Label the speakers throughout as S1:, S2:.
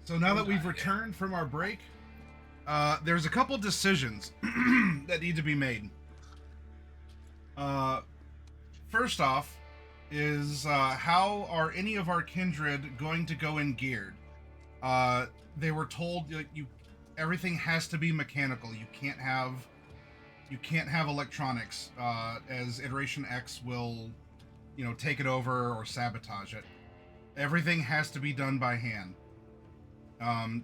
S1: So now that we've returned from our break, there's a couple decisions that need to be made. First off, is how are any of our kindred going to go in geared? They were told that everything has to be mechanical. You can't have electronics, as Iteration X will, take it over or sabotage it. Everything has to be done by hand.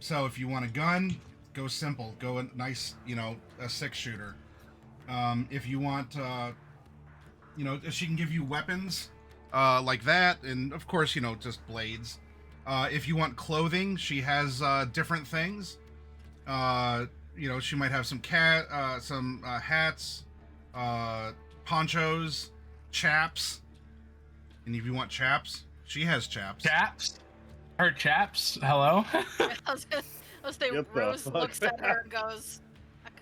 S1: So if you want a gun, go simple. Go a nice, a 6-shooter. If you want, she can give you weapons, like that, and of course, just blades. If you want clothing, she has different things. She might have some hats, ponchos, chaps. And if you want chaps, she has chaps.
S2: Chaps? Her chaps? Hello?
S3: I was gonna say, Rose looks at her and goes,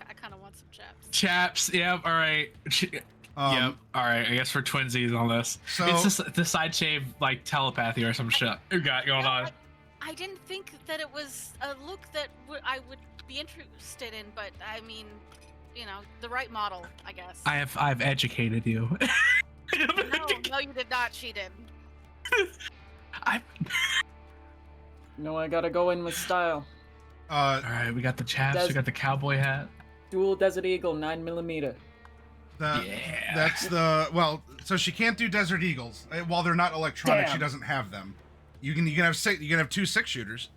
S3: I kind of want some chaps.
S2: Chaps, yep, alright. Yep, alright, I guess for twinsies on this. So, it's just the side shave, like, telepathy or some shit you got going on.
S3: I didn't think that it was a look that I would be interested in, but I mean, the right model, I guess.
S2: I've educated you.
S3: No, you did not. She did.
S4: No, I gotta go in with style.
S2: All right, we got the chaps. We got the cowboy hat.
S4: Dual Desert Eagle 9mm.
S1: That's so she can't do Desert Eagles while they're not electronic. Damn. She doesn't have them. You can have 2 6-shooters.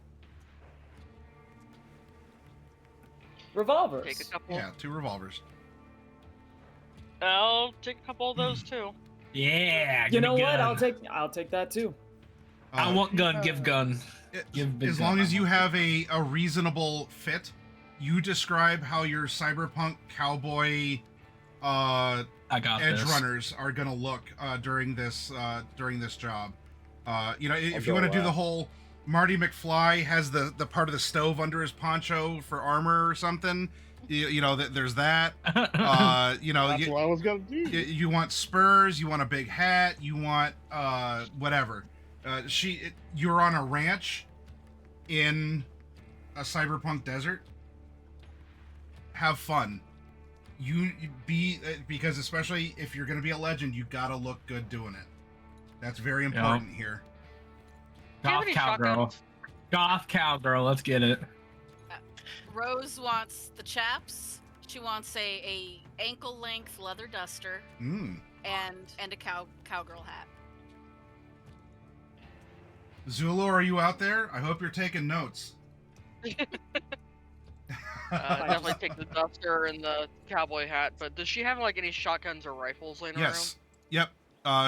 S4: Revolvers.
S5: Take a couple.
S1: Yeah, 2 revolvers.
S5: I'll take a couple of those too.
S2: Yeah.
S4: You know what? I'll take that too.
S2: I want gun. Give gun.
S1: As long as you have a reasonable fit, you describe how your cyberpunk cowboy edge runners are gonna look during this job. If you want to do the whole Marty McFly has the part of the stove under his poncho for armor or something, there's that.
S6: That's what I was gonna do.
S1: You want spurs, you want a big hat, you want whatever. You're on a ranch in a cyberpunk desert. Have fun. Because especially if you're gonna be a legend, you gotta look good doing it. That's very important here.
S2: Goth cowgirl. Goth cowgirl, let's get it.
S3: Rose wants the chaps. She wants a ankle length leather duster. And a cowgirl hat.
S1: Zulu, are you out there? I hope you're taking notes.
S5: Definitely take the duster and the cowboy hat, but does she have any shotguns or rifles laying around?
S1: Yep.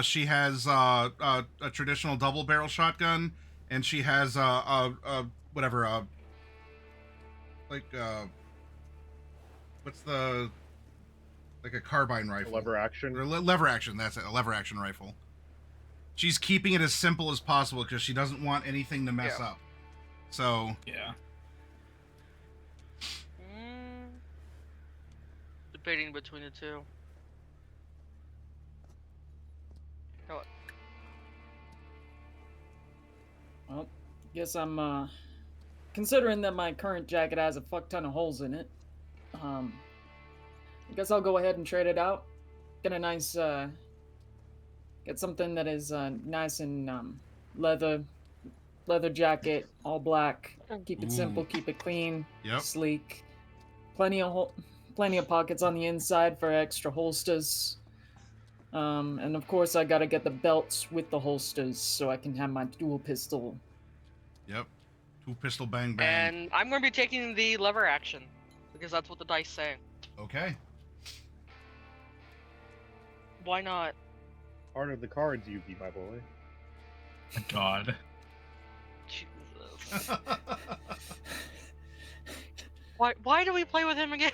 S1: She has a traditional double barrel shotgun, and she has a carbine rifle.
S6: Lever action.
S1: Lever action. That's it. A lever action rifle. She's keeping it as simple as possible because she doesn't want anything to mess up. So
S2: yeah.
S5: Debating between the two.
S4: Well, guess I'm considering that my current jacket has a fuck ton of holes in it. I guess I'll go ahead and trade it out. Get a nice get something that is nice and leather jacket, all black. Keep it simple, keep it clean, sleek. Plenty of pockets on the inside for extra holsters. And of course I gotta get the belts with the holsters so I can have my dual pistol.
S1: Yep. 2 pistol bang bang.
S5: And I'm going to be taking the lever action because that's what the dice say.
S1: Okay.
S5: Why not?
S6: Part of the cards, Yuki, my boy.
S2: My God.
S5: Jesus. Why do we play with him again?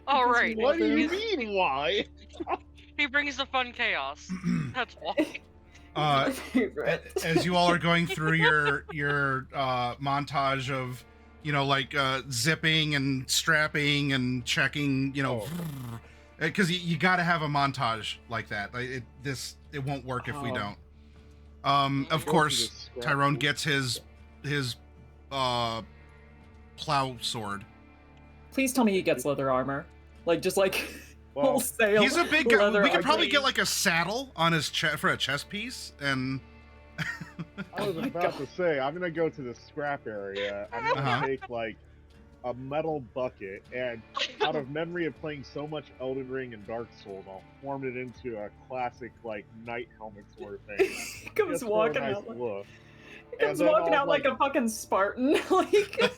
S5: All right.
S6: What do you mean, why?
S5: He brings the fun chaos. That's why.
S1: As you all are going through your montage of zipping and strapping and checking, because you got to have a montage like that. It won't work if we don't. Of course, Tyrone gets his plow sword.
S4: Please tell me he gets leather armor. Like, just like wholesale.
S1: He's a big guy.
S4: leather
S1: We could probably
S4: armor.
S1: get like a saddle on his chest for a chest piece, and
S6: I was about to say, I'm gonna go to the scrap area. I'm gonna take like a metal bucket, and out of memory of playing so much Elden Ring and Dark Souls, I'll form it into a classic like knight helmet sort of thing.
S4: He comes walking
S6: nice
S4: out.
S6: Look.
S4: He comes walking out like a fucking Spartan. Like.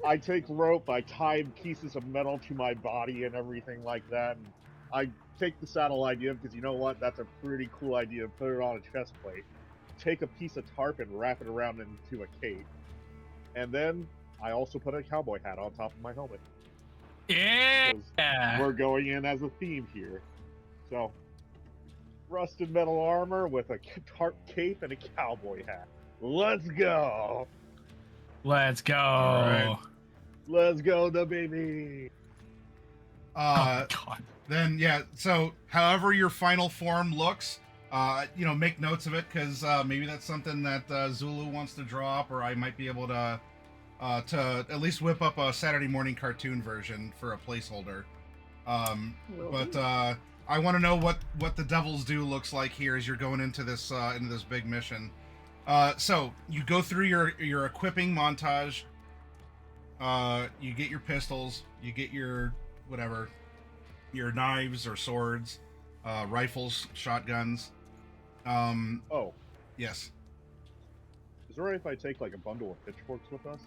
S6: I take rope, I tie pieces of metal to my body and everything like that. And I take the saddle idea because you know what? That's a pretty cool idea. Put it on a chest plate. Take a piece of tarp and wrap it around into a cape. And then I also put a cowboy hat on top of my helmet.
S2: Yeah.
S6: We're going in as a theme here. So, rusted metal armor with a tarp cape and a cowboy hat. Let's go!
S2: Let's go.
S1: All right.
S6: Let's go, the baby!
S2: God.
S1: Then, yeah, so however your final form looks, make notes of it, because maybe that's something that Zulu wants to draw up, or I might be able to at least whip up a Saturday morning cartoon version for a placeholder. But I want to know what the Devil's Due looks like here as you're going into this big mission. So you go through your equipping montage. You get your pistols, you get your whatever, your knives or swords, rifles, shotguns.
S6: Oh.
S1: Yes.
S6: Is it alright if I take like a bundle of pitchforks with us?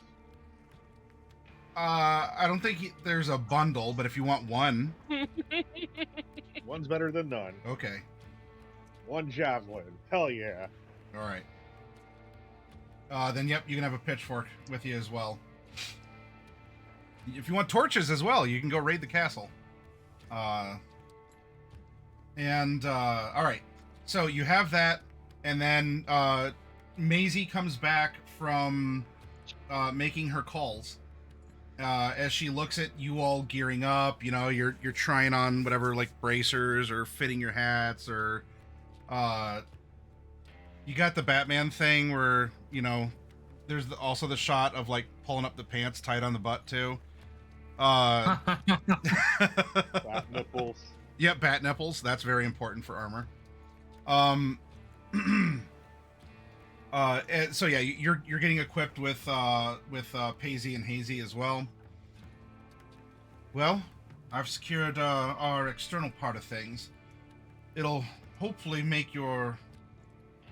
S1: I don't think there's a bundle, but if you want one.
S6: One's better than none.
S1: Okay.
S6: One javelin. Hell yeah.
S1: All right. Then, yep, you can have a pitchfork with you as well. If you want torches as well, you can go raid the castle. All right. So you have that, and then Maisie comes back from making her calls. As she looks at you all gearing up, you're trying on whatever, like bracers or fitting your hats, or you got the Batman thing where there's also the shot of like pulling up the pants tight on the butt too.
S6: Bat nipples.
S1: Yep, bat nipples. That's very important for armor. So yeah, you're getting equipped with Paisley and Hazy as well. Well, I've secured our external part of things. It'll hopefully make your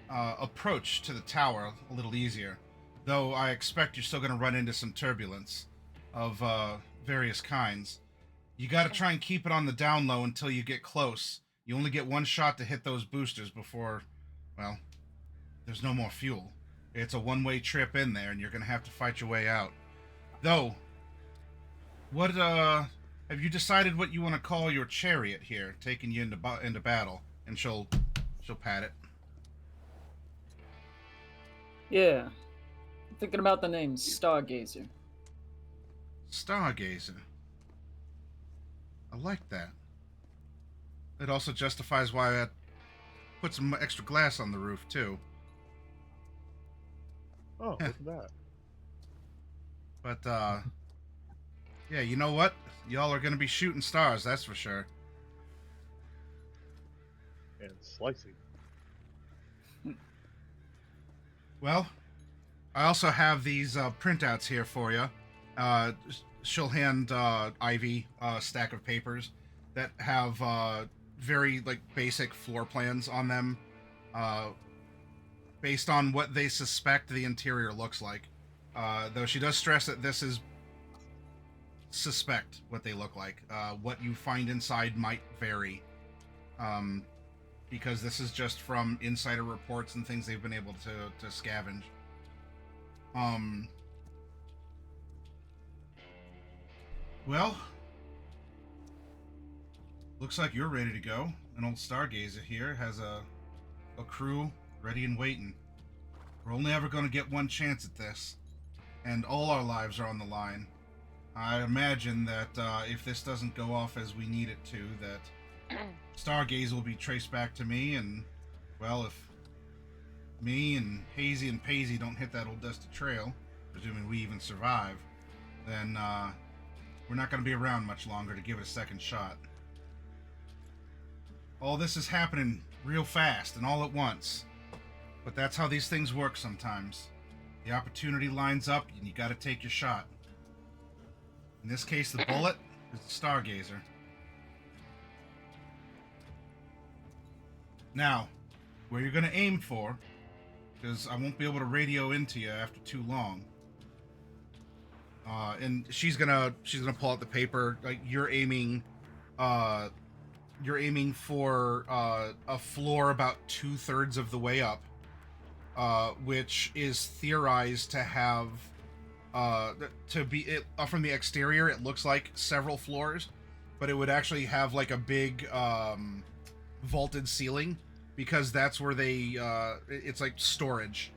S1: approach to the tower a little easier, though I expect you're still going to run into some turbulence of various kinds. You got to try and keep it on the down low until you get close. You only get one shot to hit those boosters before, well, there's no more fuel. It's a one-way trip in there, and you're going to have to fight your way out. Though, what, have you decided what you want to call your chariot here, taking you into battle? And she'll pat it.
S4: Yeah. I'm thinking about the name Stargazer.
S1: Stargazer. I like that. It also justifies why I put some extra glass on the roof, too.
S6: Oh, look at that.
S1: But, yeah, you know what? Y'all are going to be shooting stars, that's for sure.
S6: And slicing.
S1: Well, I also have these printouts here for you. She'll hand Ivy a stack of papers that have very basic floor plans on them, based on what they suspect the interior looks like. Though she does stress that this is suspect what they look like. What you find inside might vary, because this is just from insider reports and things they've been able to scavenge. Well, looks like you're ready to go. An old Stargazer here has a crew ready and waiting. We're only ever going to get one chance at this, and all our lives are on the line. I imagine that if this doesn't go off as we need it to, that Stargazer will be traced back to me, and, well, me and Hazy and Paisy don't hit that old dusty trail, presuming we even survive, then we're not going to be around much longer to give it a second shot. All this is happening real fast and all at once. But that's how these things work sometimes. The opportunity lines up and you got to take your shot. In this case, the bullet is the Stargazer. Now, where you're going to aim for, because I won't be able to radio into you after too long. And she's gonna pull out the paper. Like you're aiming for a floor about 2/3 of the way up, which is theorized to have from the exterior. It looks like several floors, but it would actually have like a big vaulted ceiling, because that's where it's like storage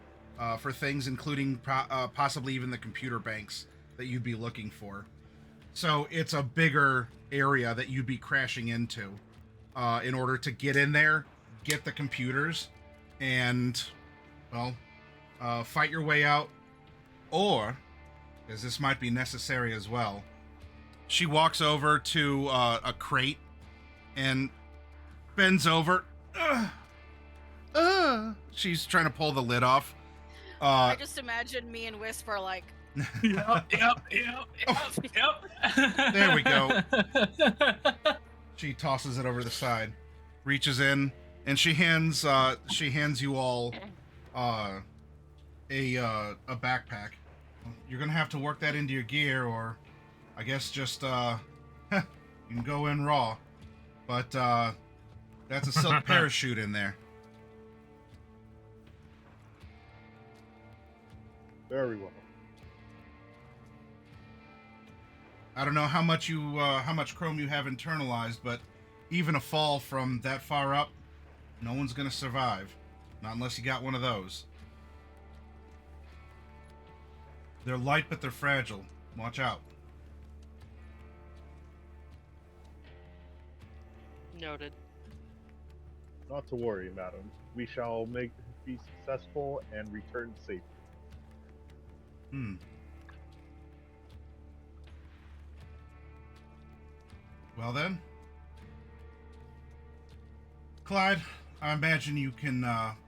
S1: for things, including possibly even the computer banks that you'd be looking for. So it's a bigger area that you'd be crashing into in order to get in there, get the computers, and, well, fight your way out. Or, because this might be necessary as well, she walks over to a crate and bends over. She's trying to pull the lid off.
S3: I just imagine me and Wisp are like,
S2: Yep.
S1: There we go. She tosses it over the side, reaches in, and she hands you all a backpack. You're gonna have to work that into your gear, or I guess just you can go in raw. But that's a silk parachute in there.
S6: Very well.
S1: I don't know how much chrome you have internalized, but even a fall from that far up, no one's gonna survive. Not unless you got one of those. They're light, but they're fragile. Watch out.
S5: Noted.
S6: Not to worry, madam. We shall be successful and return safely.
S1: Well then, Clyde, I imagine you can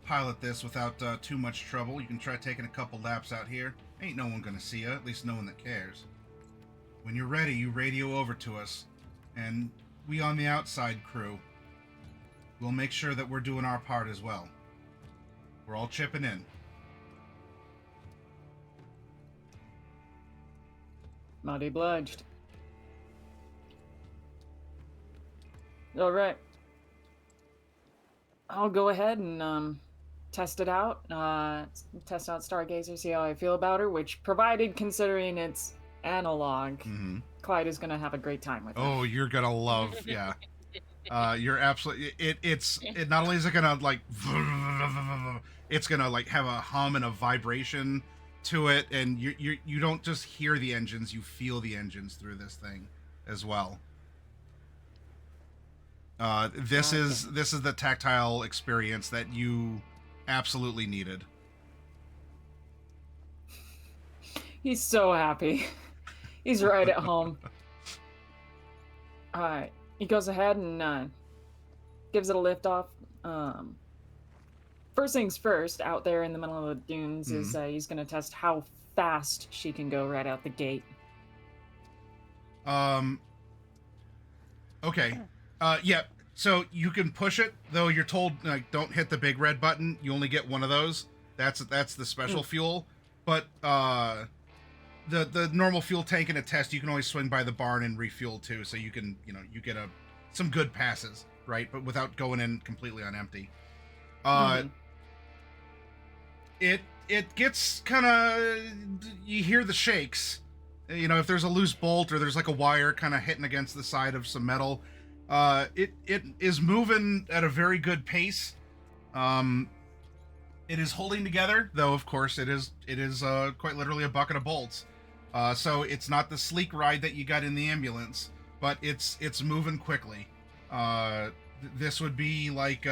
S1: pilot this without too much trouble. You can try taking a couple laps out here. Ain't no one gonna see you, at least no one that cares. When you're ready, you radio over to us, and we on the outside crew, we'll make sure that we're doing our part as well. We're all chipping in.
S4: Not obliged. All right. I'll go ahead and test it out. Test out Stargazer, see how I feel about her. Which, provided considering it's analog, Clyde is gonna have a great time with it.
S1: Oh, you're gonna love, yeah. You're absolutely. It not only is it gonna like, it's gonna like have a hum and a vibration to it, and you don't just hear the engines, you feel the engines through this thing as well. This is the tactile experience that you absolutely needed.
S4: He's so happy. He's right at home. Alright. He goes ahead and gives it a lift off. First things first, out there in the middle of the dunes, is he's going to test how fast she can go right out the gate.
S1: Okay. Yeah. So you can push it, though you're told, like, don't hit the big red button. You only get one of those. That's the special fuel. But the normal fuel tank in a test, you can always swing by the barn and refuel too. So you can, you get some good passes, right? But without going in completely on empty. It gets kind of, you hear the shakes. If there's a loose bolt or there's like a wire kind of hitting against the side of some metal. It is moving at a very good pace. It is holding together, though. Of course, it is quite literally a bucket of bolts. So it's not the sleek ride that you got in the ambulance, but it's moving quickly. This would be like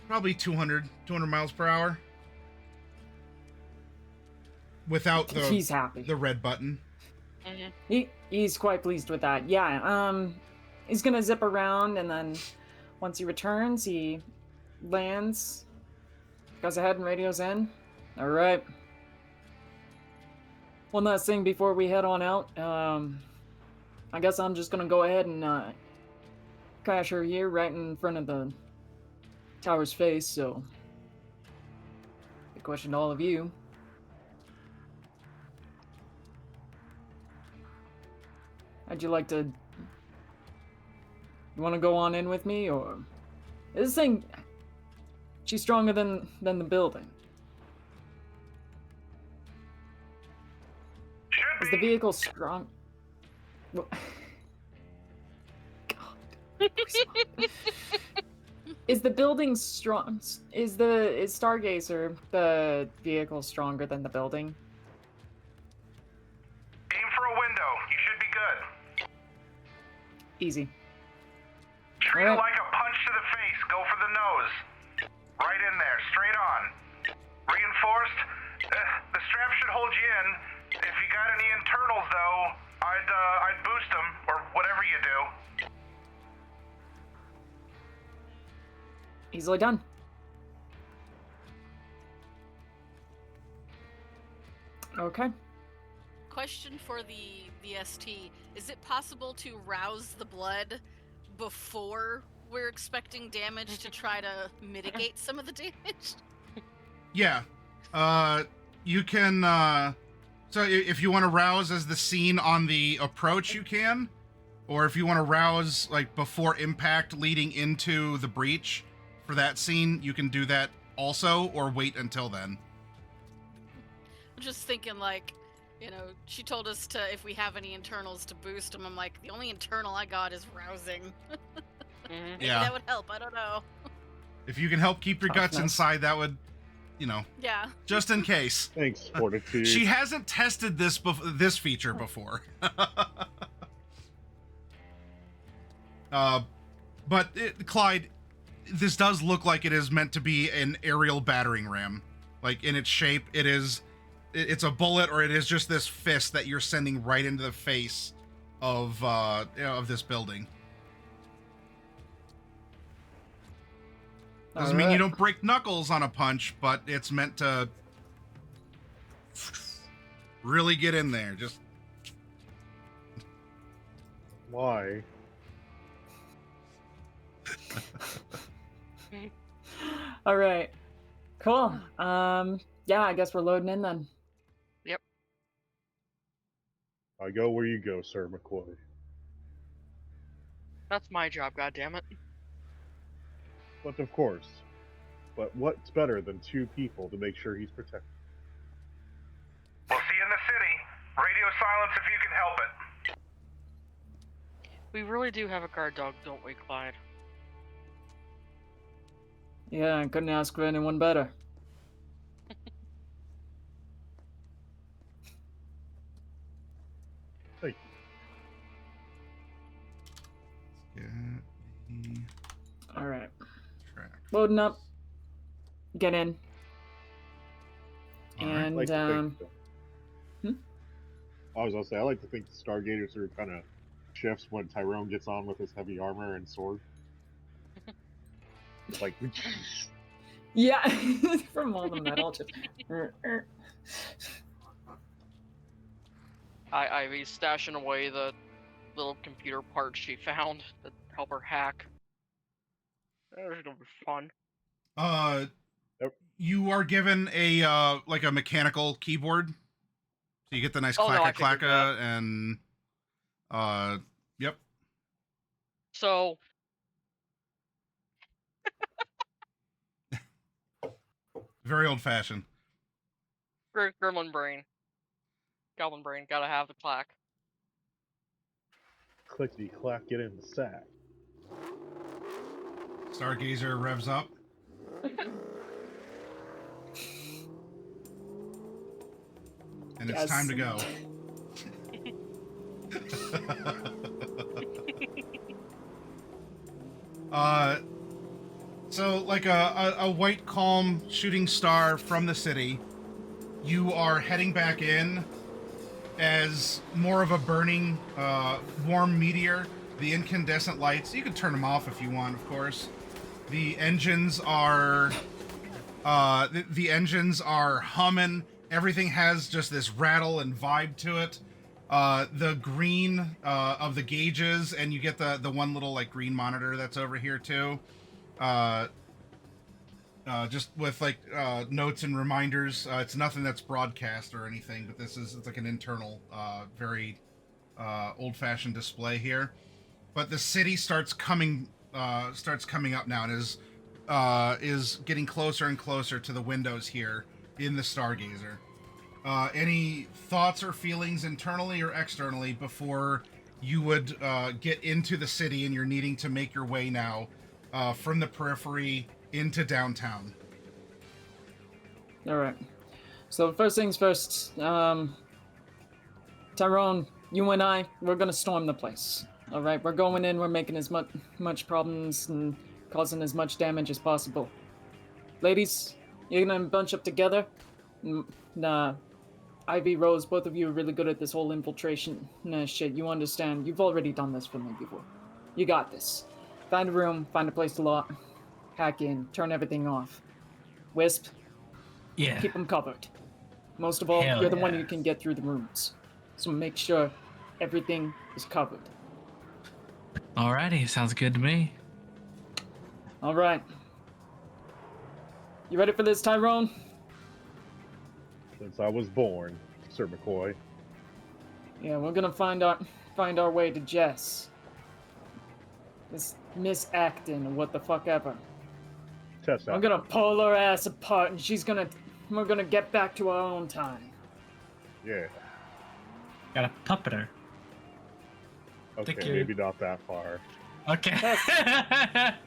S1: Probably 200 miles per hour. Without
S4: He's happy.
S1: The red button.
S4: He's quite pleased with that. Yeah, he's gonna zip around, and then once he returns, he lands, goes ahead and radios in. All right. One last thing before we head on out. I guess I'm just gonna go ahead and crash her here right in front of the tower's face. So, the question to all of you. How'd you like to... You want to go on in with me, or... This thing... She's stronger than the building. Is the vehicle strong? God. Is the building strong? Is Stargazer, the vehicle, stronger than the building?
S7: Aim for a window. You should be good.
S4: Easy.
S7: Treat it like a punch to the face. Go for the nose. Right in there, straight on. Reinforced. The strap should hold you in. If you got any internals, though, I'd boost them, or whatever you do.
S4: Easily done. Okay.
S3: Question for the ST: is it possible to rouse the blood before we're expecting damage to try to mitigate some of the damage?
S1: Yeah. You can, so if you want to rouse as the scene on the approach, you can. Or if you want to rouse, like, before impact leading into the breach for that scene, you can do that also, or wait until then.
S3: I'm just thinking, like, you know, she told us to, if we have any internals, to boost them. I'm like, the only internal I got is rousing. Maybe
S1: Yeah.
S3: that would help. I don't know.
S1: If you can help keep your guts inside, that would, you know,
S3: Yeah.
S1: just in case.
S6: Thanks, Fortitude.
S1: She hasn't tested this feature before. But Clyde, this does look like it is meant to be an aerial battering ram. Like, in its shape, it's a bullet, or it is just this fist that you're sending right into the face of this building. Doesn't mean you don't break knuckles on a punch, but it's meant to really get in there. Just
S6: why?
S4: All right. Cool. Yeah, I guess we're loading in then.
S5: Yep.
S6: I go where you go, Sir McCoy.
S5: That's my job, goddammit.
S6: But of course. But what's better than two people to make sure he's protected?
S7: We'll see you in the city. Radio silence if you can help it.
S5: We really do have a guard dog, don't we, Clyde?
S4: Yeah, I couldn't ask for anyone better.
S6: Thank
S1: get the
S4: All right.
S1: track.
S4: Loading up. Get in.
S1: All right.
S4: And
S6: I was gonna say, I like to think the Stargazers are kind of shifts when Tyrone gets on with his heavy armor and sword. It's like,
S4: yeah, from all the metal. Just...
S5: Ivy's stashing away the little computer parts she found that help her hack. This is gonna be fun.
S1: You are given a like a mechanical keyboard, so you get the nice clacka and yep.
S5: So
S1: very old fashioned.
S5: Gremlin brain, Goblin brain, gotta have the clack.
S6: clickety clack, get in the sack.
S1: Stargazer revs up. And it's time to go. So, like a white, calm shooting star from the city, you are heading back in as more of a burning, warm meteor. The incandescent lights, you can turn them off if you want, of course. The engines are, the engines are humming. Everything has just this rattle and vibe to it. The green of the gauges, and you get the one little like green monitor that's over here too. Just with like notes and reminders. It's nothing that's broadcast or anything, but it's like an internal, very old-fashioned display here. But the city starts coming up now, and is getting closer and closer to the windows here in the Stargazer. Any thoughts or feelings internally or externally before you would get into the city, and you're needing to make your way now from the periphery into downtown?
S4: All right. So first things first, Tyrone, you and I, we're gonna storm the place. All right, we're going in. We're making as much problems and causing as much damage as possible. Ladies, you're gonna bunch up together. Ivy, Rose, both of you are really good at this whole infiltration shit. You understand. You've already done this for me before. You got this. Find a room, find a place to lock, hack in, turn everything off. Wisp,
S2: Yeah.
S4: keep them covered. Most of all,
S2: Hell
S4: you're the one
S2: yeah.
S4: who can get through the rooms. So make sure everything is covered.
S2: Alrighty, sounds good to me.
S4: All right. You ready for this, Tyrone?
S6: Since I was born, Sir McCoy.
S4: Yeah, we're gonna find our way to Jess. This Miss Acton, or what the fuck ever.
S6: Tess
S4: I'm
S6: out.
S4: gonna pull her ass apart, and we're gonna get back to our own time.
S6: Yeah.
S2: Got a puppeter.
S6: Okay,
S2: Thank you.
S6: maybe not that far.
S2: Okay.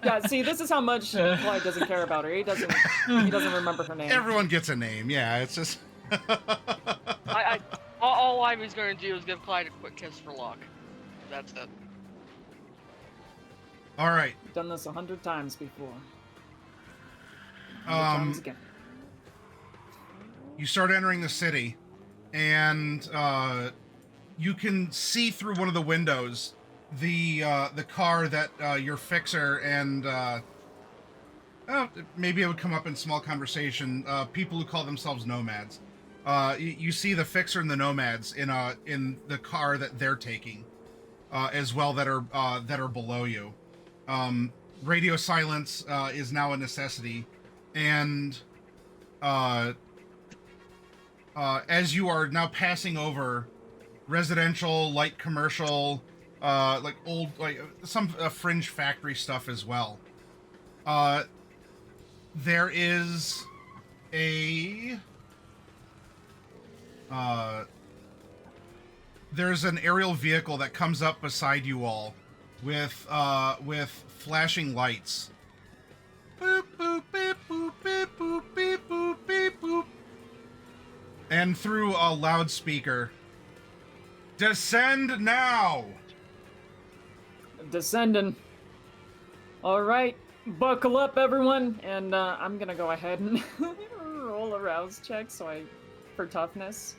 S4: Yeah, see, this is how much Clyde doesn't care about her. He doesn't remember her name.
S1: Everyone gets a name. Yeah, it's just.
S5: All Ivy's gonna do is give Clyde a quick kiss for luck. That's it.
S1: All right.
S4: I've done this 100 times before. 100 times again.
S1: You start entering the city, and you can see through one of the windows the car that your fixer and maybe it would come up in small conversation. People who call themselves nomads. You see the fixer and the nomads in the car that they're taking, as well, that are below you. Radio silence is now a necessity, and as you are now passing over residential, light commercial, like old, like some fringe factory stuff as well. There is there's an aerial vehicle that comes up beside you all with flashing lights. Boop, boop, beep, boop, beep, boop, beep, boop, beep, boop. And through a loudspeaker, descend now!
S4: Descending. All right, buckle up, everyone, and I'm gonna go ahead and roll a rouse check for toughness.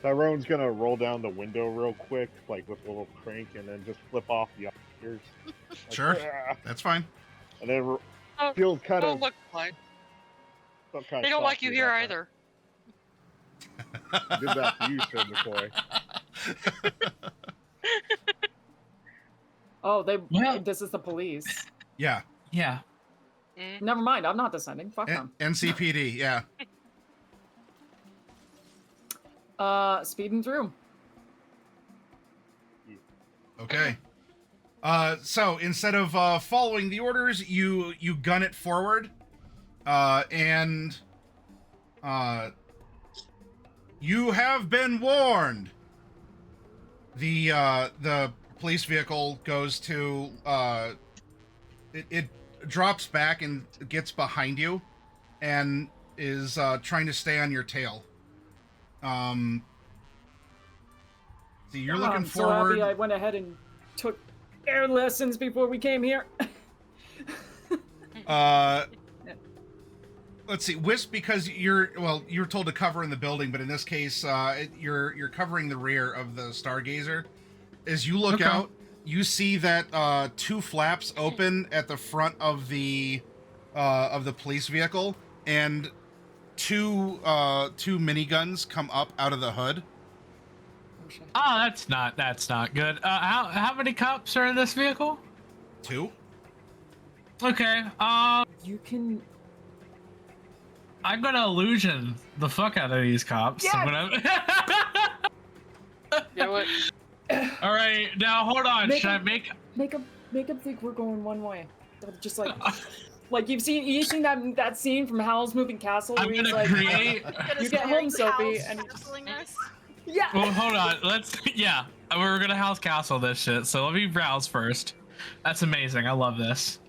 S6: Tyrone's gonna roll down the window real quick, like with a little crank, and then just flip off the ears. Like,
S1: Sure,
S6: "Ah,"
S1: that's fine.
S6: and then
S5: Oh,
S6: feels kind
S5: oh
S6: of.
S5: look, Clyde.
S6: felt kind
S5: They
S6: of
S5: don't like you
S6: saucy
S5: here
S6: about
S5: either.
S6: that. Did that to you, Sir McCoy.
S4: Oh,
S2: Yeah.
S4: this is the police.
S1: Yeah,
S2: Yeah.
S5: Mm.
S4: Never mind, I'm not descending. Fuck them.
S1: NCPD, yeah.
S4: Speeding through.
S1: Okay. So instead of following the orders, you gun it forward, and you have been warned. The police vehicle goes to it drops back and gets behind you, and is trying to stay on your tail. So you're looking
S4: I'm so
S1: forward.
S4: happy I went ahead and took air lessons before we came here.
S1: Let's see, Wisp, because you're told to cover in the building, but in this case, you're covering the rear of the Stargazer. As you look out, you see that 2 flaps open at the front of the police vehicle, and two miniguns come up out of the hood.
S2: Oh, that's not good. How many cops are in this vehicle?
S1: 2.
S2: Okay.
S4: You can.
S2: I'm gonna illusion the fuck out of these cops.
S4: Yeah.
S5: Do it.
S2: All right, now hold on. Should I make
S4: them think we're going one way? Just like you've seen that scene from Howl's Moving Castle.
S2: I'm
S4: where he's
S2: gonna
S4: like,
S2: create.
S4: You get home, Sophie, and yeah.
S2: Well, hold on. We're gonna house castle this shit. So let me browse first. That's amazing. I love this.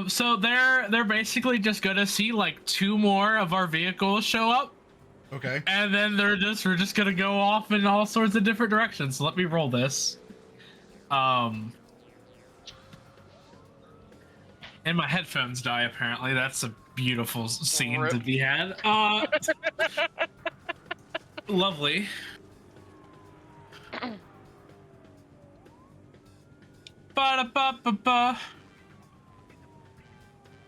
S2: So they're basically just gonna see like 2 more of our vehicles show up.
S1: Okay.
S2: And then we're just gonna go off in all sorts of different directions. So let me roll this. And my headphones die apparently. That's a beautiful scene to be had. Lovely. Ba-da-ba-ba-ba.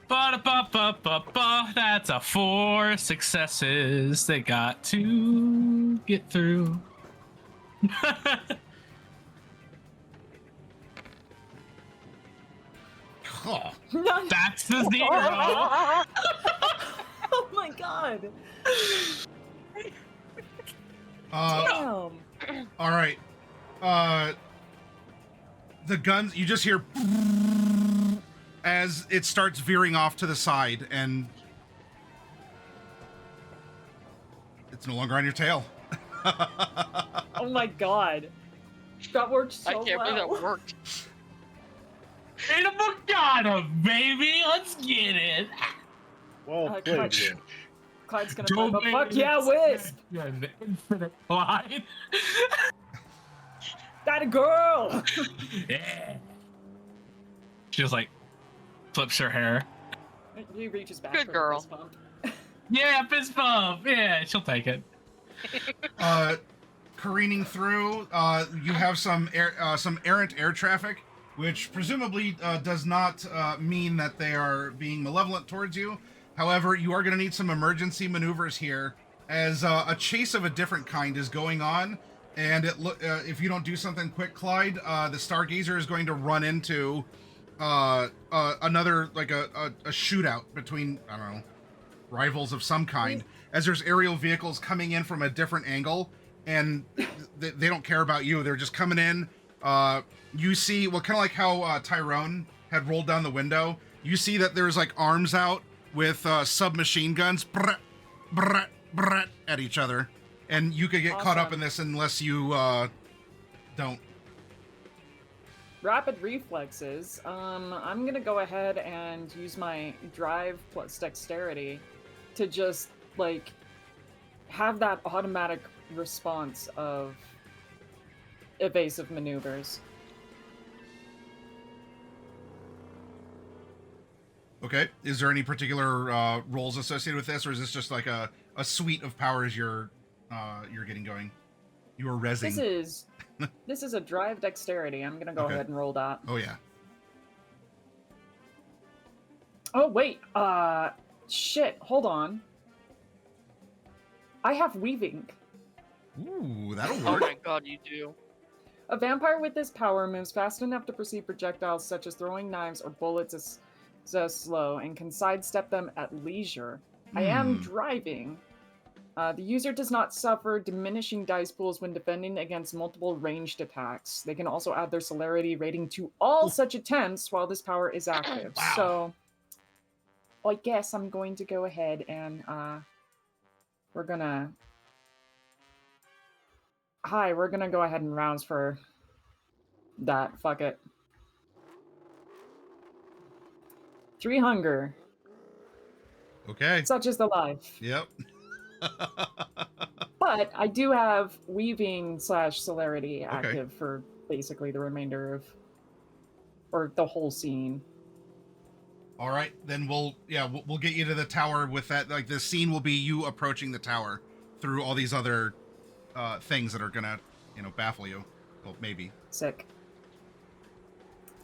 S2: Ba-da-ba-ba-ba-ba. That's a 4 successes they got to get through.
S1: Oh.
S2: That's the 0.
S4: Oh my god.
S1: Damn. All right. The guns, you just hear as it starts veering off to the side, and it's no longer on your tail.
S4: Oh my god. That worked so well.
S5: I can't believe that worked.
S2: Ain't got him, baby. Let's get it.
S6: Well played,
S4: Clyde's gonna play, but fuck yeah, Wisp!
S2: Infinite Clyde.
S4: That a girl!
S2: Yeah. She just like flips her hair.
S4: He reaches back.
S5: Good
S4: for
S5: girl.
S4: A fist bump.
S2: Yeah, fist bump. Yeah, she'll take it.
S1: Careening through, you have some errant air traffic, which presumably does not mean that they are being malevolent towards you. However, you are going to need some emergency maneuvers here, as a chase of a different kind is going on, and if you don't do something quick, Clyde, the Stargazer is going to run into another, like a shootout between, I don't know, rivals of some kind, as there's aerial vehicles coming in from a different angle, and they don't care about you. They're just coming in. You see, well, kind of like how Tyrone had rolled down the window, you see that there's like arms out with submachine guns at each other, and you could get caught up in this unless you don't.
S4: Rapid reflexes. I'm gonna go ahead and use my drive plus dexterity to just like have that automatic response of evasive maneuvers.
S1: Okay. Is there any particular roles associated with this, or is this just like a suite of powers you're getting going? You are rezzing.
S4: This is a drive dexterity. I'm gonna go ahead and roll that.
S1: Oh yeah.
S4: Oh wait. Shit. Hold on. I have weaving.
S1: Ooh, that'll
S5: Oh
S1: work.
S5: my god, you do.
S4: A vampire with this power moves fast enough to perceive projectiles such as throwing knives or bullets as slow and can sidestep them at leisure. I am driving. The user does not suffer diminishing dice pools when defending against multiple ranged attacks. They can also add their celerity rating to all such attempts while this power is active.
S1: Wow.
S4: So, I guess I'm going to go ahead and we're gonna go ahead and rouse for that. Fuck it. 3 hunger.
S1: Okay.
S4: Such is the life.
S1: Yep.
S4: But I do have weaving / celerity active for basically the remainder of, or the whole scene.
S1: All right, then we'll get you to the tower with that. Like the scene will be you approaching the tower through all these other things that are gonna, baffle you. Well, maybe.
S4: Sick.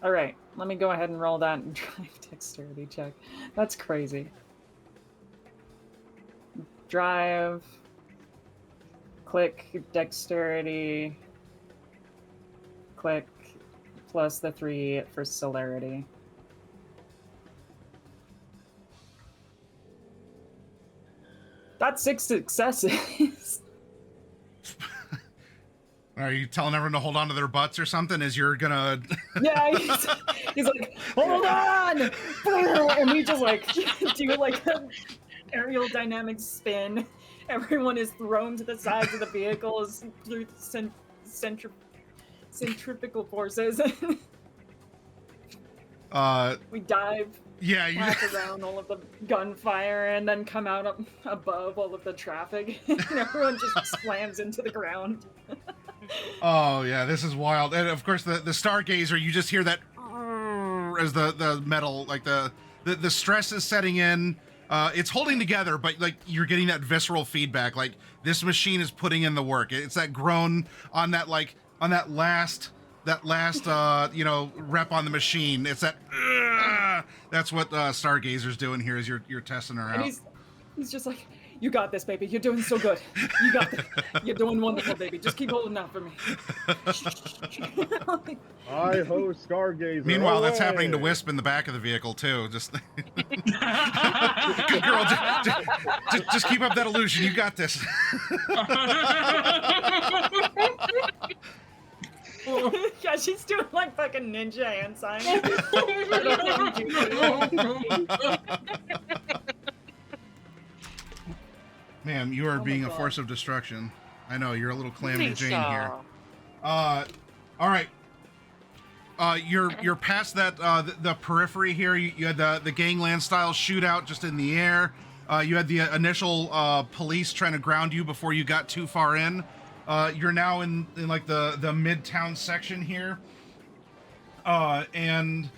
S4: All right, let me go ahead and roll that and drive dexterity check. That's crazy. Drive. Click dexterity. Click plus the 3 for celerity. That's 6 successes.
S1: Are you telling everyone to hold on to their butts or something as you're gonna...
S4: Yeah, he's like, hold on! And we just like do like an aerial dynamic spin. Everyone is thrown to the sides of the vehicles through centrifugal forces. We dive.
S1: Yeah, you
S4: Wrap around all of the gunfire and then come out above all of the traffic. And everyone just slams into the ground.
S1: Oh yeah, this is wild. And of course the Stargazer, you just hear that as the metal, like the stress is setting in. It's holding together, but like you're getting that visceral feedback. Like this machine is putting in the work. It's that groan on that last rep on the machine. It's that that's what Stargazer's doing here as you're testing her out.
S4: And he's just like, you got this, baby. You're doing so good. You got this. You're doing wonderful, baby. Just keep holding out for me.
S6: Hi ho, Stargazer.
S1: Meanwhile, that's
S6: away.
S1: happening to Wisp in the back of the vehicle too. Just good girl. Just keep up that illusion. You got this.
S4: Yeah, she's doing like fucking ninja hand signs.
S1: Ma'am, you are being a
S4: God.
S1: force of destruction. I know, you're a little Calamity
S5: Please
S1: Jane here.
S5: stop.
S1: All right. You're past that the periphery here. You had the gangland style shootout just in the air. You had the initial police trying to ground you before you got too far in. You're now in like the midtown section here. And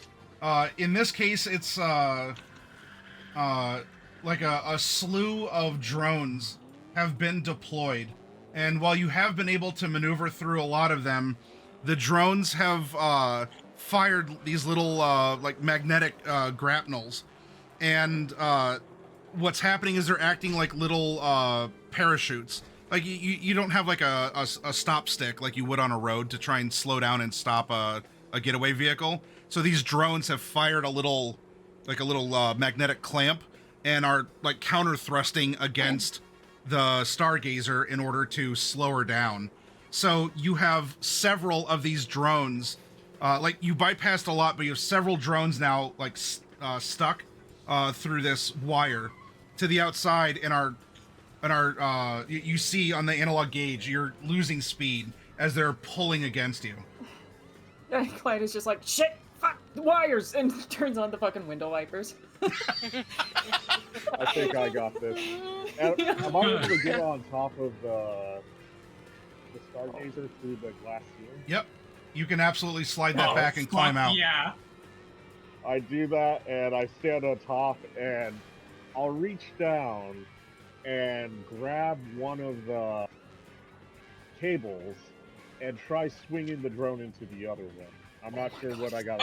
S1: in this case, it's like a slew of drones have been deployed. And while you have been able to maneuver through a lot of them, the drones have fired these little like magnetic grapnels. And what's happening is they're acting like little parachutes. Like you don't have like a stop stick like you would on a road to try and slow down and stop a getaway vehicle. So these drones have fired a little magnetic clamp and are like counter thrusting against the Stargazer in order to slow her down. So you have several of these drones, like you bypassed a lot, but you have several drones now like stuck through this wire to the outside and are you see on the analog gauge you're losing speed as they're pulling against you.
S4: And Clyde is just like, shit, fuck, the wires, and turns on the fucking window wipers.
S6: I think I got this. Am I able to get on top of the Stargazer through the glass ceiling?
S1: Yep, you can absolutely slide that back and climb out.
S2: Yeah.
S6: I do that, and I stand on top, and I'll reach down and grab one of the cables and try swinging the drone into the other one. I'm not sure what I got.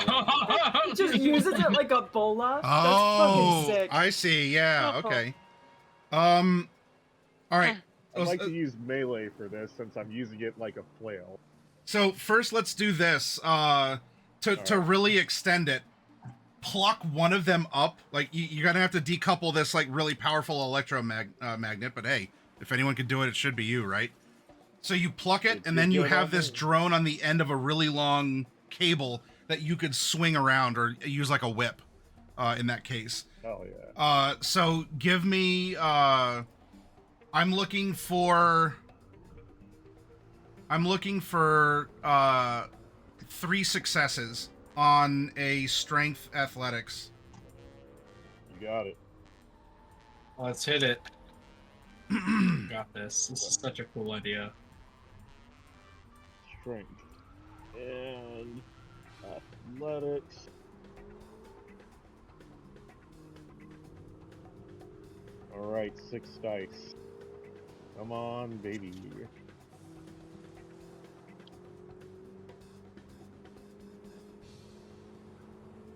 S4: He just uses it like a bola. That's
S1: Oh,
S4: fucking sick.
S1: I see. Yeah. Okay. All right.
S6: I'd like to use melee for this since I'm using it like a flail.
S1: So first, let's do this. To really extend it, pluck one of them up. Like you're gonna have to decouple this like really powerful magnet. But hey, if anyone could do it, it should be you, right? So you pluck it, and then you have this drone on the end of a really long cable that you could swing around or use like a whip. In that case.
S6: Oh yeah.
S1: So give me. I'm looking for 3 successes on a strength athletics.
S6: You got it.
S8: Let's hit it. Got this. This is such a cool idea.
S6: Strength. And athletics. Alright, 6 dice. Come on, baby.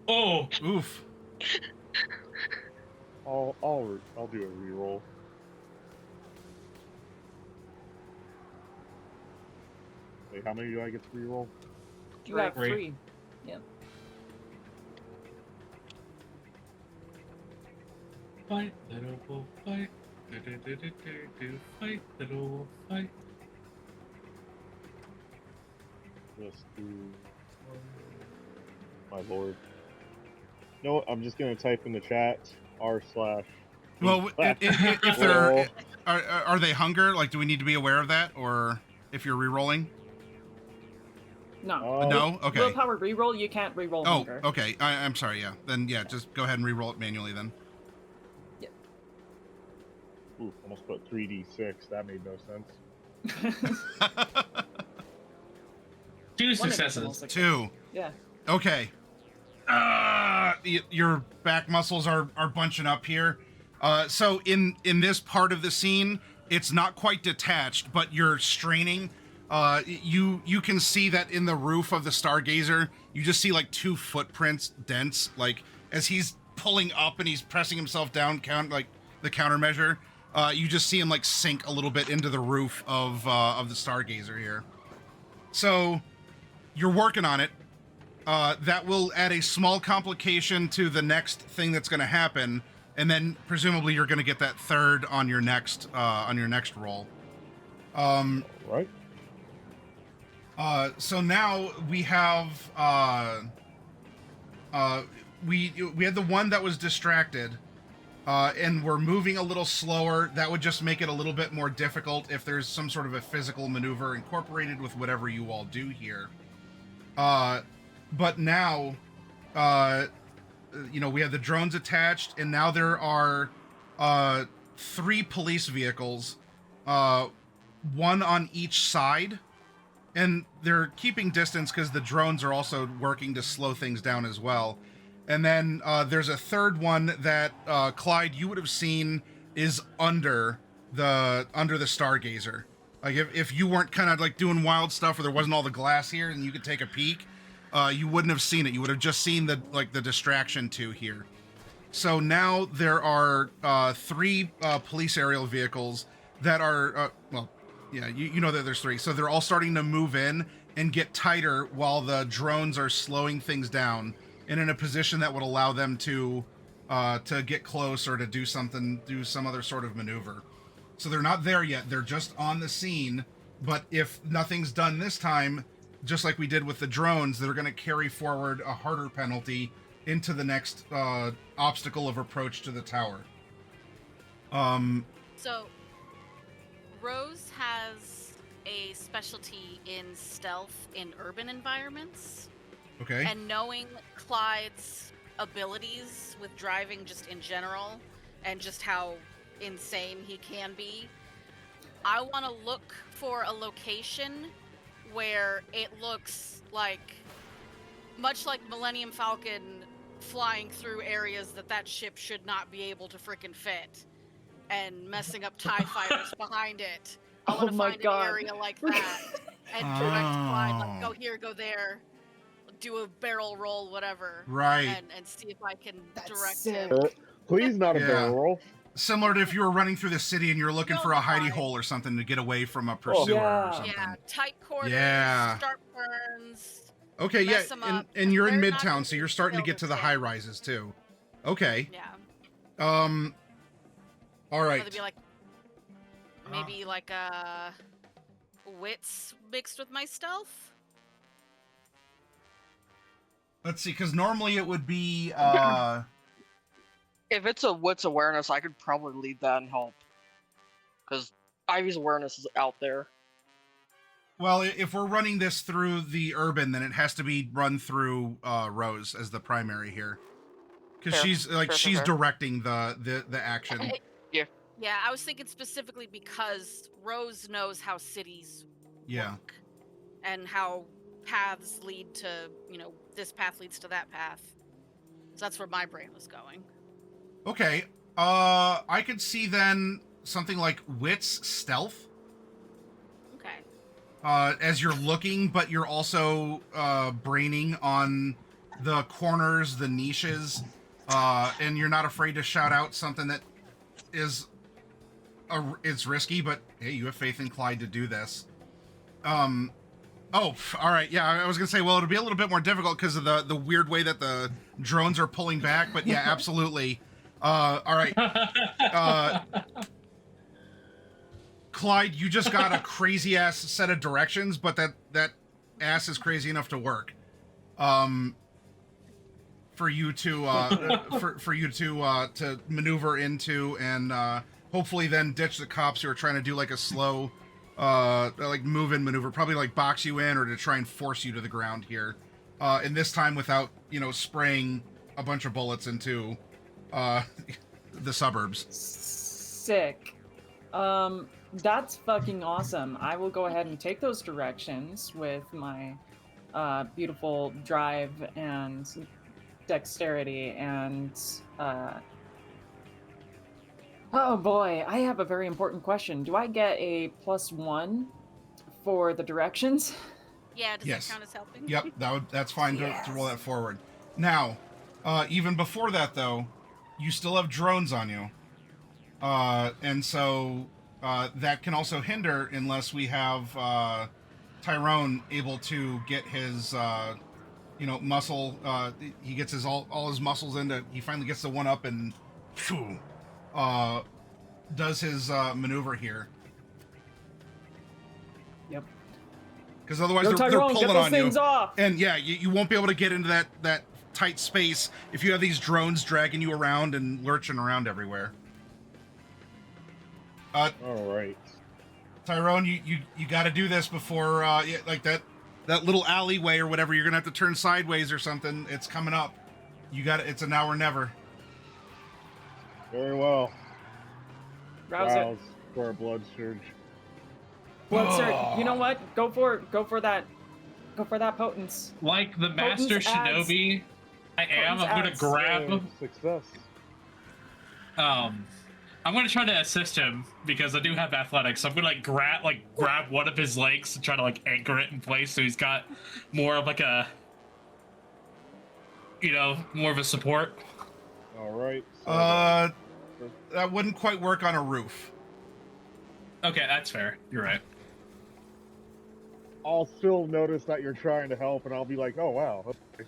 S8: Oh,
S1: Oof.
S6: I'll do a reroll. Wait, how many do I get to reroll?
S4: You have
S8: Three.
S4: 3. Yep.
S8: fight, little wolf, fight. Do, fight, little wolf, fight.
S6: Just do. My lord. No, I'm just gonna type in the chat r/.
S1: Well, if they're are they hunger? Like, do we need to be aware of that, or if you're re-rolling?
S4: No.
S1: No. Okay.
S4: Willpower reroll, you can't reroll
S1: Oh,
S4: hunger.
S1: okay. I'm sorry. Yeah. Then yeah, just go ahead and re-roll it manually then.
S6: Ooh, almost put 3d6. That made no sense.
S8: 2
S4: One
S8: successes.
S4: additional success.
S1: 2.
S4: Yeah.
S1: Okay. Your back muscles are bunching up here. So in this part of the scene, it's not quite detached, but you're straining. You can see that in the roof of the Stargazer, you just see like 2 footprints, dents, like as he's pulling up and he's pressing himself down, like the countermeasure. You just see him like sink a little bit into the roof of the Stargazer here. So you're working on it. That will add a small complication to the next thing that's going to happen, and then presumably you're going to get that 3rd on your next roll.
S6: Right.
S1: So now we have we had the one that was distracted, and we're moving a little slower. That would just make it a little bit more difficult if there's some sort of a physical maneuver incorporated with whatever you all do here. But now, we have the drones attached, and now there are 3 police vehicles, 1 on each side, and they're keeping distance because the drones are also working to slow things down as well. And then there's a 3rd one that Clyde, you would have seen is under the Stargazer. Like if you weren't kind of like doing wild stuff, or there wasn't all the glass here, and you could take a peek. You wouldn't have seen it. You would have just seen the distraction 2 here. So now there are 3 police aerial vehicles that are you know that there's 3. So they're all starting to move in and get tighter while the drones are slowing things down and in a position that would allow them to get close or to do some other sort of maneuver. So they're not there yet. They're just on the scene. But if nothing's done this time, just like we did with the drones, they're going to carry forward a harder penalty into the next obstacle of approach to the tower.
S3: So, Rose has a specialty in stealth in urban environments.
S1: Okay.
S3: And knowing Clyde's abilities with driving just in general, and just how insane he can be, I want to look for a location where it looks like, much like Millennium Falcon flying through areas that ship should not be able to frickin' fit, and messing up TIE fighters behind it. I want to find an area like that, and direct Clyde, like, go here, go there, do a barrel roll, whatever.
S1: Right.
S3: And see if I can
S4: That's
S3: direct
S4: sick.
S3: him.
S6: Please, not a
S1: Yeah.
S6: barrel roll.
S1: Similar to if you were running through the city and you're looking
S3: No,
S1: for a hidey
S3: fine.
S1: hole or something to get away from a pursuer
S4: Yeah.
S1: or something.
S3: Yeah, tight quarters,
S1: Yeah.
S3: sharp turns.
S1: Okay, yeah,
S3: Mess 'em up,
S1: and you're in
S3: they're not
S1: Midtown,
S3: gonna
S1: so you're
S3: be
S1: starting to
S3: filled
S1: get to
S3: with
S1: the
S3: sand.
S1: high rises too. Okay.
S3: Yeah.
S1: All right.
S3: It'd be like maybe like wits mixed with my stealth.
S1: Let's see, because normally it would be
S5: If it's a wits awareness, I could probably lead that and help. Because Ivy's awareness is out there.
S1: well, if we're running this through the urban, then it has to be run through Rose as the primary here, because
S5: Fair.
S1: she's like
S5: Fair, fair,
S1: she's
S5: fair.
S1: directing the action.
S3: Yeah, I was thinking specifically because Rose knows how cities
S1: Yeah.
S3: work and how paths lead to, this path leads to that path. So that's where my brain was going.
S1: Okay. I could see then something like wits stealth.
S3: Okay.
S1: As you're looking, but you're also braining on the corners, the niches, and you're not afraid to shout out something that is it's risky, but hey, you have faith in Clyde to do this. Oh, all right. Yeah, I was gonna say, well, it'll be a little bit more difficult because of the weird way that the drones are pulling back, but yeah, absolutely. All right. Clyde, you just got a crazy ass set of directions, but that ass is crazy enough to work. For you to for you to maneuver into and hopefully then ditch the cops who are trying to do like a slow like move in maneuver, probably like box you in or to try and force you to the ground here. And this time without, spraying a bunch of bullets into the suburbs.
S4: Sick. That's fucking awesome. I will go ahead and take those directions with my beautiful drive and dexterity and oh boy, I have a very important question. Do I get a +1 for the directions?
S3: Yeah, does
S1: Yes.
S3: that count as helping?
S1: Yep, that's fine to roll that forward. Now, even before that though, you still have drones on you, and so that can also hinder unless we have Tyrone able to get his muscle. He gets his all his muscles into. He finally gets the one up and does his maneuver here.
S4: Yep.
S1: Because otherwise
S4: Go,
S1: they're
S4: Tyrone,
S1: pulling
S4: get those
S1: on you,
S4: things off.
S1: and yeah, you won't be able to get into that tight space if you have these drones dragging you around and lurching around everywhere.
S6: All right.
S1: Tyrone, you got to do this before like that little alleyway or whatever. You're gonna have to turn sideways or something. It's coming up. You got it. It's a now or never.
S6: Very well.
S4: Rouse it.
S6: Rouse for a blood surge.
S4: Blood surge. You know what? Go for that. Go for that potence.
S2: Like the master
S4: Potence adds-
S2: shinobi I am,
S4: potence
S2: I'm gonna
S4: adds-
S2: grab.
S6: Success.
S2: I'm gonna try to assist him because I do have athletics. So I'm gonna grab one of his legs and try to anchor it in place so he's got more of a more of a support.
S6: All right. So
S1: That wouldn't quite work on a roof.
S2: Okay, that's fair. You're right.
S6: I'll still notice that you're trying to help, and I'll be like, "Oh wow." Okay.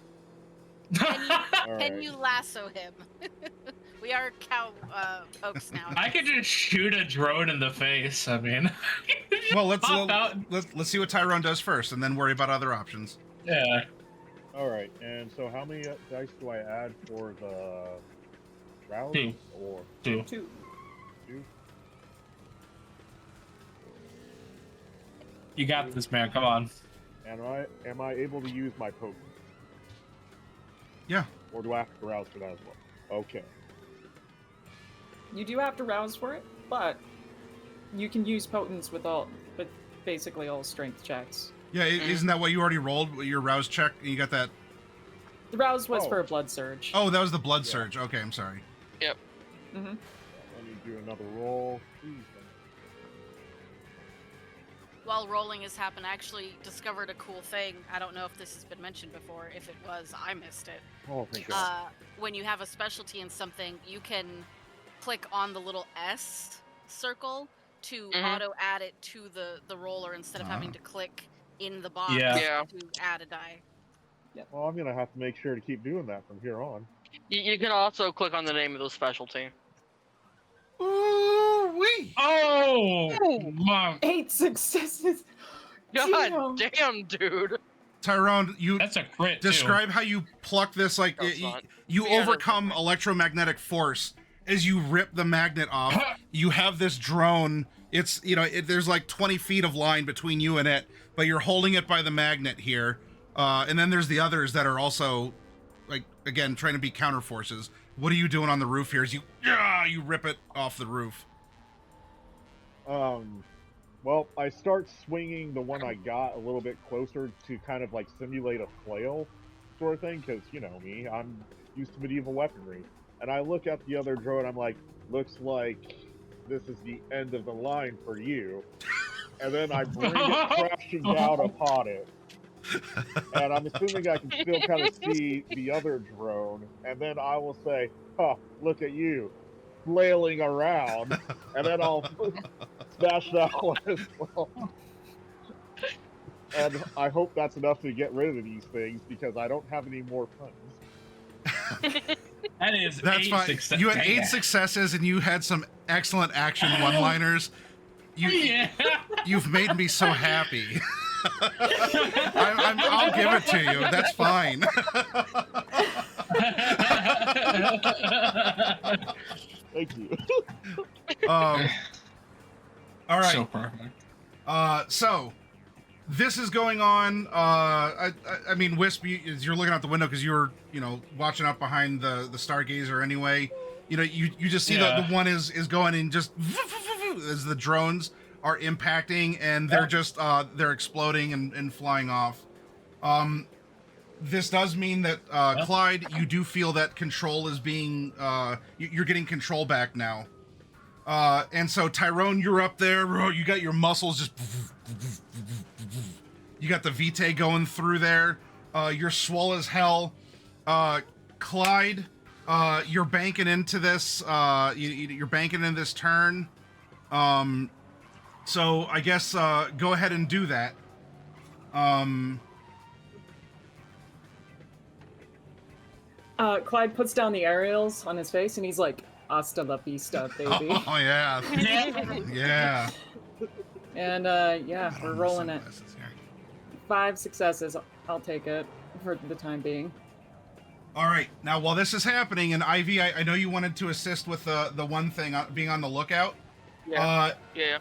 S6: All
S3: Can
S6: right.
S3: you lasso him? We are cow oaks now.
S2: I could just shoot a drone in the face. I mean,
S1: Well, let's
S2: Pop out.
S1: let's see what Tyrone does first, and then worry about other options.
S2: Yeah.
S6: All right. And so, how many dice do I add for the rouse?
S2: 2.
S6: Or
S2: 2.
S4: 2.
S6: 2?
S2: You got this, man. Come on.
S6: And am I able to use my potent?
S1: Yeah.
S6: Or do I have to rouse for that as well? Okay.
S4: You do have to rouse for it, but you can use potence with basically all strength checks.
S1: Yeah, isn't that what you already rolled? Your rouse check, and you got that?
S4: The rouse was
S6: Oh.
S4: for a blood surge.
S1: Oh, that was the blood
S6: Yeah.
S1: surge. Okay, I'm sorry.
S4: Mm-hmm.
S6: Let me do another roll. Please.
S3: While rolling has happened, I actually discovered a cool thing. I don't know if this has been mentioned before. If it was, I missed it.
S6: Oh, thank God.
S3: When you have a specialty in something, you can click on the little S circle to auto add it to the roller instead of having to click in the box
S2: Yeah.
S3: to add a die.
S6: Well, I'm gonna have to make sure to keep doing that from here on.
S5: You can also click on the name of the specialty.
S1: Ooh wee!
S2: Oh, my.
S4: 8 successes.
S5: God
S4: Damn.
S5: damn, dude.
S1: Tyrone, you
S2: That's a crit.
S1: describe how you pluck this
S5: No, it's
S1: you
S5: not.
S1: you
S5: 300.
S1: overcome electromagnetic force as you rip the magnet off. You have this drone. It's there's like 20 feet of line between you and it, but you're holding it by the magnet here. And then there's the others that are also again trying to be counter forces. What are you doing on the roof here? As you rip it off the roof.
S6: Well, I start swinging the one I got a little bit closer to kind of simulate a flail sort of thing, because you know me, I'm used to medieval weaponry. And I look at the other drone, I'm like, looks like this is the end of the line for you. And then I bring it crashing down upon it. And I'm assuming I can still kind of see the other drone. And then I will say, huh, look at you, flailing around. And then I'll smash that one as well. And I hope that's enough to get rid of these things, because I don't have any more puns.
S2: That's
S1: fine. You had 8 successes, and you had some excellent action one-liners. You've made me so happy. I'll give it to you. That's fine.
S6: Thank you.
S1: All right.
S2: So perfect.
S1: So this is going on. I mean, Wisp, you're looking out the window because you're, watching up behind the Stargazer anyway. You just see the one is going and just as the drones are impacting, and they're just they're exploding and flying off. This does mean that Clyde, you do feel that control is being you're getting control back now. And so Tyrone, you're up there. You got your muscles just. You got the Vitae going through there. You're swole as hell. Clyde, you're banking into this. You're banking in this turn. So I guess go ahead and do that.
S4: Clyde puts down the aerials on his face and he's like, "Hasta la vista, baby."
S1: Oh yeah. Yeah.
S4: And yeah, we're rolling it. 5 successes. I'll take it for the time being.
S1: All right. Now, while this is happening, and Ivy, I know you wanted to assist with the one thing, being on the lookout.
S5: Yeah.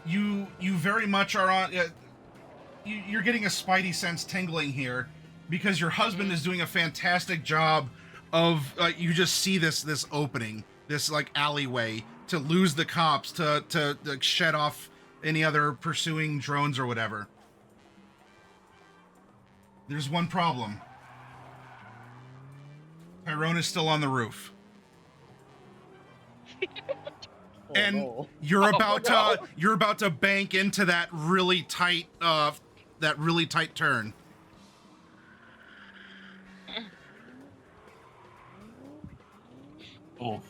S1: You very much are on. You're getting a spidey sense tingling here, because your husband is doing a fantastic job of. You just see this opening, this like alleyway to lose the cops, to shed off any other pursuing drones or whatever. There's one problem. Tyrone is still on the roof. And
S6: no.
S1: you're about to bank into that really tight turn.
S8: Oh.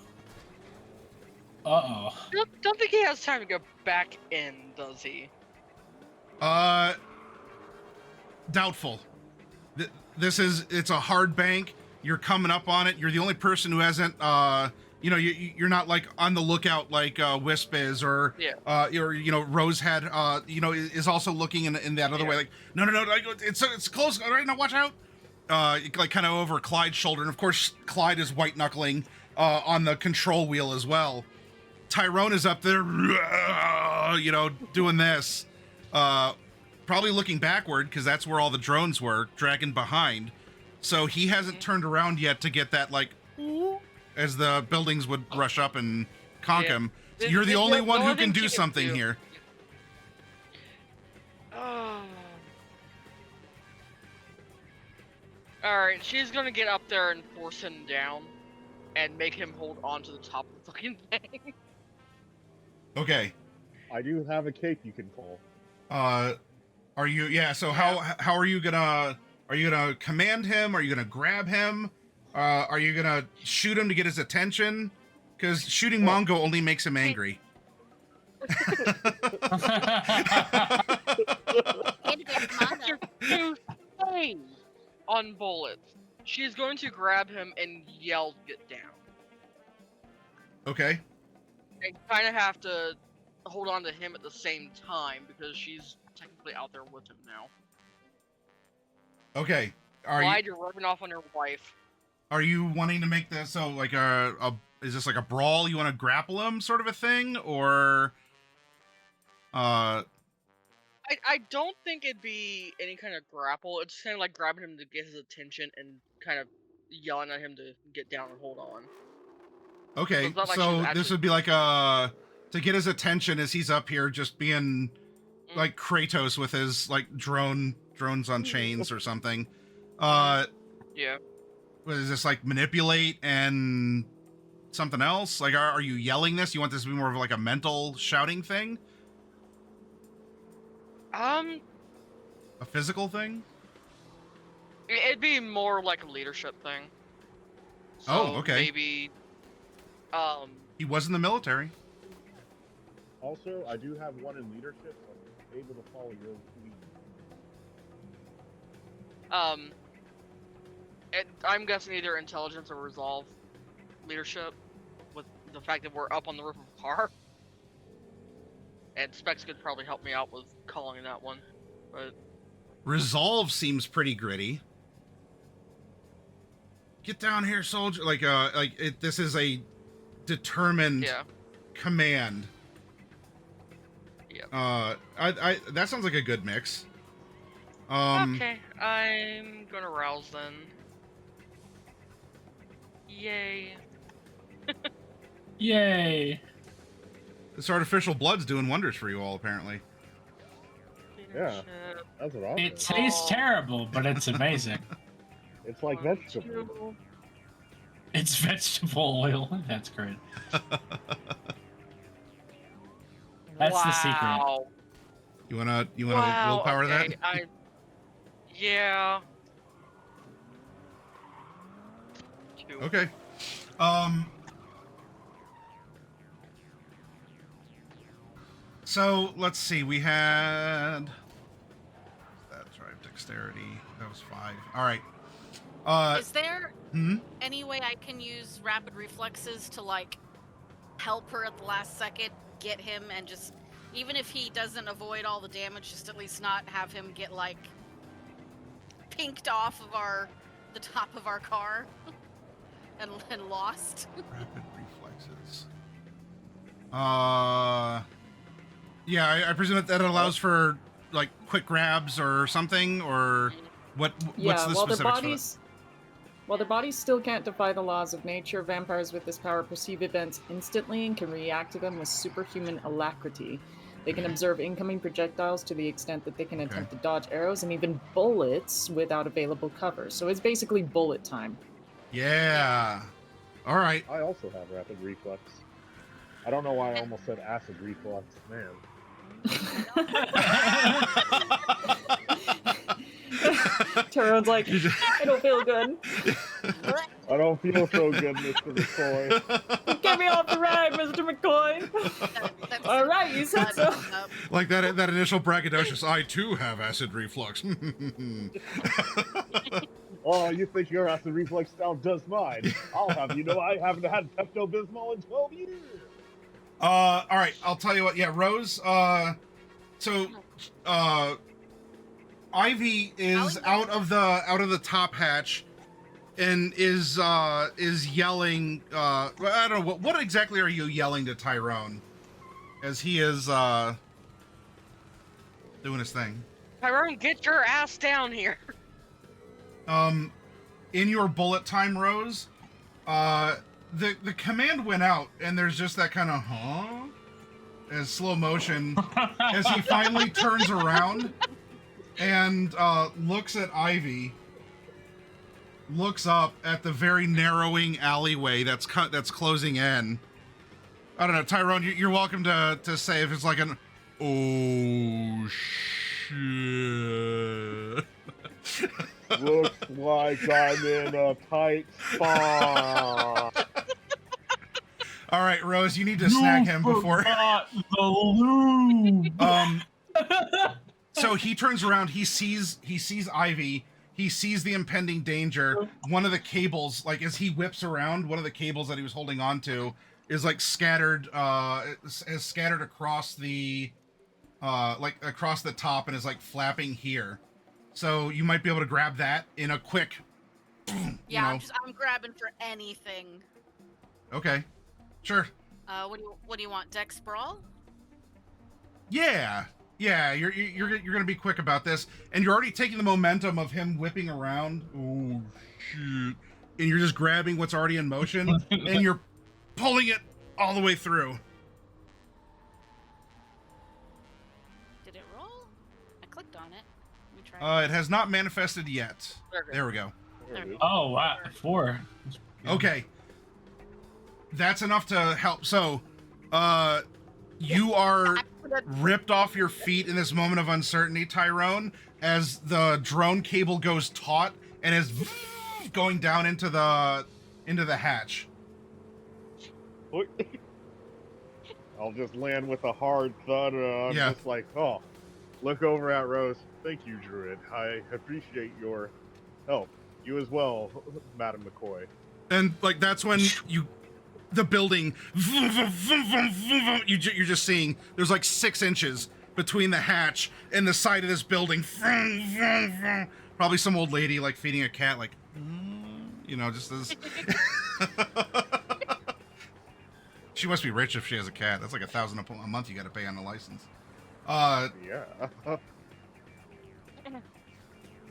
S8: Uh-oh.
S5: Don't think he has time to go back in, does he?
S1: Doubtful. It's a hard bank. You're coming up on it. You're the only person who hasn't, you're not like on the lookout like Wisp is, or Rosehead, is also looking in that other way. Like, no, it's close. All right, now watch out. Like kind of over Clyde's shoulder, and of course Clyde is white knuckling on the control wheel as well. Tyrone is up there, doing this, probably looking backward because that's where all the drones were, dragging behind. So he hasn't turned around yet to get that, like, as the buildings would rush up and conk him. So you're the only one who can do something here.
S5: Alright, she's gonna get up there and force him down and make him hold on to the top of the fucking thing.
S1: Okay.
S6: I do have a cape you can pull.
S1: Are you? Yeah. So how are you gonna? Are you gonna command him? Are you gonna grab him? Are you gonna shoot him to get his attention? Because shooting Mongo only makes him angry.
S5: After 2 days on bullets, she's going to grab him and yell, "Get down!"
S1: Okay.
S5: And kind of have to hold on to him at the same time because she's technically out there with him now.
S1: Okay.
S5: Why you're rubbing off on your wife?
S1: Are you wanting to make this so like is this like a brawl? You want to grapple him, sort of a thing, or?
S5: I don't think it'd be any kind of grapple. It's kind of like grabbing him to get his attention and kind of yelling at him to get down and hold on.
S1: Okay,
S5: So,
S1: so this would be like to get his attention as he's up here just being like Kratos with his like drones on chains or something.
S5: Yeah.
S1: What is this, like manipulate and something else? Like, are you yelling this? You want this to be more of like a mental shouting thing? A physical thing?
S5: It'd be more like a leadership thing. So
S1: Oh, okay.
S5: Maybe,
S1: He was in the military.
S6: Also, I do have one in leadership, so I'm able to follow your lead.
S5: I'm guessing either intelligence or resolve leadership, with the fact that we're up on the roof of a car. And Specs could probably help me out with calling that one, but
S1: Resolve seems pretty gritty. Get down here, soldier. This is a determined command.
S5: Yeah.
S1: That sounds like a good mix.
S5: Okay, I'm gonna rouse then. Yay.
S8: Yay!
S1: This artificial blood's doing wonders for you all, apparently.
S6: Yeah, that's what I'm
S8: It
S6: saying.
S8: tastes terrible, but it's amazing.
S6: It's like vegetable.
S8: It's vegetable oil. That's great. That's the secret.
S5: Wow.
S1: You wanna willpower
S5: okay,
S1: that?
S5: Yeah.
S1: Okay. So let's see. We had that drive dexterity. That was 5. All right.
S3: Is there
S1: Hmm?
S3: any way I can use rapid reflexes to like help her at the last second, get him, and just even if he doesn't avoid all the damage, just at least not have him get like pinked off of the top of our car and lost.
S1: Rapid reflexes. Yeah, I presume that allows for like quick grabs or something, or what's the specifics for that?
S4: While their bodies still can't defy the laws of nature, vampires with this power perceive events instantly and can react to them with superhuman alacrity. They can observe incoming projectiles to the extent that they can attempt to dodge arrows and even bullets without available cover. So it's basically bullet time.
S1: Yeah. All right.
S6: I also have rapid reflex. I don't know why I almost said acid reflux. Man.
S4: Tyrone's like, I don't feel good.
S6: I don't feel so good, Mr. McCoy.
S4: Get me off the ride, Mr. McCoy. All right, you said so.
S1: Like that initial braggadocious, I too have acid reflux.
S6: Oh, you think your acid reflux outdoes mine? I'll have you know I haven't had Pepto-Bismol in 12 years.
S1: All right, I'll tell you what. Yeah, Rose. Ivy is out of the top hatch, and is yelling. I don't know what exactly are you yelling to Tyrone, as he is doing his thing.
S5: Tyrone, get your ass down here.
S1: In your bullet time, Rose, the command went out, and there's just that kind of as slow motion as he finally turns around and looks at Ivy, looks up at the very narrowing alleyway that's closing in. I don't know, Tyrone, you're welcome to say if it's like an oh shit.
S6: Looks like I'm in a tight spot.
S1: All right, Rose, you need to snag him before.
S8: The lube.
S1: So he turns around. He sees Ivy. He sees the impending danger. One of the cables, like as he whips around, one of the cables that he was holding on to is like scattered. Is scattered across the, across the top, and is like flapping here. So you might be able to grab that in a quick.
S3: Yeah, I'm grabbing for anything.
S1: Okay, sure.
S3: What do you want? Dex sprawl?
S1: Yeah, you're gonna be quick about this, and you're already taking the momentum of him whipping around. Oh shit! And you're just grabbing what's already in motion, and you're pulling it all the way through.
S3: Did it roll? I clicked on it. Let me try.
S1: It has not manifested yet. There we go.
S8: Oh wow, 4.
S1: Okay. that's enough to help. So, you are ripped off your feet in this moment of uncertainty, Tyrone, as the drone cable goes taut and is going down into the hatch.
S6: I'll just land with a hard thud. I'm just like, oh, look over at Rose. Thank you, Druid. I appreciate your help. You as well, Madam McCoy.
S1: And like that's when the building, you're just seeing there's like 6 inches between the hatch and the side of this building. Probably some old lady like feeding a cat, like, you know, just as. She must be rich if she has a cat. That's like $1,000 a month you got to pay on the license.
S6: Yeah.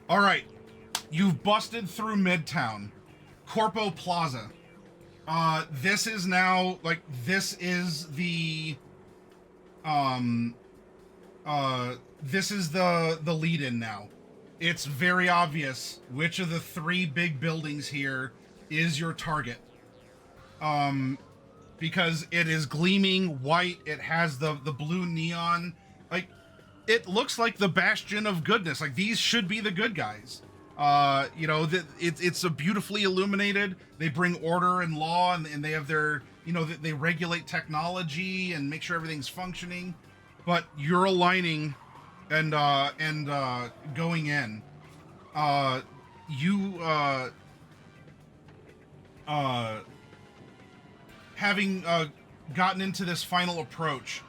S1: All right, you've busted through Midtown, Corpo Plaza. This is now like this is the lead-in now. It's very obvious which of the 3 big buildings here is your target. Because it is gleaming white. It has the blue neon. Like, it looks like the bastion of goodness. Like, these should be the good guys. You know, it's a beautifully illuminated. They bring order and law, and they have their, you know, they regulate technology and make sure everything's functioning. But you're aligning and going in. Having gotten into this final approach,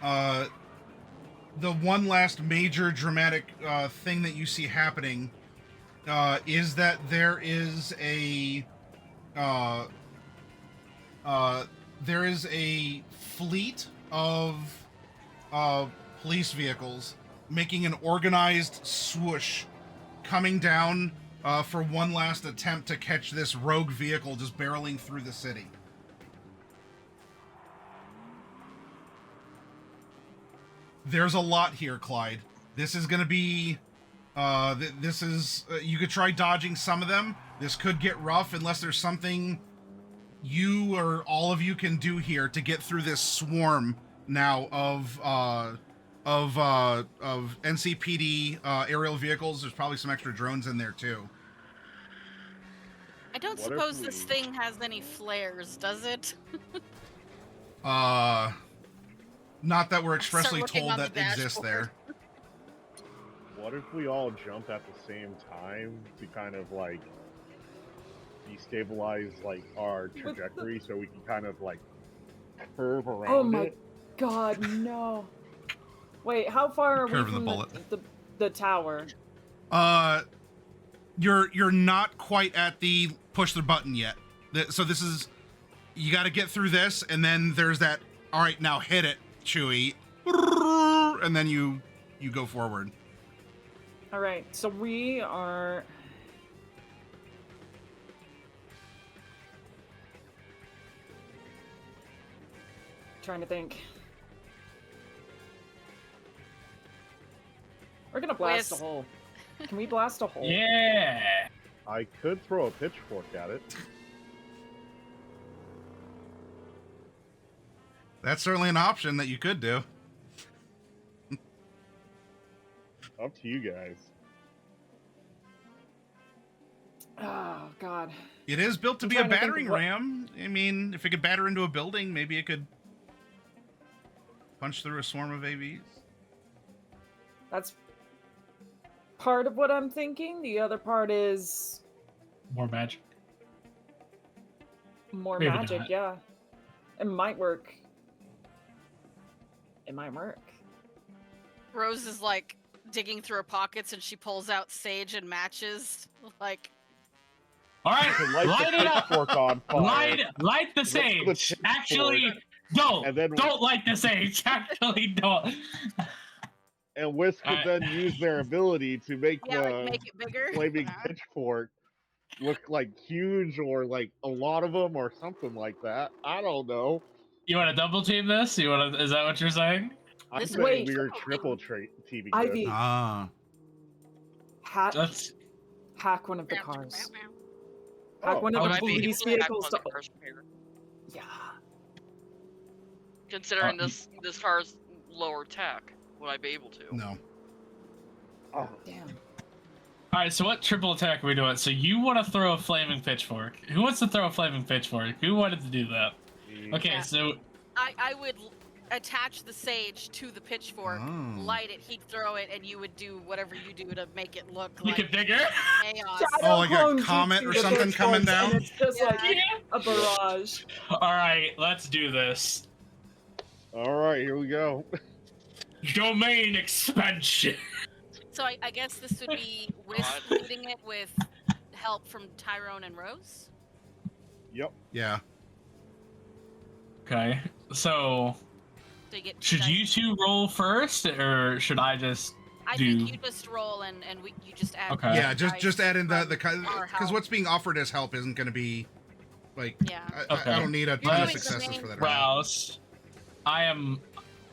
S1: the one last major dramatic thing that you see happening is that there is a fleet of police vehicles making an organized swoosh coming down for one last attempt to catch this rogue vehicle just barreling through the city. There's a lot here, Clyde. This is going to be, you could try dodging some of them. This could get rough unless there's something you or all of you can do here to get through this swarm now of NCPD aerial vehicles. There's probably some extra drones in there too.
S3: I don't suppose this thing has any flares, does it?
S1: Not that we're expressly told that exists there.
S6: What if we all jump at the same time to kind of like destabilize like our trajectory so we can kind of like curve around it?
S4: Oh my god, no. Wait, how far are we from the tower?
S1: You're not quite at the push the button yet. So this is, you got to get through this, and then there's that, all right, now hit it, Chewie, and then you go forward.
S4: All right, so we are trying to think. We're gonna blast a hole. Can we blast a hole?
S8: Yeah.
S6: I could throw a pitchfork at it.
S1: That's certainly an option that you could do.
S6: Up to you guys.
S4: Oh god.
S1: It is built to be a battering ram. I mean, if it could batter into a building, maybe it could punch through a swarm of AVs.
S4: That's part of what I'm thinking. The other part is
S8: more magic.
S4: More
S8: Maybe
S4: magic,
S8: not.
S4: yeah. It might work. It might work.
S3: Rose is like digging through her pockets and she pulls out sage and matches. Like,
S8: all right, light it up.
S6: On fire.
S8: Light the sage. Actually, don't.
S6: And then
S8: don't light the sage. Actually, don't.
S6: And Wisp could then use their ability to make
S3: make it bigger.
S6: Flaming pitchfork look like huge, or like a lot of them, or something like that. I don't know.
S8: You want to double team this? You want to? Is that what you're saying?
S6: I'm saying weird triple teaming.
S4: Ivy.
S8: That's
S4: hack one of the cars. Hack one of the police vehicles. Yeah.
S5: Considering this car's lower tech, would I be able to?
S1: No.
S6: Oh,
S4: Damn.
S2: All right, so what triple attack are we doing? So you want to throw a flaming pitchfork? Who wants to throw a flaming pitchfork? Who wanted to do that? Okay,
S3: Yeah.
S2: so
S3: I would attach the sage to the pitchfork,
S1: Oh.
S3: light it, he'd throw it, and you would do whatever you do to make it look
S2: make
S3: like
S2: it bigger.
S3: chaos.
S1: Oh, like a
S4: Clone
S1: comet
S4: jutsu
S1: or
S4: to
S1: something coming
S4: pitchforks, and
S1: down?
S4: It's just like
S3: Yeah.
S4: a barrage.
S2: All right, let's do this.
S6: all right, here we go.
S2: Domain expansion.
S3: So I guess this would be Wisp
S5: God.
S3: leading it with help from Tyrone and Rose.
S6: Yep.
S1: Yeah.
S2: Okay, so
S3: So you get
S2: should
S3: dice.
S2: you two roll first, or should I just?
S3: I
S2: do-
S3: think you just roll and you just add.
S2: Okay.
S1: Yeah,
S3: dice
S1: just add in the
S3: from our
S1: because
S3: help.
S1: what's being offered as help isn't going to be like
S3: Yeah.
S2: Okay.
S1: I don't need a
S3: You're
S1: ton of
S3: doing the
S1: successes
S3: main
S1: for that.
S2: Rouse. I am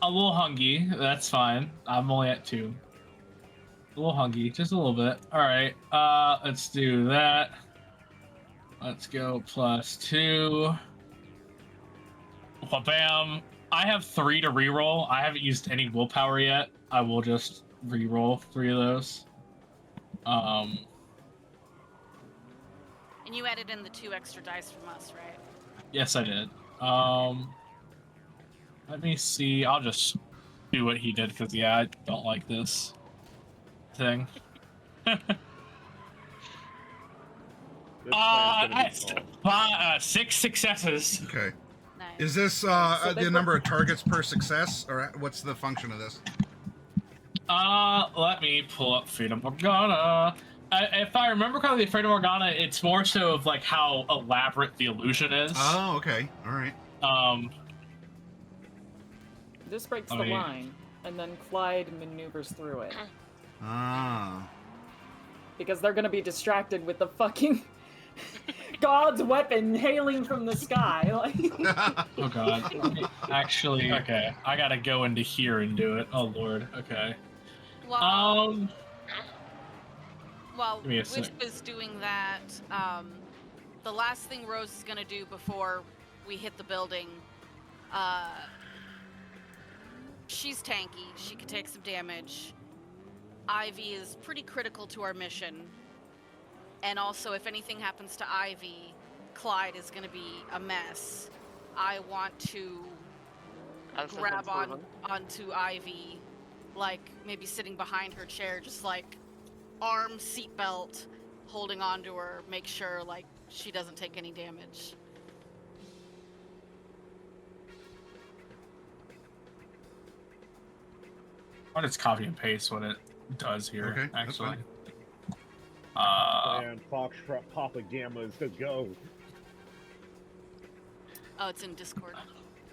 S2: a little hungry. That's fine. I'm only at 2. A little hungry, just a little bit. All right. Let's do that. Let's go +2. Bam. I have 3 to reroll. I haven't used any willpower yet. I will just reroll 3 of those.
S3: And you added in the 2 extra dice from us, right?
S2: Yes, I did. Let me see. I'll just do what he did because yeah, I don't like this thing.
S6: This plan's gonna be
S2: That's
S6: solved.
S2: 6 successes.
S1: Okay.
S3: Nice.
S1: Is this
S4: So
S1: the
S4: they
S1: number of targets per success, or what's the function of this?
S2: Let me pull up Freedom Morgana. If I remember correctly, Freedom Morgana, it's more so of like how elaborate the illusion is.
S1: Oh, okay. All right.
S4: This breaks
S2: Oh,
S4: the
S2: yeah.
S4: line, and then Clyde maneuvers through it.
S1: Ah.
S4: Because they're gonna be distracted with the fucking God's weapon hailing from the sky. Like,
S2: Oh god. Actually, okay. I gotta go into here and do it. Oh lord. Okay.
S3: While
S2: Give me a
S3: Wisp
S2: sec.
S3: is doing that, the last thing Rose is gonna do before we hit the building, she's tanky. She could take some damage. Ivy is pretty critical to our mission. And also, if anything happens to Ivy, Clyde is gonna be a mess. I want to
S5: As has
S3: grab
S5: been proven.
S3: onto Ivy, like maybe sitting behind her chair, just like arm seatbelt, holding onto her, make sure like she doesn't take any damage.
S2: I'll just copy and paste what it does here.
S1: Okay, that's
S2: actually.
S6: And Foxtrot Papa Gamma is the go.
S3: Oh, it's in Discord.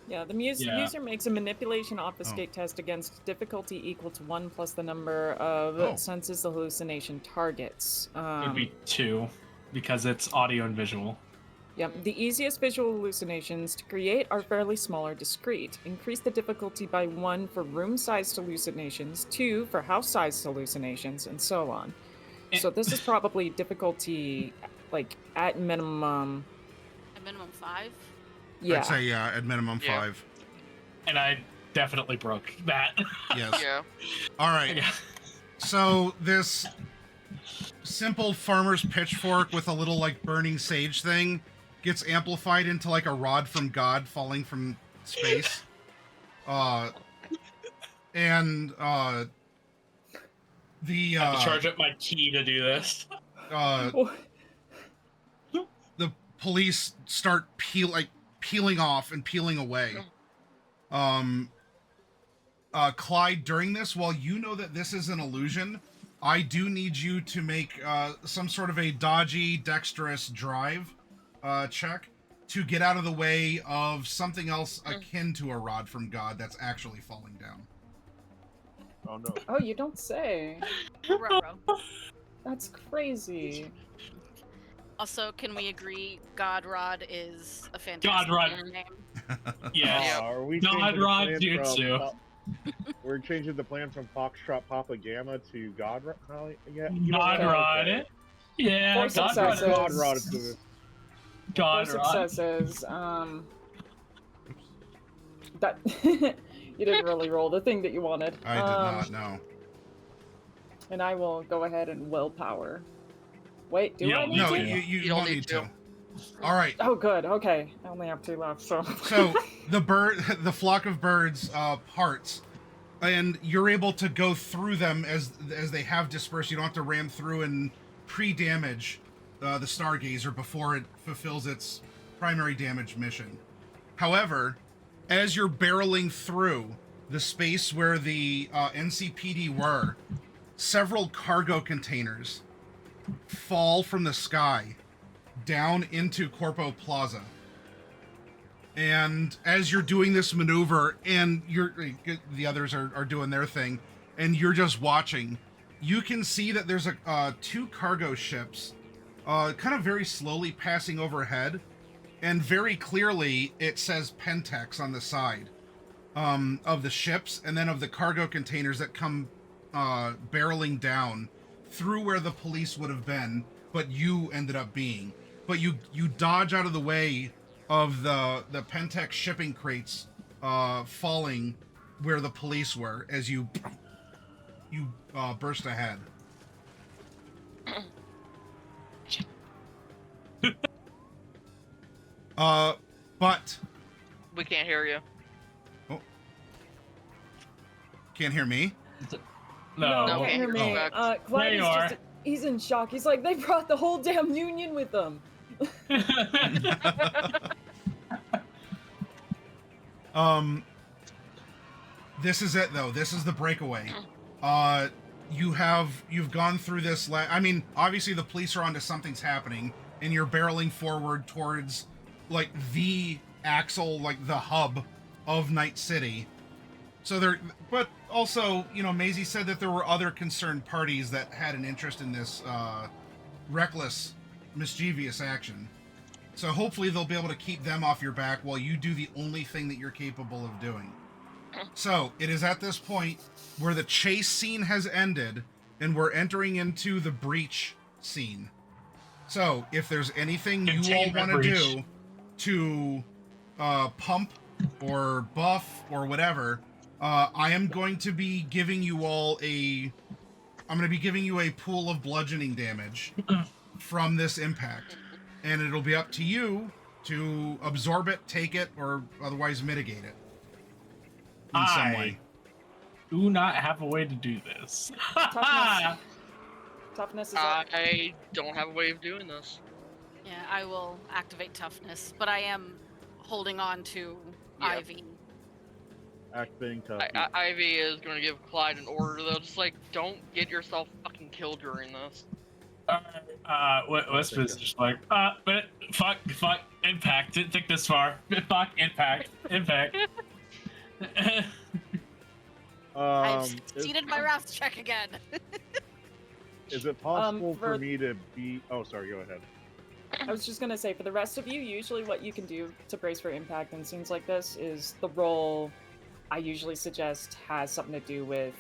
S4: yeah, the
S2: Yeah.
S4: user makes a manipulation obfuscate test against difficulty equal to 1 plus the number of
S1: Oh.
S4: senses the hallucination targets.
S2: It'd be 2 because it's audio and visual.
S4: Yep, the easiest visual hallucinations to create are fairly small or discrete. Increase the difficulty by 1 for room-sized hallucinations, 2 for house-sized hallucinations, and so on. So this is probably difficulty, like, at minimum,
S3: A minimum 5.
S4: yeah.
S1: I'd say at minimum
S5: Yeah.
S1: 5.
S2: And I definitely broke that.
S1: Yes.
S5: Yeah.
S1: All right.
S2: Yeah.
S1: So this simple farmer's pitchfork with a little like burning sage thing gets amplified into like a rod from God falling from space. And the
S2: I have to charge up my key to do this.
S1: the police start peeling off and peeling away. Clyde, during this, while you know that this is an illusion, I do need you to make some sort of a dodgy, dexterous drive check to get out of the way of something else akin to a rod from God that's actually falling down.
S6: Oh no.
S4: Oh, you don't say.
S3: Ruh-roh.
S4: That's crazy.
S3: Also, can we agree God Rod is a fantastic
S2: God Rod.
S3: name?
S2: Yes.
S6: Are we
S2: God
S6: changing the
S2: Rod
S6: plan
S2: Jutsu.
S6: from we're changing the plan from Foxtrot Papa Gamma to God Rod? Yeah, you know
S2: God
S6: what?
S2: Rod.
S6: Okay.
S2: Yeah,
S4: Four
S2: God
S4: successes.
S2: Rod.
S6: God Rod is the
S2: God
S4: Four
S2: Rod.
S4: successes. That you didn't really roll the thing that you wanted.
S1: I did not know.
S4: And I will go ahead and willpower. Wait, do
S2: You
S4: I
S2: don't
S4: need
S1: No,
S4: to?
S2: need
S1: you
S5: You don't
S1: won't
S5: need
S1: need
S5: to.
S1: to. All right.
S4: Oh, good. Okay, I only have 2 left, so.
S1: So the flock of birds parts, and you're able to go through them as they have dispersed. You don't have to ram through and pre-damage the Stargazer before it fulfills its primary damage mission. However, as you're barreling through the space where the NCPD were, several cargo containers fall from the sky down into Corpo Plaza. And as you're doing this maneuver, and the others are doing their thing, and you're just watching, you can see that there's 2 cargo ships kind of very slowly passing overhead, and very clearly it says Pentex on the side of the ships, and then of the cargo containers that come barreling down through where the police would have been, but you ended up being. But you dodge out of the way of the Pentex shipping crates falling where the police were as you burst ahead. But
S5: We can't hear you.
S1: can't hear me.
S2: No.
S5: No,
S4: can't hear
S5: can't
S4: me.
S5: hear you.
S4: Clyde
S2: There
S4: is
S2: you are.
S4: just, he's in shock. He's like, they brought the whole damn union with them.
S1: This is it though. This is the breakaway. You've gone through this. I mean, obviously the police are onto something's happening, and you're barreling forward towards like the axle, like the hub of Night City. So there, but also, you know, Maisie said that there were other concerned parties that had an interest in this reckless, mischievous action. So hopefully they'll be able to keep them off your back while you do the only thing that you're capable of doing. So it is at this point where the chase scene has ended and we're entering into the breach scene. So if there's anything you all
S2: Containment
S1: want to
S2: breach.
S1: do to pump or buff or whatever, I am going to be giving you all a pool of bludgeoning damage from this impact. And it'll be up to you to absorb it, take it, or otherwise mitigate it in some way.
S2: Do not have a way to do this.
S4: Toughness. Toughness is up.
S5: I don't have a way of doing this.
S3: Yeah, I will activate toughness, but I am holding on to
S5: Yeah.
S3: Ivy.
S6: Acting tough.
S5: Ivy is going to give Clyde an order, though. Just like, don't get yourself fucking killed during this.
S2: Whisper's just like, but fuck, impact, didn't think this far. Fuck, impact.
S3: I've
S6: Is,
S3: succeeded my wrath check again.
S6: is it possible for
S4: for-
S6: me to be? Oh, sorry. Go ahead.
S4: I was just gonna say, for the rest of you, usually what you can do to brace for impact in scenes like this is the roll I usually suggest has something to do with.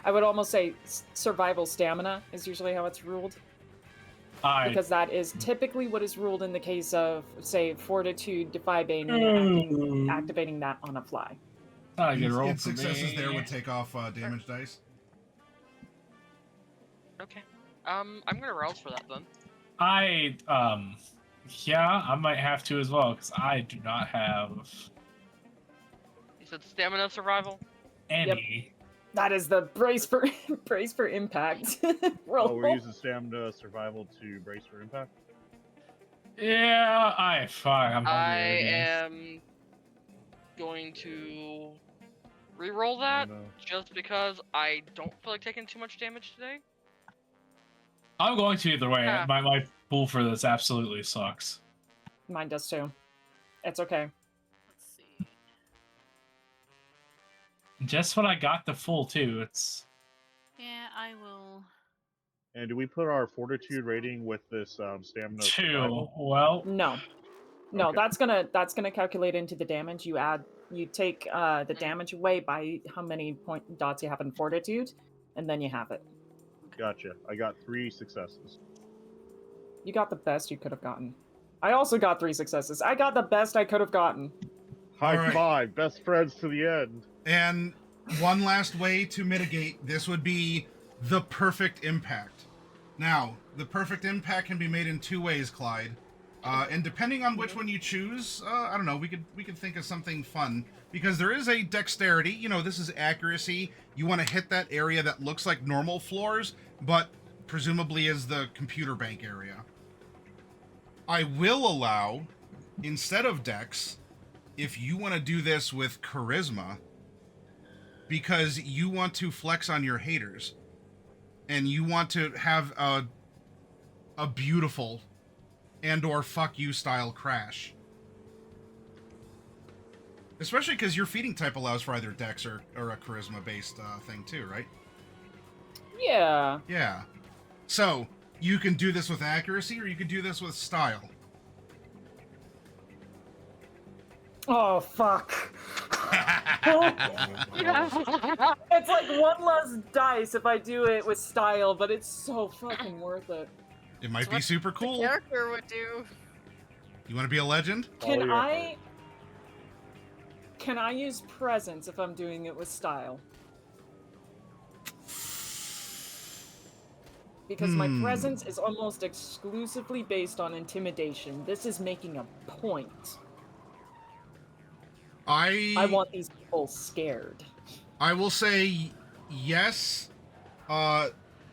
S4: I would almost say survival stamina is usually how it's ruled, because that is typically what is ruled in the case of, say, fortitude, defying, activating that on a fly.
S2: Not a good roll
S1: And
S2: for
S1: successes
S2: me.
S1: there would take off damage dice.
S5: Okay. I'm gonna rouse for that then.
S2: Yeah, I might have to as well, because I do not have
S5: You said stamina survival?
S2: any.
S4: That is the brace for brace for impact roll.
S6: Oh, we're using stamina survival to brace for impact.
S2: Yeah, I'm hungry
S5: I
S2: again.
S5: am going to re-roll that,
S6: No.
S5: just because I don't feel like taking too much damage today.
S2: I'm going to either way.
S5: Yeah.
S2: My pool for this absolutely sucks.
S4: Mine does too. It's okay.
S3: Let's see.
S2: Just when I got the full too, it's
S3: Yeah, I will.
S6: And do we put our fortitude rating with this stamina?
S2: 2.
S6: survival?
S2: Well,
S4: No,
S6: Okay.
S4: that's gonna calculate into the damage. You take the damage away by how many point dots you have in fortitude, and then you have it.
S6: Gotcha. I got 3 successes.
S4: You got the best you could have gotten. I also got 3 successes. I got the best I could have gotten.
S6: High
S1: Alright.
S6: five, best friends to the end.
S1: And one last way to mitigate this would be the perfect impact. Now, the perfect impact can be made in 2 ways, Clyde. And depending on which one you choose, I don't know, we could think of something fun. Because there is a dexterity, you know, this is accuracy. You want to hit that area that looks like normal floors, but presumably is the computer bank area. I will allow, instead of dex, if you want to do this with charisma, because you want to flex on your haters. And you want to have a beautiful and or fuck you style crash. Especially because your feeding type allows for either dex or a charisma based thing too, right?
S4: Yeah.
S1: Yeah. So you can do this with accuracy or you can do this with style.
S4: Oh, fuck. It's like 1 less dice if I do it with style, but it's so fucking worth it.
S1: It might
S3: It's
S1: be
S3: what
S1: super
S3: The
S1: cool.
S3: character would do.
S1: You want to be a legend?
S4: Can
S6: Follow your
S4: I...
S6: heart.
S4: Can I use presence if I'm doing it with style? Because my presence is almost exclusively based on intimidation. This is making a point. I want these people scared.
S1: I will say yes,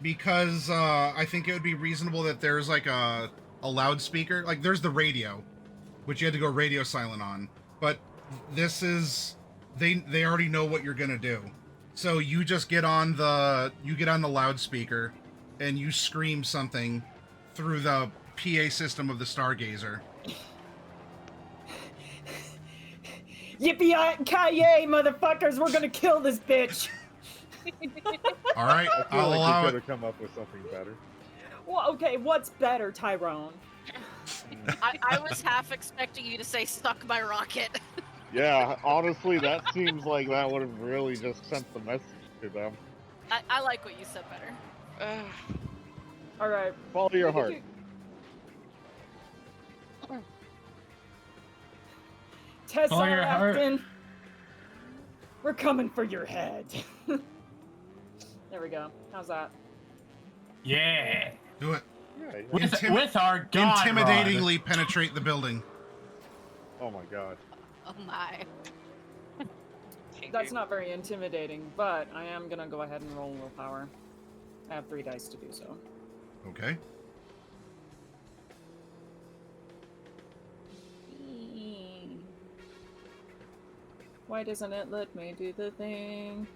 S1: because I think it would be reasonable that there's like a loudspeaker. Like there's the radio, which you had to go radio silent on. But this is they already know what you're gonna do, so you just get on the loudspeaker and you scream something through the PA system of the Stargazer.
S4: Yippee-ki-yay, motherfuckers! We're gonna kill this bitch!
S1: All right,
S6: I feel
S1: I'll
S6: like
S1: allow
S6: we
S1: it.
S6: could have come up with something better.
S4: Well, okay, what's better, Tyrone?
S3: I was half expecting you to say "suck my rocket."
S6: Yeah, honestly, that seems like that would have really just sent the message to them.
S3: I like what you said better.
S4: Alright.
S6: Follow your heart.
S4: Tess
S8: Follow your heart.
S4: Acton, we're coming for your head. There we go. How's that?
S8: Yeah.
S1: Do it.
S6: Yeah,
S8: With,
S1: Intim-
S8: with our god
S1: Intimidatingly penetrate the building.
S6: oh my god.
S3: Oh my.
S4: That's not very intimidating, but I am gonna go ahead and roll willpower. I have 3 dice to do so.
S1: Okay.
S4: Why doesn't it let me do the thing?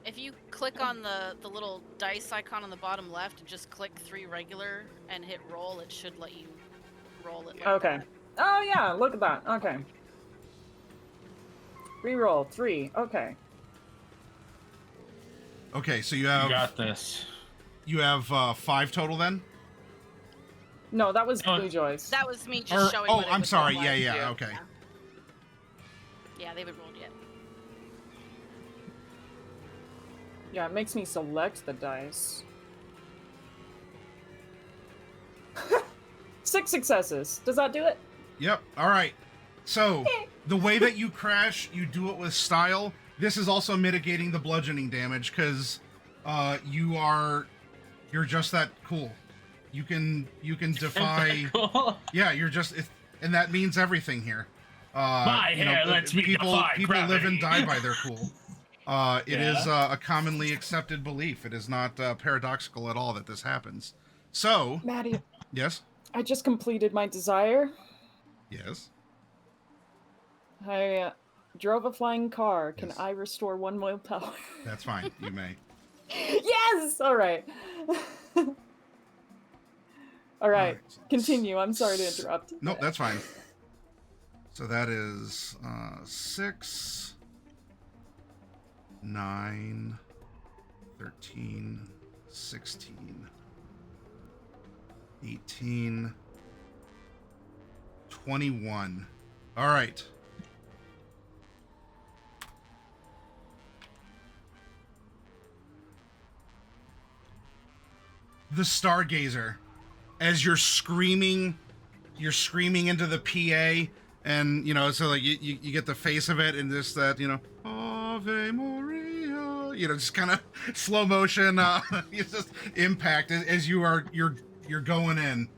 S3: If you click on the little dice icon on the bottom left and just click 3 regular and hit roll, it should let you roll it. Like
S4: Okay.
S3: that.
S4: Oh yeah, look at that. Okay. Reroll 3. Okay.
S1: Okay, so you
S8: You
S1: have
S8: got this.
S1: 5 total then?
S4: No, that was
S8: Oh.
S4: Blue Joy's.
S3: That was me just
S1: Or-
S3: showing.
S1: oh,
S3: what it
S1: I'm
S3: would
S1: sorry.
S3: look
S1: Yeah,
S3: like.
S1: yeah, okay.
S3: Yeah, they haven't rolled yet.
S4: Yeah, it makes me select the dice. 6 successes. Does that do it?
S1: Yep. All right. So the way that you crash, you do it with style. This is also mitigating the bludgeoning damage because you're just that cool. You can defy.
S8: Cool.
S1: Yeah, you're just, and that means everything here.
S8: My hair lets me
S1: people
S8: defy
S1: live and
S8: gravity.
S1: die by their cool. It is a commonly accepted belief. It is not paradoxical at all that this happens. So,
S4: Maddie,
S1: yes,
S4: I just completed my desire.
S1: yes.
S4: I drove a flying car. Can
S1: Yes.
S4: I restore 1 willpower?
S1: That's fine. You may.
S4: Yes! Alright. Alright, continue. I'm sorry to interrupt.
S1: Nope, that's fine. So that is 6, 9, 13, 16, 18, 21. All right. The Stargazer, as you're screaming you're screaming into the PA, and so like you get the face of it, and just that Ave Maria, just kind of slow motion. It's just impact as you're going in.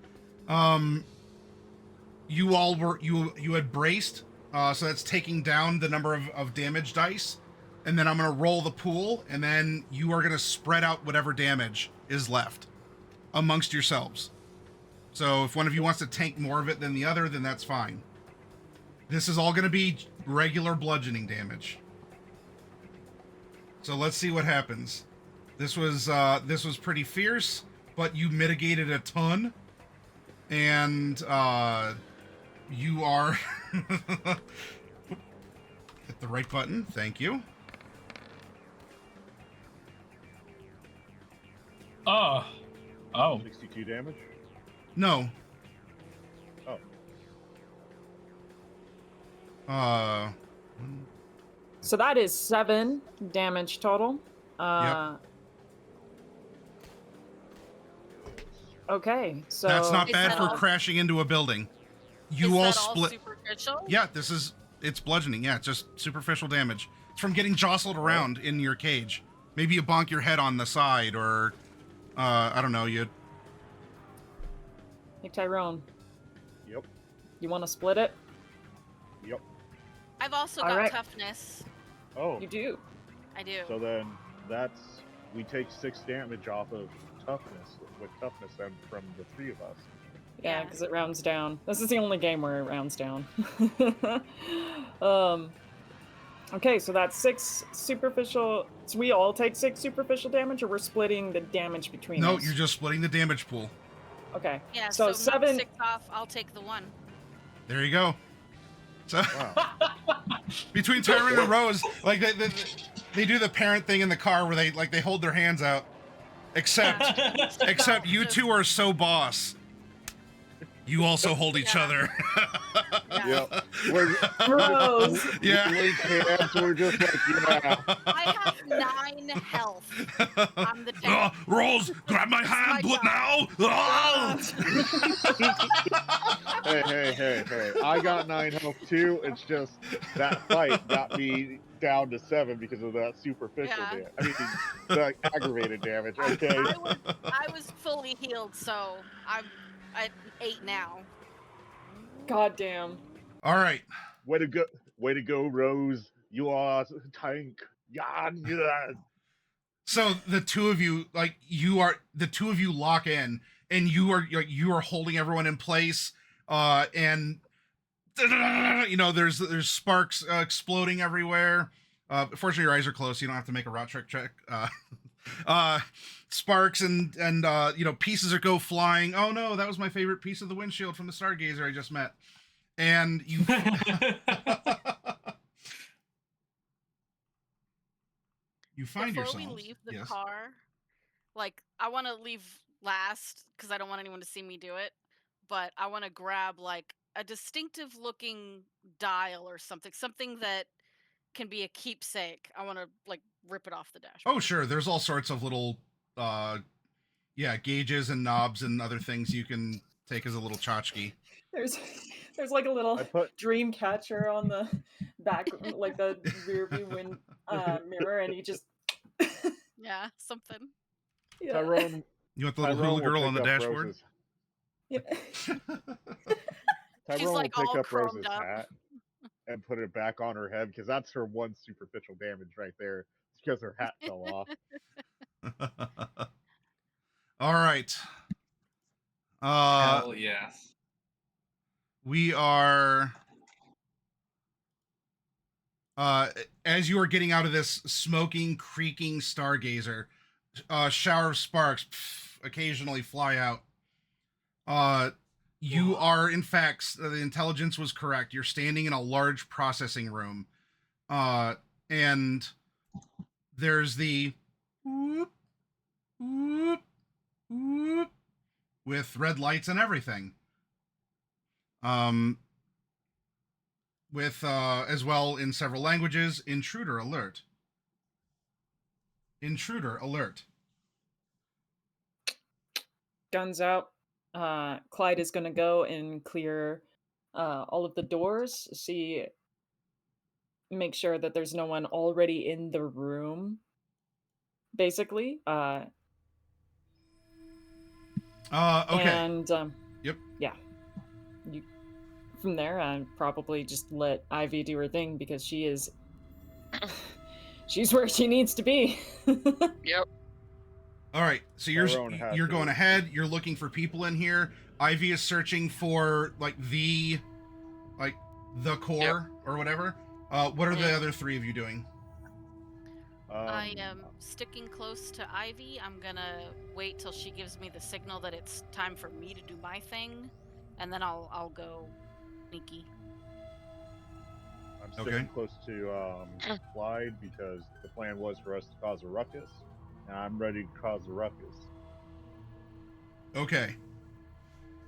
S1: You all were you had braced, so that's taking down the number of damage dice, and then I'm gonna roll the pool, and then you are gonna spread out whatever damage is left amongst yourselves. So if one of you wants to tank more of it than the other, then that's fine. This is all gonna be regular bludgeoning damage. So let's see what happens. This was pretty fierce, but you mitigated a ton, and you are hit the right button. Thank you.
S8: Oh.
S6: 62 damage.
S1: No.
S6: Oh.
S4: So that is 7 damage total.
S1: Yep.
S4: Okay, so
S1: That's not
S3: Is
S1: bad
S3: that
S1: for
S3: all-
S1: crashing into a building. You
S3: Is
S1: all
S3: that
S1: split.
S3: superficial?
S1: Yeah, it's bludgeoning. Yeah, it's just superficial damage. It's from getting jostled around in your cage. Maybe you bonk your head on the side, or I don't know. You.
S4: Hey Tyrone,
S6: Yep.
S4: you want to split it?
S6: Yep.
S3: I've also
S4: All
S3: got
S4: right.
S3: toughness.
S6: Oh.
S4: You do.
S3: I do.
S6: So then we take 6 damage off of toughness then from the 3 of us.
S4: Yeah,
S3: Yeah.
S4: because it rounds down. This is the only game where it rounds down. Okay, so that's 6 superficial. So we all take 6 superficial damage, or we're splitting the damage between
S1: No,
S4: us?
S1: you're just splitting the damage pool.
S4: Okay.
S3: Yeah,
S4: So
S3: so
S4: 7.
S3: 6 off, I'll take the 1.
S1: There you go. So
S6: Wow.
S1: between Tyrone and Rose, like they do the parent thing in the car where they hold their hands out. Except you two are so boss. You also hold each
S3: Yeah.
S1: other.
S3: Yeah.
S6: Yep. We're
S4: Rose.
S1: Yeah.
S6: link hands, we're just like, yeah.
S3: I have 9 health. I'm the tank.
S1: Rose, grab my
S3: This is
S1: hand
S3: my
S1: now. Oh!
S6: Hey. I got 9 health too. It's just that fight got me down to 7 because of that superficial
S3: Yeah.
S6: damage. I mean, the aggravated damage, okay?
S3: I was fully healed, so I'm at 8 now.
S4: God damn.
S1: All right.
S6: Way to go, Rose. You are a tank. Yeah.
S1: So the two of you, lock in, and you are holding everyone in place, and there's sparks exploding everywhere. Fortunately, your eyes are closed, so you don't have to make a rot trick check. Sparks and pieces are go flying. Oh no, that was my favorite piece of the windshield from the Stargazer I just met. And you you find
S3: Before
S1: yourselves.
S3: we leave the
S1: Yes.
S3: car, like, I want to leave last because I don't want anyone to see me do it, but I want to grab, like, a distinctive looking dial or something that can be a keepsake. I want to, like, rip it off the dashboard.
S1: Oh sure, there's all sorts of little gauges and knobs and other things you can take as a little tchotchke.
S4: There's like a little
S6: I put
S4: dream catcher on the back, like the rear view mirror, and you just
S3: Yeah, something.
S4: yeah.
S6: Tyrone,
S1: You want the little
S6: Tyrone
S1: hula
S6: will
S1: girl on the
S6: pick up
S1: dashboard?
S6: Rose's-
S4: Yeah.
S6: Tyrone
S3: like,
S6: will pick
S3: all
S6: up Rose's
S3: chromed up.
S6: hat and put it back on her head because that's her one superficial damage right there. It's because her hat fell off.
S1: All right.
S8: Hell yeah.
S1: We are as you are getting out of this smoking, creaking Stargazer, a shower of sparks occasionally fly out. You are, in fact, the intelligence was correct. You're standing in a large processing room, and there's the whoop, whoop, whoop, with red lights and everything. With as well in several languages, intruder alert. Intruder alert.
S4: Guns out. Clyde is gonna go and clear all of the doors, make sure that there's no one already in the room. Basically,
S1: Okay.
S4: and
S1: Yep.
S4: yeah, you from there, probably just let Ivy do her thing because she's where she needs to be.
S5: Yep.
S1: All right. So
S6: Tyrone has
S1: you're
S6: to
S1: going
S6: be-
S1: ahead. You're looking for people in here. Ivy is searching for the core or whatever. What are the other three of you doing?
S3: I am sticking close to Ivy. I'm gonna wait till she gives me the signal that it's time for me to do my thing, and then I'll go sneaky.
S6: I'm sticking close to Clyde because the plan was for us to cause a ruckus, and I'm ready to cause a ruckus.
S1: Okay.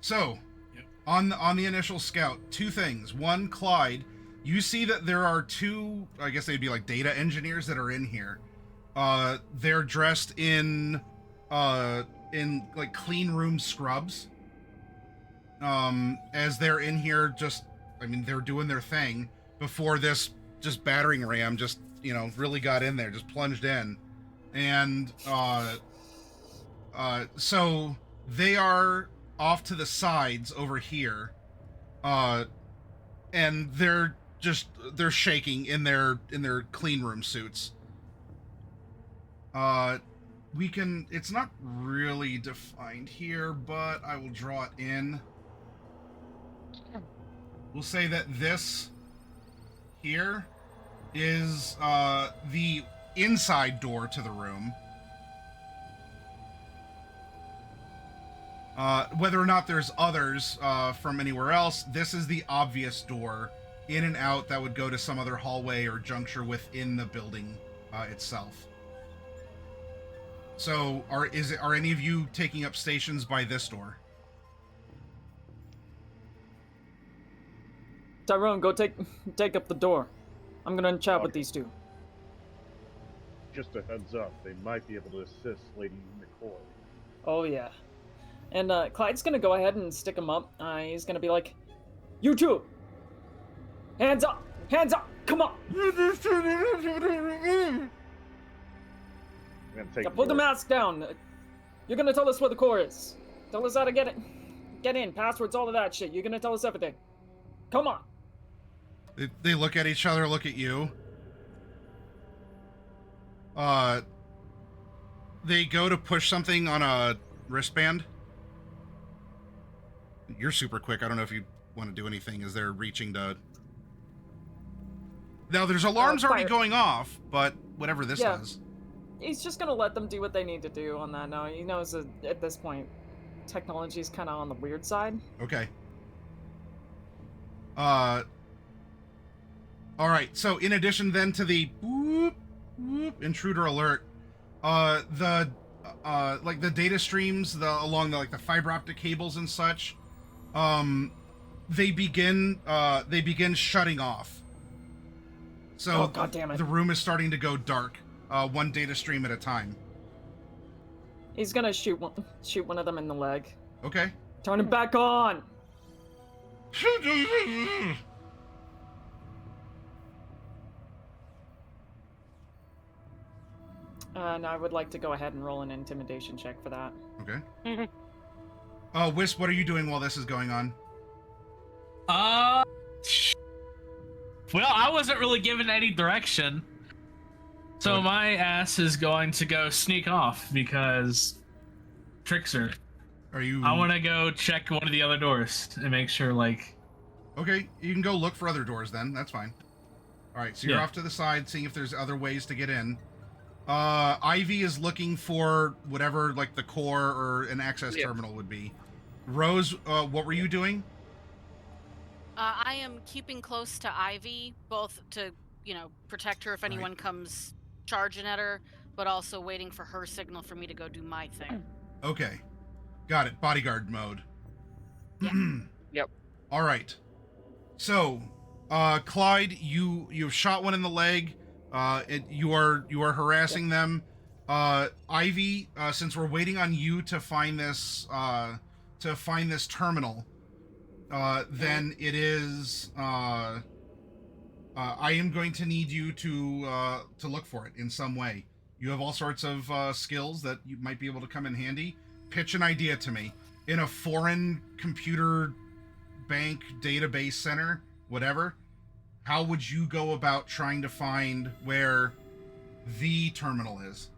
S1: So,
S8: Yep.
S1: on the initial scout, two things. One, Clyde, you see that there are two, I guess they'd be like data engineers that are in here. They're dressed in like clean room scrubs. As they're in here, they're doing their thing before this just battering ram just, really got in there, just plunged in. And, so they are off to the sides over here. And they're shaking in their clean room suits. It's not really defined here, but I will draw it in. We'll say that this here is the inside door to the room. Whether or not there's others from anywhere else, this is the obvious door in and out that would go to some other hallway or juncture within the building itself. So, are any of you taking up stations by this door?
S4: Tyrone, go take up the door. I'm gonna chat with these two.
S6: Just a heads up, they might be able to assist Lady McCoy.
S4: Oh yeah. And Clyde's gonna go ahead and stick him up. He's gonna be like, "You two, hands up, come on."
S6: I'm gonna take
S4: Now put the
S6: door.
S4: mask down. You're gonna tell us where the core is. Tell us how to get in, passwords, all of that shit. You're gonna tell us everything. Come on.
S1: They look at each other, look at you. They go to push something on a wristband. You're super quick. I don't know if you want to do anything as they're reaching to... Now, there's alarms already
S4: fire.
S1: going off, but whatever this
S4: Yeah.
S1: does.
S4: He's just gonna let them do what they need to do on that now. He knows that at this point, technology is kind of on the weird side.
S1: Okay. All right. So in addition then to the boop, boop, intruder alert, the data streams along the fiber optic cables and such, they begin shutting off. So
S4: Oh, God damn it.
S1: the room is starting to go dark, one data stream at a time.
S4: He's gonna shoot one of them in the leg.
S1: Okay.
S4: Turn it back on. And I would like to go ahead and roll an intimidation check for that.
S1: Okay. Wisp, what are you doing while this is going on?
S2: Well, I wasn't really given any direction. So
S1: Okay.
S2: my ass is going to go sneak off because Trickster.
S1: Are you...
S2: I want to go check one of the other doors and make sure,
S1: Okay, you can go look for other doors then. That's fine. All right, so you're
S2: Yeah.
S1: off to the side, seeing if there's other ways to get in. Ivy is looking for whatever, the core or an access terminal would be. Rose, what were you doing?
S3: I am keeping close to Ivy, both to, protect her if anyone comes charging at her, but also waiting for her signal for me to go do my thing.
S1: Okay, got it. Bodyguard mode.
S3: Yeah.
S5: Yep.
S1: All right. So, Clyde, you've shot one in the leg. You are harassing them. Ivy, since we're waiting on you to find this to find this terminal, then it is. I am going to need you to look for it in some way. You have all sorts of skills that you might be able to come in handy. Pitch an idea to me in a foreign computer bank database center, whatever. How would you go about trying to find where the terminal is?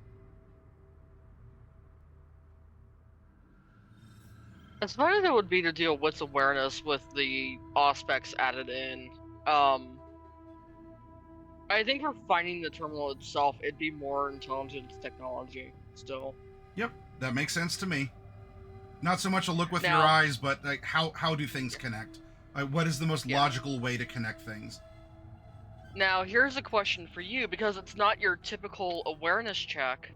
S5: As far as it would be to deal with awareness with the aspects added in, I think for finding the terminal itself, it'd be more intelligence technology still.
S1: Yep, that makes sense to me. Not so much a look with
S5: Now-
S1: your eyes, but like how do things connect? What is the most logical way to connect things?
S5: Now, here's a question for you, because it's not your typical awareness check.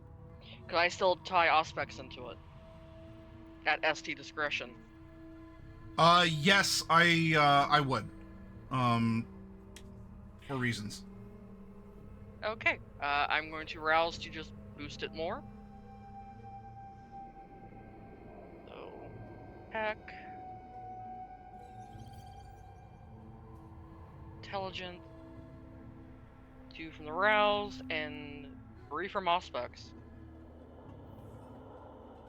S5: Can I still tie aspects into it? At ST discretion.
S1: Yes, I would. For reasons.
S5: Okay, I'm going to rouse to just boost it more. So, heck. Intelligence. 2 from the rouse, and 3 from aspects.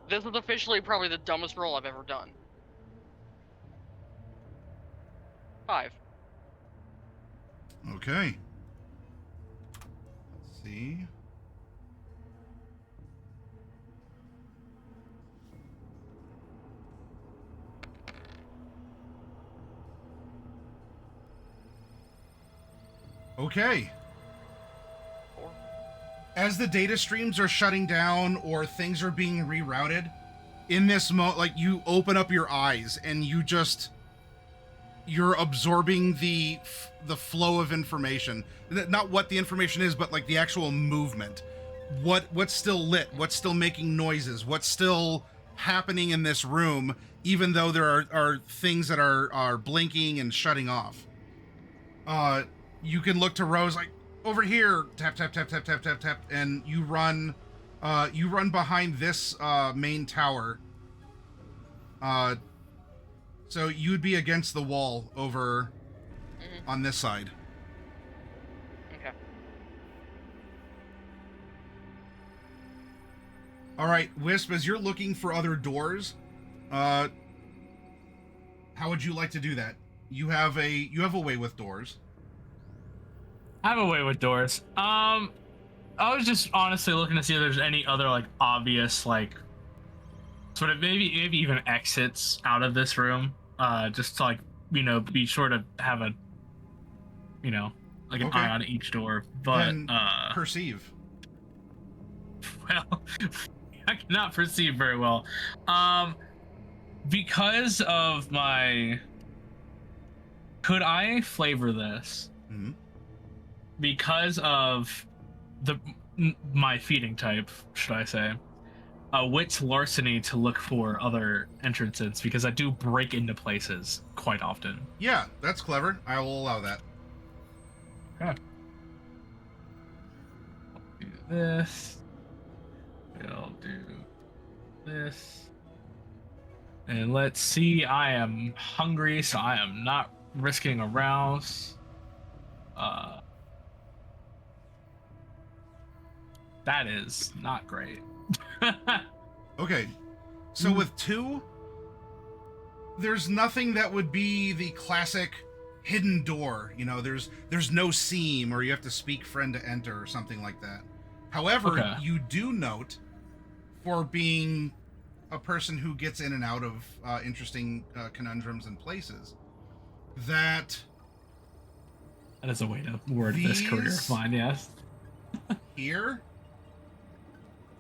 S5: This is officially probably the dumbest roll I've ever done. 5.
S1: Okay. Let's see. Okay.
S5: 4.
S1: As the data streams are shutting down or things are being rerouted, in this like you open up your eyes and you're absorbing the flow of information. Not what the information is, but like the actual movement. What's still lit? What's still making noises? What's still happening in this room, even though there are things that are blinking and shutting off. You can look to Rose like, over here, tap tap tap tap tap tap tap, and you run behind this main tower. So you'd be against the wall over on this side.
S5: Okay.
S1: All right, Wisp, as you're looking for other doors, how would you like to do that? You have a way with doors.
S2: I have a way with doors. I was just honestly looking to see if there's any other like obvious like sort of maybe even exits out of this room. Just to like, be sure to have a like an eye on each door. But
S1: Then perceive.
S2: Well, I cannot perceive very well. Because of my could I flavor this?
S1: Mm-hmm.
S2: Because of my feeding type, should I say, wits larceny to look for other entrances, because I do break into places quite often.
S1: Yeah, that's clever. I will allow that.
S2: Okay. Do this. We'll do this. And let's see, I am hungry, so I am not risking a rouse. That is not great.
S1: Okay, so with 2, there's nothing that would be the classic hidden door. There's no seam, or you have to speak friend to enter, or something like that. However, you do note, for being a person who gets in and out of interesting conundrums and places, that
S2: is a way to word this career of mine, yes.
S1: Here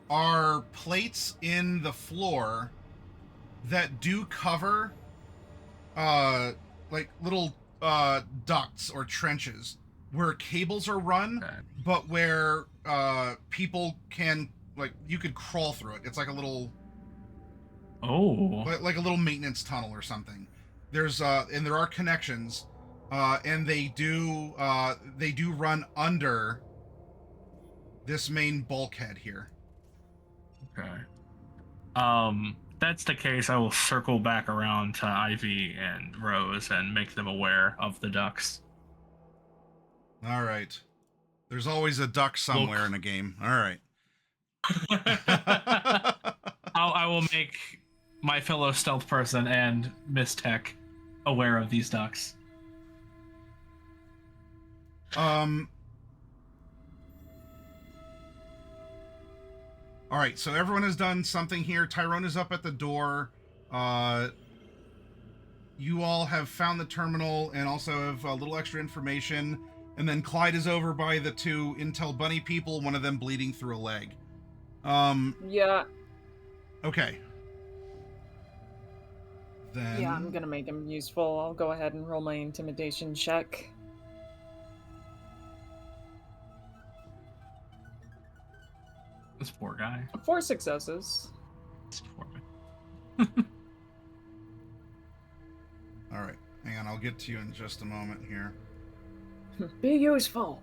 S1: are plates in the floor that do cover like little ducts or trenches where cables are run, but where people can, like, you could crawl through it. It's like a little like a little maintenance tunnel or something. There's and there are connections, and they do run under this main bulkhead here.
S2: Okay. that's the case, I will circle back around to Ivy and Rose and make them aware of the ducks.
S1: All right. There's always a duck somewhere
S2: Look.
S1: in a game. All right.
S2: I will make my fellow stealth person and Miss Tech aware of these ducks.
S1: All right, so everyone has done something here. Tyrone is up at the door. You all have found the terminal and also have a little extra information. And then Clyde is over by the two Intel Bunny people, one of them bleeding through a leg.
S4: Yeah.
S1: Okay. Then...
S4: Yeah, I'm gonna make him useful. I'll go ahead and roll my intimidation check.
S2: This poor guy.
S4: 4 successes.
S2: This poor guy.
S1: All right, hang on. I'll get to you in just a moment here.
S4: Be useful.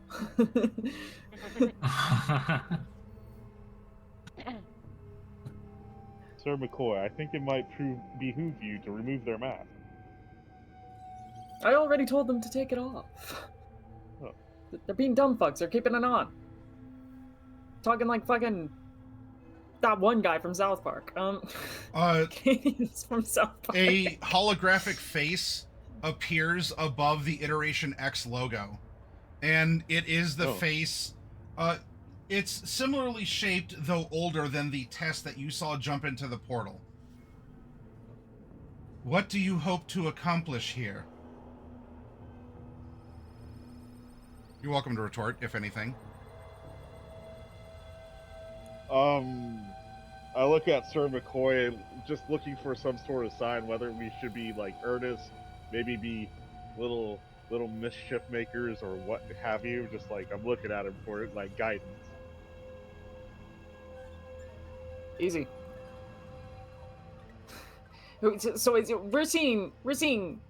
S6: Sir McCoy, I think it might behoove you to remove their mask.
S4: I already told them to take it off.
S6: Oh.
S4: They're being dumb fucks. They're keeping it on. Talking like fucking that one guy from South Park. He's from South Park.
S1: A holographic face appears above the Iteration X logo, and it is the face. It's similarly shaped, though older than the Tess that you saw jump into the portal. What do you hope to accomplish here? You're welcome to retort, if anything.
S6: I look at Sir McCoy, just looking for some sort of sign, whether we should be like earnest, maybe be little mischief makers or what have you. Just like I'm looking at him for like guidance.
S4: Easy. So we're seeing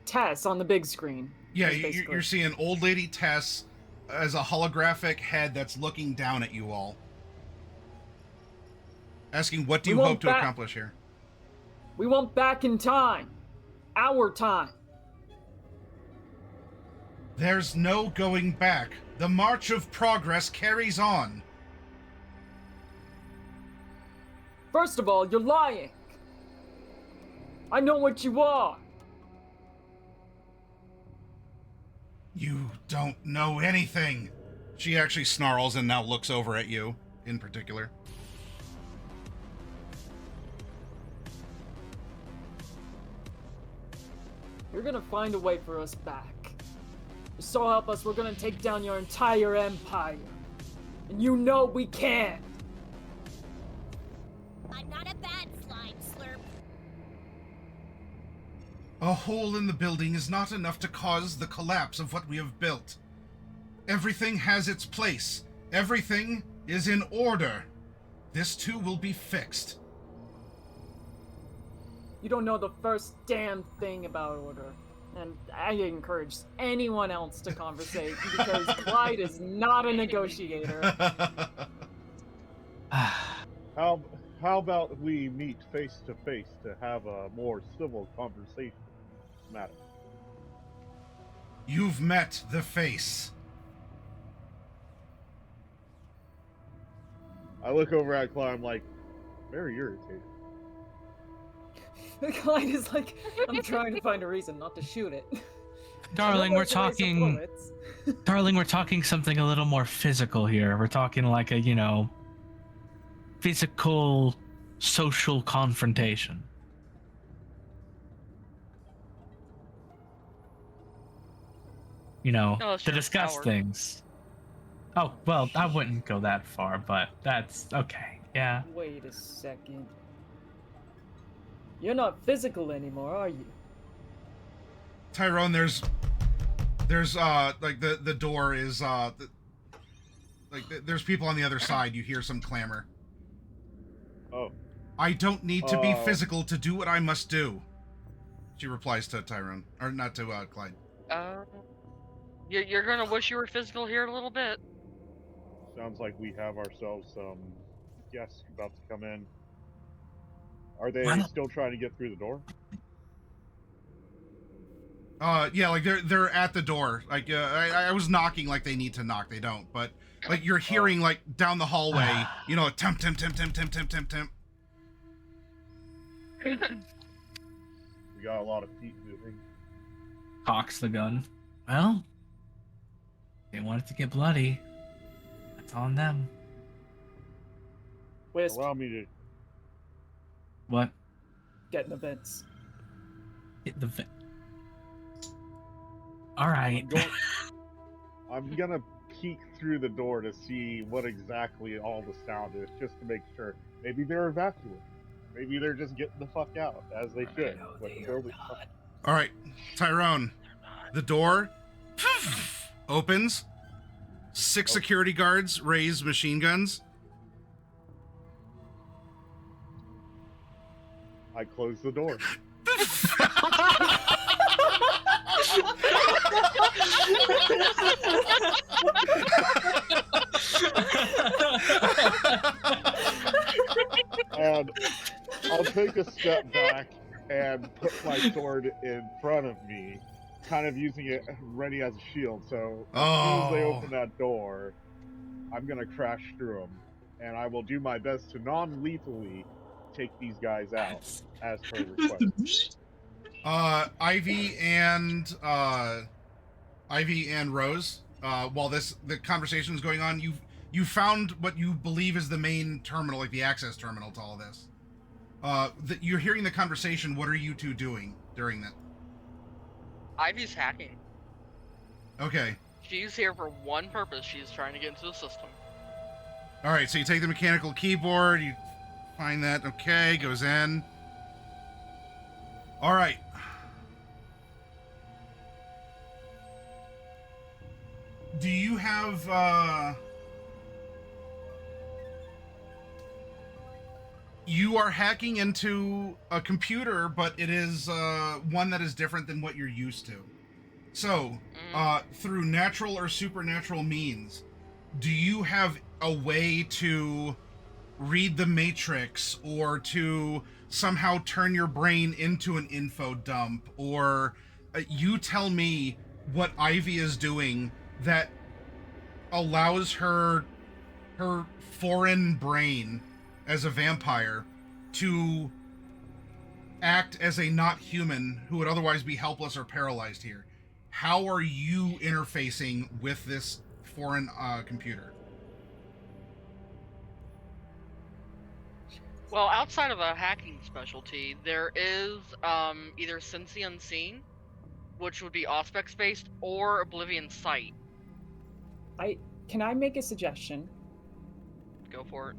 S4: Tess on the big screen.
S1: Yeah, you're seeing old lady Tess as a holographic head that's looking down at you all. Asking, what do you hope to accomplish here?
S4: We want back in time. Our time.
S1: There's no going back. The march of progress carries on.
S4: First of all, you're lying. I know what you are.
S1: You don't know anything. She actually snarls and now looks over at you, in particular.
S4: You're gonna find a way for us back. So help us, we're gonna take down your entire empire. And you know we can.
S9: I'm not a bad slime slurp.
S1: A hole in the building is not enough to cause the collapse of what we have built. Everything has its place. Everything is in order. This too will be fixed.
S4: You don't know the first damn thing about order. And I encourage anyone else to conversate because Clyde is not a negotiator.
S6: How about we meet face to face to have a more civil conversation, madam?
S1: You've met the face.
S6: I look over at Clyde, I'm like, very irritated.
S4: Clyde is like, I'm trying to find a reason not to shoot it.
S2: Darling, we're talking. Darling, we're talking something a little more physical here. We're talking like a, physical, social confrontation. To discuss things. Oh, well, I wouldn't go that far, but that's okay. Yeah.
S4: Wait a second. You're not physical anymore, are you?
S1: Tyrone, there's like the door is there's people on the other side. You hear some clamor.
S6: Oh.
S1: I don't need to be physical to do what I must do. She replies to Tyrone, or not to Clyde.
S5: You're gonna wish you were physical here a little bit.
S6: Sounds like we have ourselves some guests about to come in. Are they
S2: Well-
S6: still trying to get through the door?
S1: Yeah, like they're at the door. Like I was knocking like they need to knock. They don't, but like you're hearing like down the hallway, you know, temp.
S6: We got a lot of feet moving.
S2: Cocks the gun. Well, they want it to get bloody. That's on them.
S4: Wisp,
S6: Allow me to.
S2: What?
S4: get in the vents.
S2: Hit the All right.
S6: I'm gonna peek through the door to see what exactly all the sound is, just to make sure. Maybe they're evacuating. Maybe they're just getting the fuck out, as they should. With the building.
S1: All right, Tyrone. The door opens. 6 security guards raise machine guns.
S6: I close the door. And I'll take a step back and put my sword in front of me, kind of using it ready as a shield. So as soon as they open that door, I'm gonna crash through them, and I will do my best to non-lethally take these guys out as per request.
S1: Ivy and Rose. While the conversation is going on, you found what you believe is the main terminal, like the access terminal to all this. You're hearing the conversation. What are you two doing during that?
S5: Ivy's hacking.
S1: Okay.
S5: She's here for one purpose. She's trying to get into the system.
S1: All right. So you take the mechanical keyboard. You find that. Okay. Goes in. All right. Do you have? You are hacking into a computer, but it is one that is different than what you're used to. So, through natural or supernatural means, do you have a way to read the matrix or to somehow turn your brain into an info dump? Or you tell me what Ivy is doing that allows her foreign brain as a vampire to act as a not human who would otherwise be helpless or paralyzed here. How are you interfacing with this foreign computer?
S5: Well, outside of a hacking specialty, there is either Sense the Unseen, which would be Auspex based, or Oblivion Sight.
S4: Can I make a suggestion?
S5: Go for it.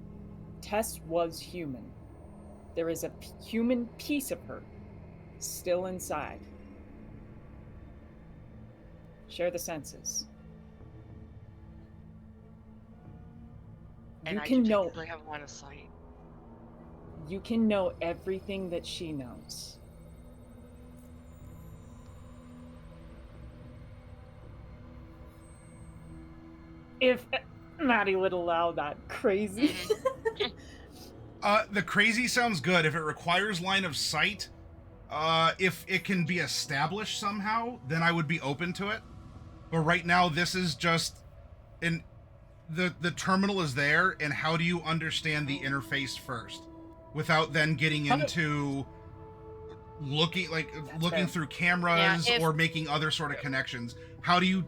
S4: Tess was human. There is a human piece of her still inside. Share the senses.
S5: And
S4: You
S5: I
S4: can
S5: do
S4: know.
S5: technically have line of sight.
S4: You can know everything that she knows. If Maddie would allow that crazy.
S1: The crazy sounds good. If it requires line of sight, if it can be established somehow, then I would be open to it. But right now, this is just the terminal is there, and how do you understand the interface first, without then getting into looking
S4: fair.
S1: through cameras or making other sort of connections? How do you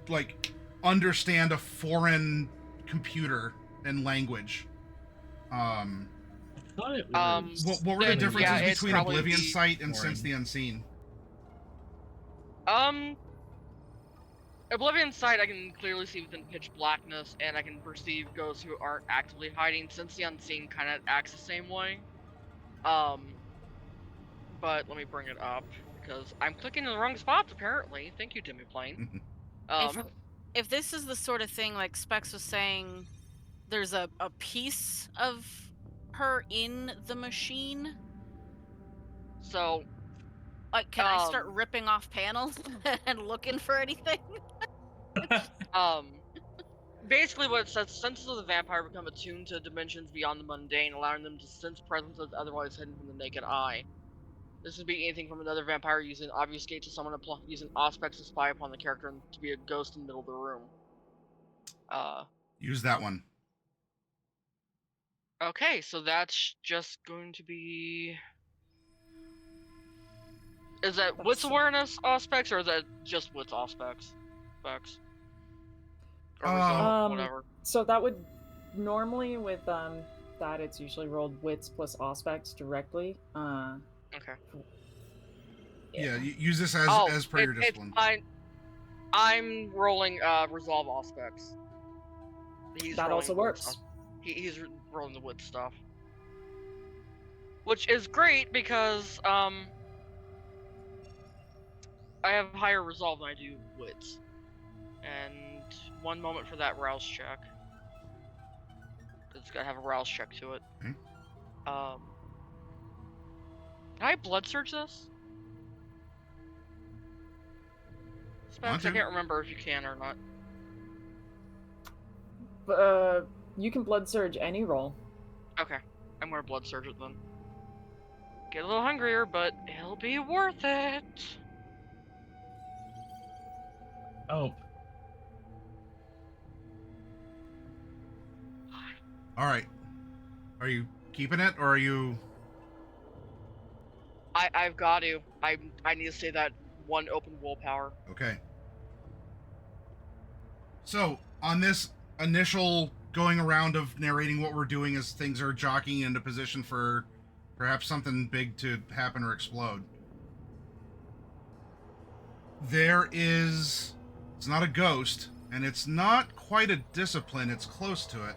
S1: understand a foreign computer and language? What were the differences between Oblivion Sight and Sense the Unseen?
S5: Oblivion Sight, I can clearly see within pitch blackness, and I can perceive ghosts who aren't actively hiding. Sense the Unseen kind of acts the same way. But let me bring it up, because I'm clicking in the wrong spots, apparently. Thank you, Demiplane.
S3: If this is the sort of thing, like Specs was saying, there's a piece of her in the machine.
S5: So,
S3: like, can I start ripping off panels and looking for anything?
S5: basically what it says, senses of the vampire become attuned to dimensions beyond the mundane, allowing them to sense presences otherwise hidden from the naked eye. This would be anything from another vampire using obfuscate to someone using aspects to spy upon the character and to be a ghost in the middle of the room.
S1: Use that one.
S5: Okay, so that's just going to be... Is that wits awareness aspects, or is that just wits aspects? Specs? Or resolve, whatever.
S4: So that would normally with that it's usually rolled wits plus aspects directly.
S5: Okay.
S1: Yeah, use this as per your discipline.
S5: It's fine. I'm rolling resolve aspects.
S4: That also works.
S5: He's rolling the wit stuff. Which is great because I have higher resolve than I do wits. And one moment for that rouse check. It's gotta have a rouse check to it.
S1: Okay.
S5: Can I blood surge this? Specs, I can't remember if you can or not.
S4: You can blood surge any roll.
S5: Okay, I'm gonna blood surge it then. Get a little hungrier, but it'll be worth it.
S2: Oh.
S1: All right. Are you keeping it, or are you?
S5: I've got to. I need to say that one open willpower.
S1: Okay. So on this initial going around of narrating what we're doing as things are jockeying into position for perhaps something big to happen or explode, there is, it's not a ghost, and it's not quite a discipline, it's close to it.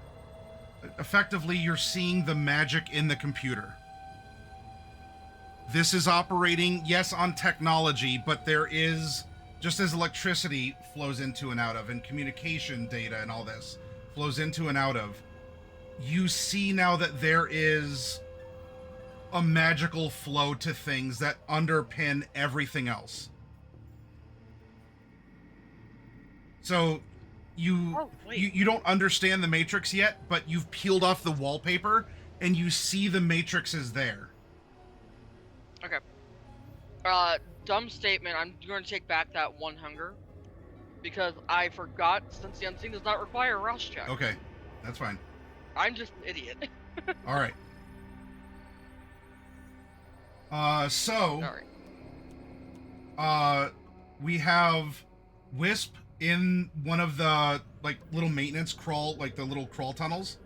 S1: Effectively, you're seeing the magic in the computer. This is operating, yes, on technology, but there is, just as electricity flows into and out of, and communication data and all this flows into and out of, you see now that there is a magical flow to things that underpin everything else. So you don't understand the Matrix yet, but you've peeled off the wallpaper and you see the Matrix is there.
S5: Okay. Dumb statement. I'm going to take back that one hunger because I forgot since the unseen does not require a rouse check.
S1: Okay, that's fine.
S5: I'm just an idiot.
S1: All right.
S5: Sorry.
S1: We have Wisp in one of the like little maintenance crawl, like the little crawl tunnels.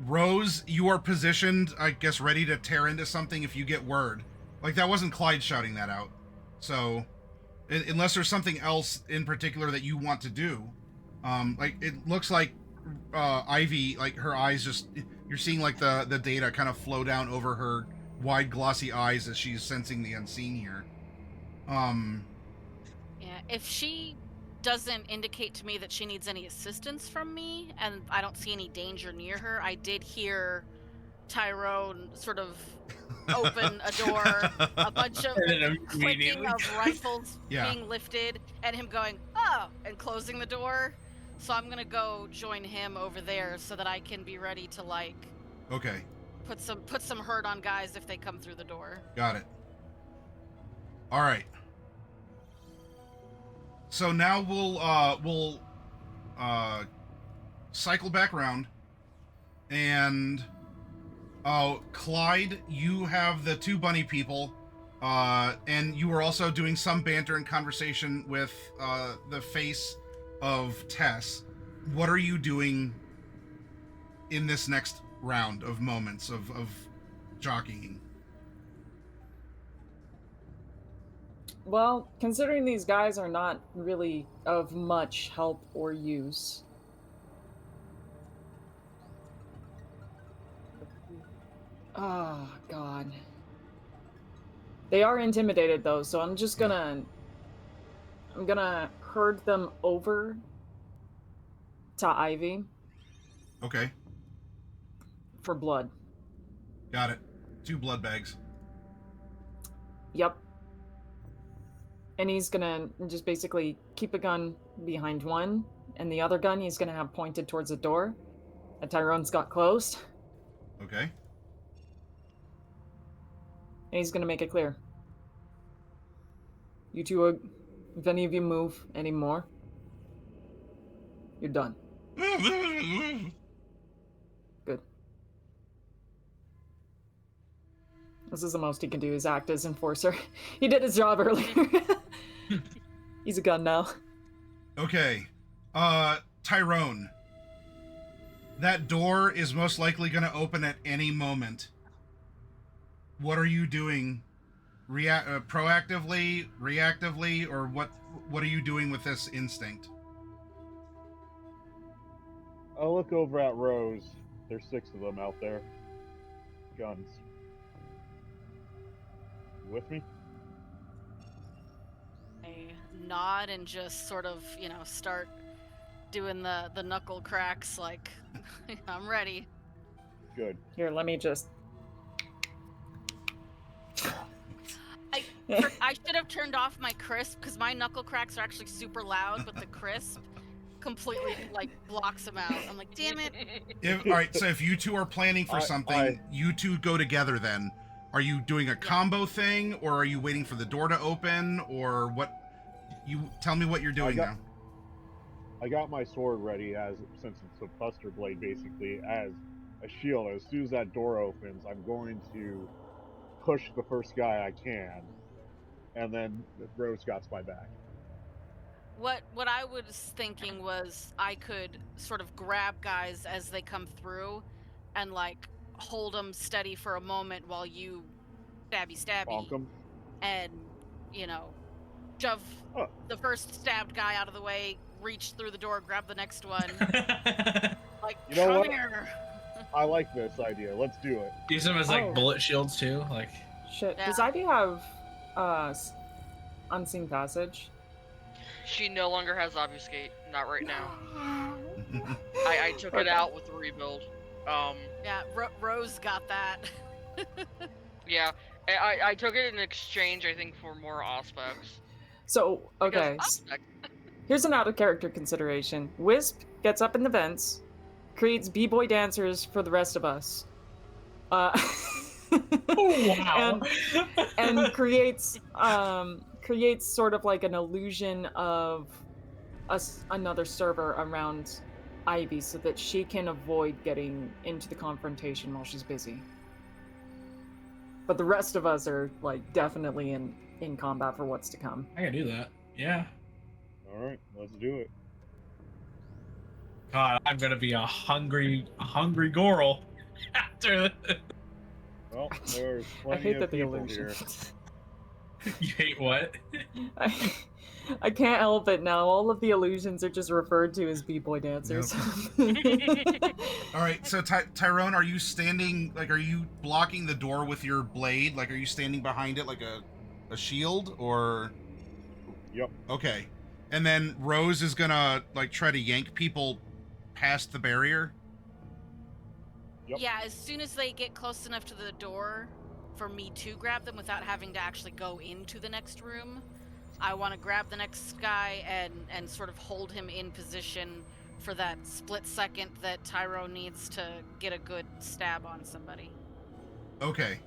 S1: Rose, you are positioned, I guess, ready to tear into something if you get word. Like, that wasn't Clyde shouting that out. So, unless there's something else in particular that you want to do, like, it looks like Ivy, like, her eyes just, you're seeing, like, the data kind of flow down over her wide, glossy eyes as she's sensing the unseen here.
S3: Yeah, if she doesn't indicate to me that she needs any assistance from me, and I don't see any danger near her, I did hear Tyrone sort of open a door, a bunch of clicking of rifles being lifted, and him going, oh, and closing the door. So I'm gonna go join him over there so that I can be ready to, like,
S1: okay,
S3: put some hurt on guys if they come through the door.
S1: Got it. All right. So now we'll cycle back around, and Clyde, you have the two bunny people, and you are also doing some banter and conversation with the face of Tess. What are you doing in this next round of moments of jockeying?
S4: Well, considering these guys are not really of much help or use, oh god, they are intimidated though, so I'm gonna herd them over to Ivy.
S1: Okay.
S4: For blood.
S1: Got it. 2 blood bags.
S4: Yep. and he's gonna just basically keep a gun behind one, and the other gun he's gonna have pointed towards the door that Tyrone's got closed,
S1: Okay.
S4: and he's gonna make it clear. You two are, if any of you move anymore, you're done. Good. This is the most he can do, is act as enforcer. He did his job earlier. He's a gun now.
S1: Okay. Tyrone. That door is most likely going to open at any moment. What are you doing? Proactively, reactively, or what are you doing with this instinct?
S6: I'll look over at Rose. There's 6 of them out there. Guns. You with me?
S3: I nod and just sort of, start doing the knuckle cracks like, I'm ready.
S6: Good.
S4: Here, let me just...
S3: I should have turned off my crisp because my knuckle cracks are actually super loud, but the crisp completely blocks them out. I'm like, damn it.
S1: All right, so if you two are planning for something, you two go together then. Are you doing a combo thing, or are you waiting for the door to open, or what? You tell me what you're doing now.
S6: I got my sword ready since it's a buster blade basically as a shield. As soon as that door opens, I'm going to push the first guy I can, and then Rose got my back.
S3: What I was thinking was I could sort of grab guys as they come through and hold them steady for a moment while you stabby
S6: Bonk 'em.
S3: and shove the first stabbed guy out of the way, reach through the door, grab the next one.
S6: You know what?
S3: Here.
S6: I like this idea. Let's do it.
S8: Use them as bullet shields too.
S4: Shit.
S3: Yeah.
S4: Does Ivy have unseen passage?
S5: She no longer has obfuscate. Not right now. I took it out with the rebuild.
S3: Yeah, Rose got that.
S5: Yeah, I took it in exchange, I think, for more aspects.
S4: So, okay.
S5: Aspect.
S4: Here's an out-of-character consideration. Wisp gets up in the vents, creates b-boy dancers for the rest of us.
S8: Wow.
S4: and creates sort of like an illusion of another server around Ivy so that she can avoid getting into the confrontation while she's busy. But the rest of us are definitely in combat for what's to come.
S8: I can do that. Yeah.
S6: All right, let's do it.
S8: God, I'm gonna be a hungry girl after this.
S6: Well, there's
S4: I
S6: plenty
S4: hate
S6: of
S4: that the
S6: people
S4: illusion.
S6: here.
S8: You hate what?
S4: I can't help it now. All of the illusions are just referred to as b-boy dancers.
S1: All right, so Tyrone, are you standing, are you blocking the door with your blade? Are you standing behind it like a shield, or?
S6: Yep.
S1: Okay. And then Rose is gonna, try to yank people past the barrier?
S6: Yep.
S3: Yeah, as soon as they get close enough to the door for me to grab them without having to actually go into the next room, I want to grab the next guy and sort of hold him in position for that split second that Tyrone needs to get a good stab on somebody.
S1: Okay.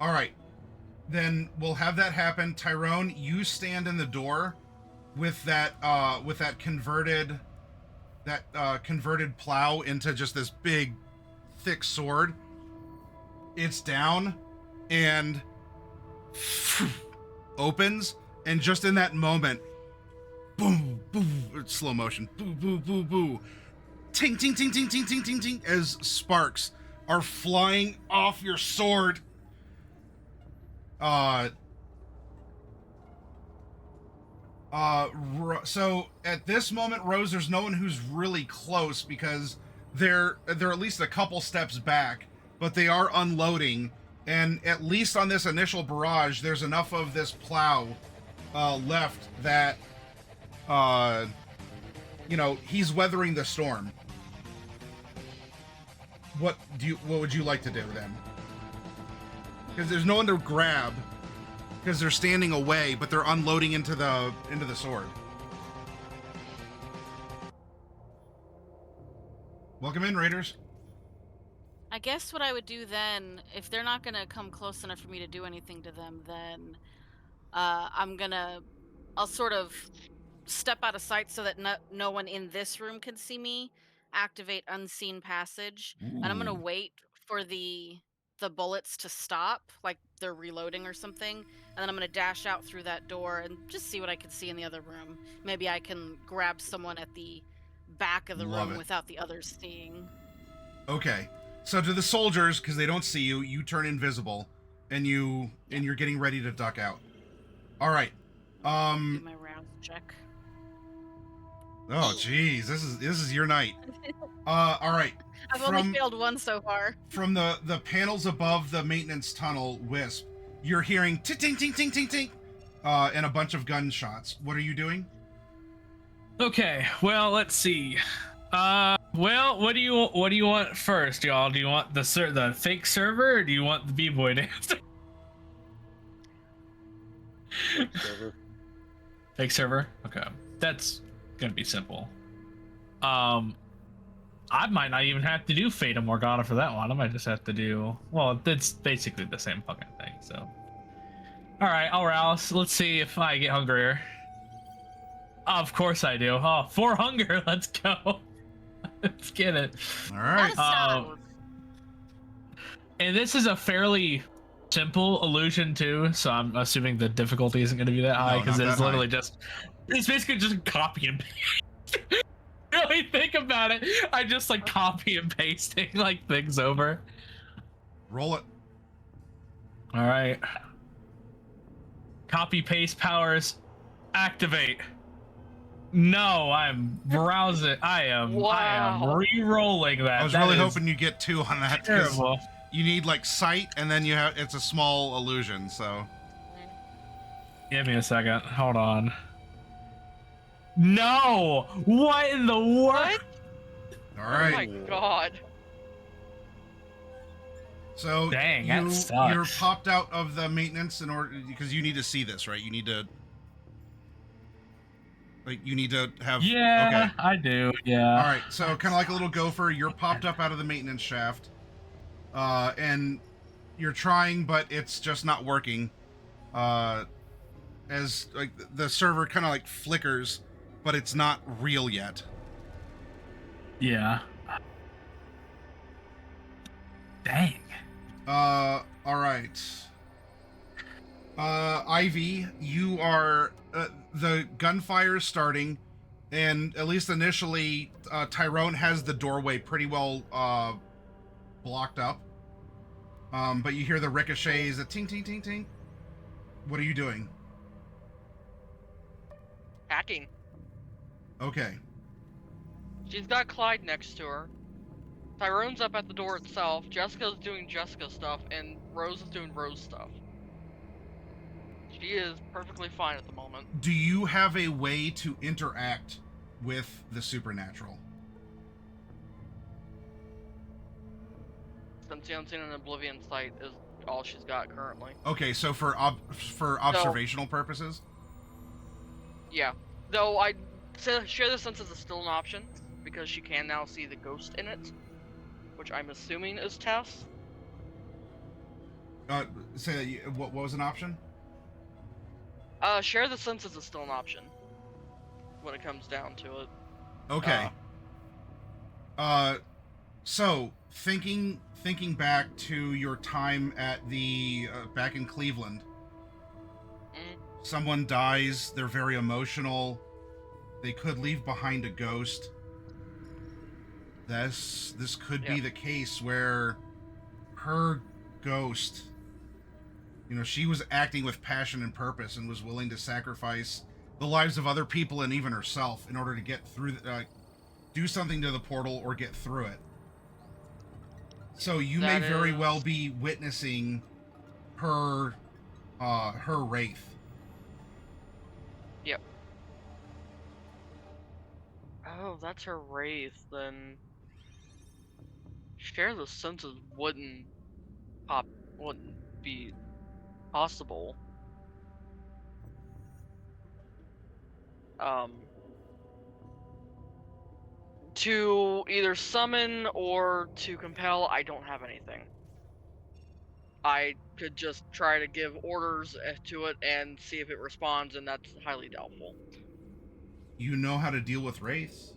S1: All right. Then we'll have that happen. Tyrone, you stand in the door with that converted plow into just this big, thick sword. It's down and opens, and just in that moment, boom, boom, it's slow motion, boo, boo, boo, boo, ting, ting, ting, ting, ting, ting, ting, ting, as sparks are flying off your sword. So at this moment, Rose, there's no one who's really close because they're at least a couple steps back, but they are unloading, and at least on this initial barrage, there's enough of this plow left that he's weathering the storm. What would you like to do then? Because there's no one to grab. because they're standing away, but they're unloading into the sword. Welcome in, Raiders.
S3: I guess what I would do then, if they're not gonna come close enough for me to do anything to them, then I'll sort of step out of sight so that no one in this room can see me. Activate unseen passage, and I'm gonna
S1: Ooh.
S3: wait for the bullets to stop, like they're reloading or something, and then I'm gonna dash out through that door and just see what I can see in the other room. Maybe I can grab someone at the back of the
S1: Love
S3: room
S1: it.
S3: without the others seeing.
S1: Okay. So to the soldiers, because they don't see you, you turn invisible, and you're getting ready to duck out. All right.
S3: Do my rouse check.
S1: Oh, geez, this is your night. All right.
S3: I've only failed one so far.
S1: From the panels above the maintenance tunnel, Wisp, you're hearing ting ting ting ting ting ting, and a bunch of gunshots. What are you doing?
S2: Okay, well, let's see. Well, what do you want first, y'all? Do you want the fake server, or do you want the b-boy dance?
S6: Server.
S2: Fake server? Okay. That's gonna be simple. I might not even have to do Fata Morgana for that one. I might just have to do... Well, it's basically the same fucking thing, so... Alright, I'll rouse. Let's see if I get hungrier. Of course I do. Oh, 4 hunger. Let's go. Let's get it.
S1: All right.
S2: And this is a fairly simple illusion too, so I'm assuming the difficulty isn't going to be that high, because it's literally just... It's basically just copy and paste. Really think about it. I just like copy and pasting like things over.
S1: Roll it.
S2: All right. Copy paste powers activate. No, I'm browsing. I am re-rolling that.
S1: I was really hoping you get 2 on that.
S2: Terrible.
S1: You need like sight, and then it's a small illusion. So.
S2: Give me a second. Hold on. No! What in the world?
S1: All right.
S5: Oh my god.
S1: So
S2: dang, that sucks.
S1: You're popped out of the maintenance in order, because you need to see this, right? You need to have.
S2: Yeah,
S1: okay.
S2: I do. Yeah.
S1: All right. So kind of like a little gopher, you're popped up out of the maintenance shaft, and you're trying, but it's just not working. As like the server kind of like flickers, but it's not real yet.
S2: Yeah. Dang.
S1: All right. Ivy, you are the gunfire is starting, and at least initially, Tyrone has the doorway pretty well blocked up. But you hear the ricochets, the ting ting ting ting. What are you doing?
S5: Hacking.
S1: Okay.
S5: She's got Clyde next to her. Tyrone's up at the door itself. Jessica's doing Jessica stuff, and Rose is doing Rose stuff. She is perfectly fine at the moment.
S1: Do you have a way to interact with the supernatural?
S5: Since the Unseen and Oblivion sight is all she's got currently.
S1: Okay, so for observational purposes?
S5: Yeah. Though I share the senses is still an option, because she can now see the ghost in it, which I'm assuming is Tess.
S1: Say that. What was an option?
S5: Share the senses is still an option when it comes down to it.
S1: Okay. So thinking back to your time at the back in Cleveland, someone dies. They're very emotional. They could leave behind a ghost. This could be the case where her ghost, she was acting with passion and purpose and was willing to sacrifice the lives of other people and even herself in order to get through, do something to the portal or get through it. So you may very well be witnessing her wraith.
S5: Yep. Oh, that's her wraith, then share the senses wouldn't be possible. To either summon or to compel, I don't have anything. I could just try to give orders to it and see if it responds, and that's highly doubtful.
S1: You know how to deal with wraiths.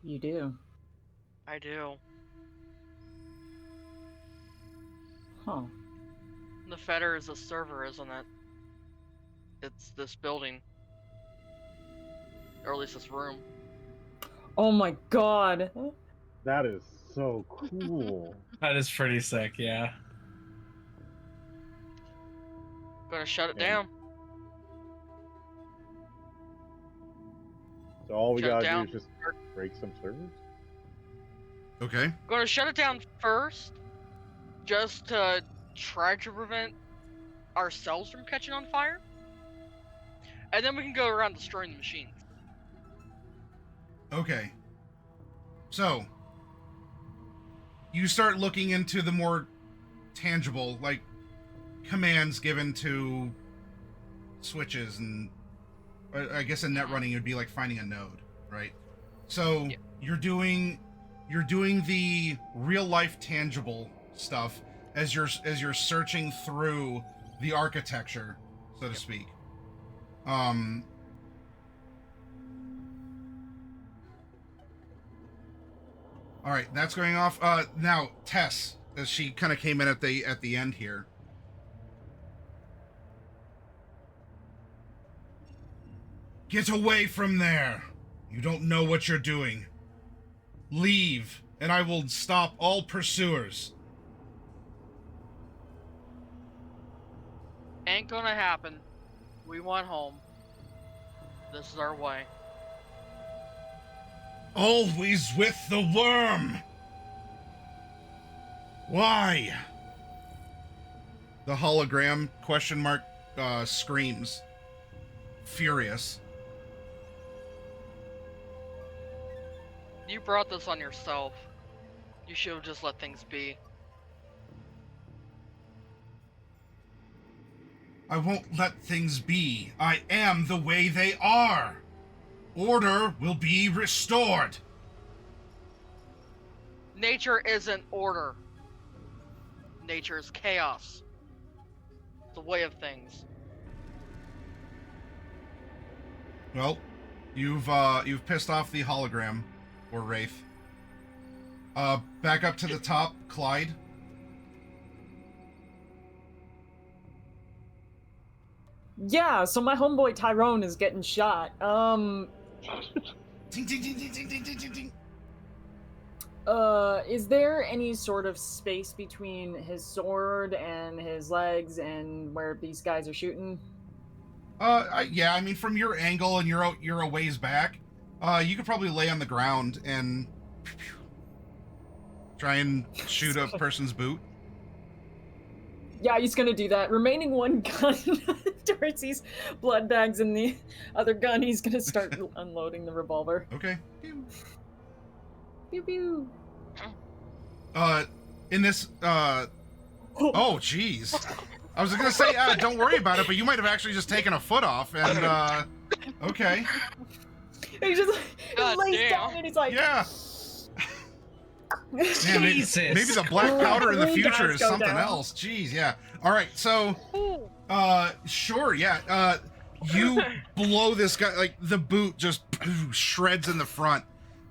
S4: You do.
S5: I do.
S4: Huh.
S5: The Fetter is a server, isn't it? It's this building. Or at least this room.
S4: Oh my god.
S6: That is so cool.
S8: That is pretty sick, yeah.
S5: Gonna shut it
S6: Yeah.
S5: down.
S6: So all we
S5: Shut it
S6: gotta
S5: down.
S6: do is just break some servers?
S1: Okay.
S5: Gonna shut it down first, just to try to prevent ourselves from catching on fire. And then we can go around destroying the machines.
S1: Okay. So, you start looking into the more tangible, like, commands given to switches, and I guess in net running it would be like finding a node, right? So
S5: Yeah.
S1: you're doing the real life tangible stuff as you're searching through the architecture, so to speak. All right, that's going off. Now Tess, as she kind of came in at the end here. Get away from there! You don't know what you're doing. Leave, and I will stop all pursuers.
S5: Ain't gonna happen. We want home. This is our way.
S1: Always with the worm! Why? The hologram, question mark, screams. Furious.
S5: You brought this on yourself. You should have just let things be.
S1: I won't let things be. I am the way they are. Order will be restored.
S5: Nature isn't order. Nature is chaos. The way of things.
S1: Well, you've pissed off the hologram, or wraith. Back up to the top, Clyde.
S4: Yeah, so my homeboy Tyrone is getting shot.
S1: Ding, ding, ding, ding, ding, ding, ding, ding, ding.
S4: Is there any sort of space between his sword and his legs and where these guys are shooting?
S1: Yeah, I mean, from your angle and you're a ways back, you could probably lay on the ground and try and shoot a person's boot.
S4: Yeah, he's gonna do that. Remaining one gun, Dorsey's blood bags in the other gun, he's gonna start unloading the revolver.
S1: Okay.
S4: Pew pew.
S1: In this, oh, jeez. I was gonna say, don't worry about it, but you might have actually just taken a foot off, and, okay.
S4: He just
S5: God
S4: lays
S5: damn.
S4: down and he's like,
S1: Yeah. Man,
S8: Jesus
S1: maybe the black powder in the
S4: Three
S1: future
S4: guys
S1: is
S4: go
S1: something
S4: down.
S1: else. Jeez, yeah. All right, so, sure, yeah. You blow this guy, like, the boot just shreds in the front,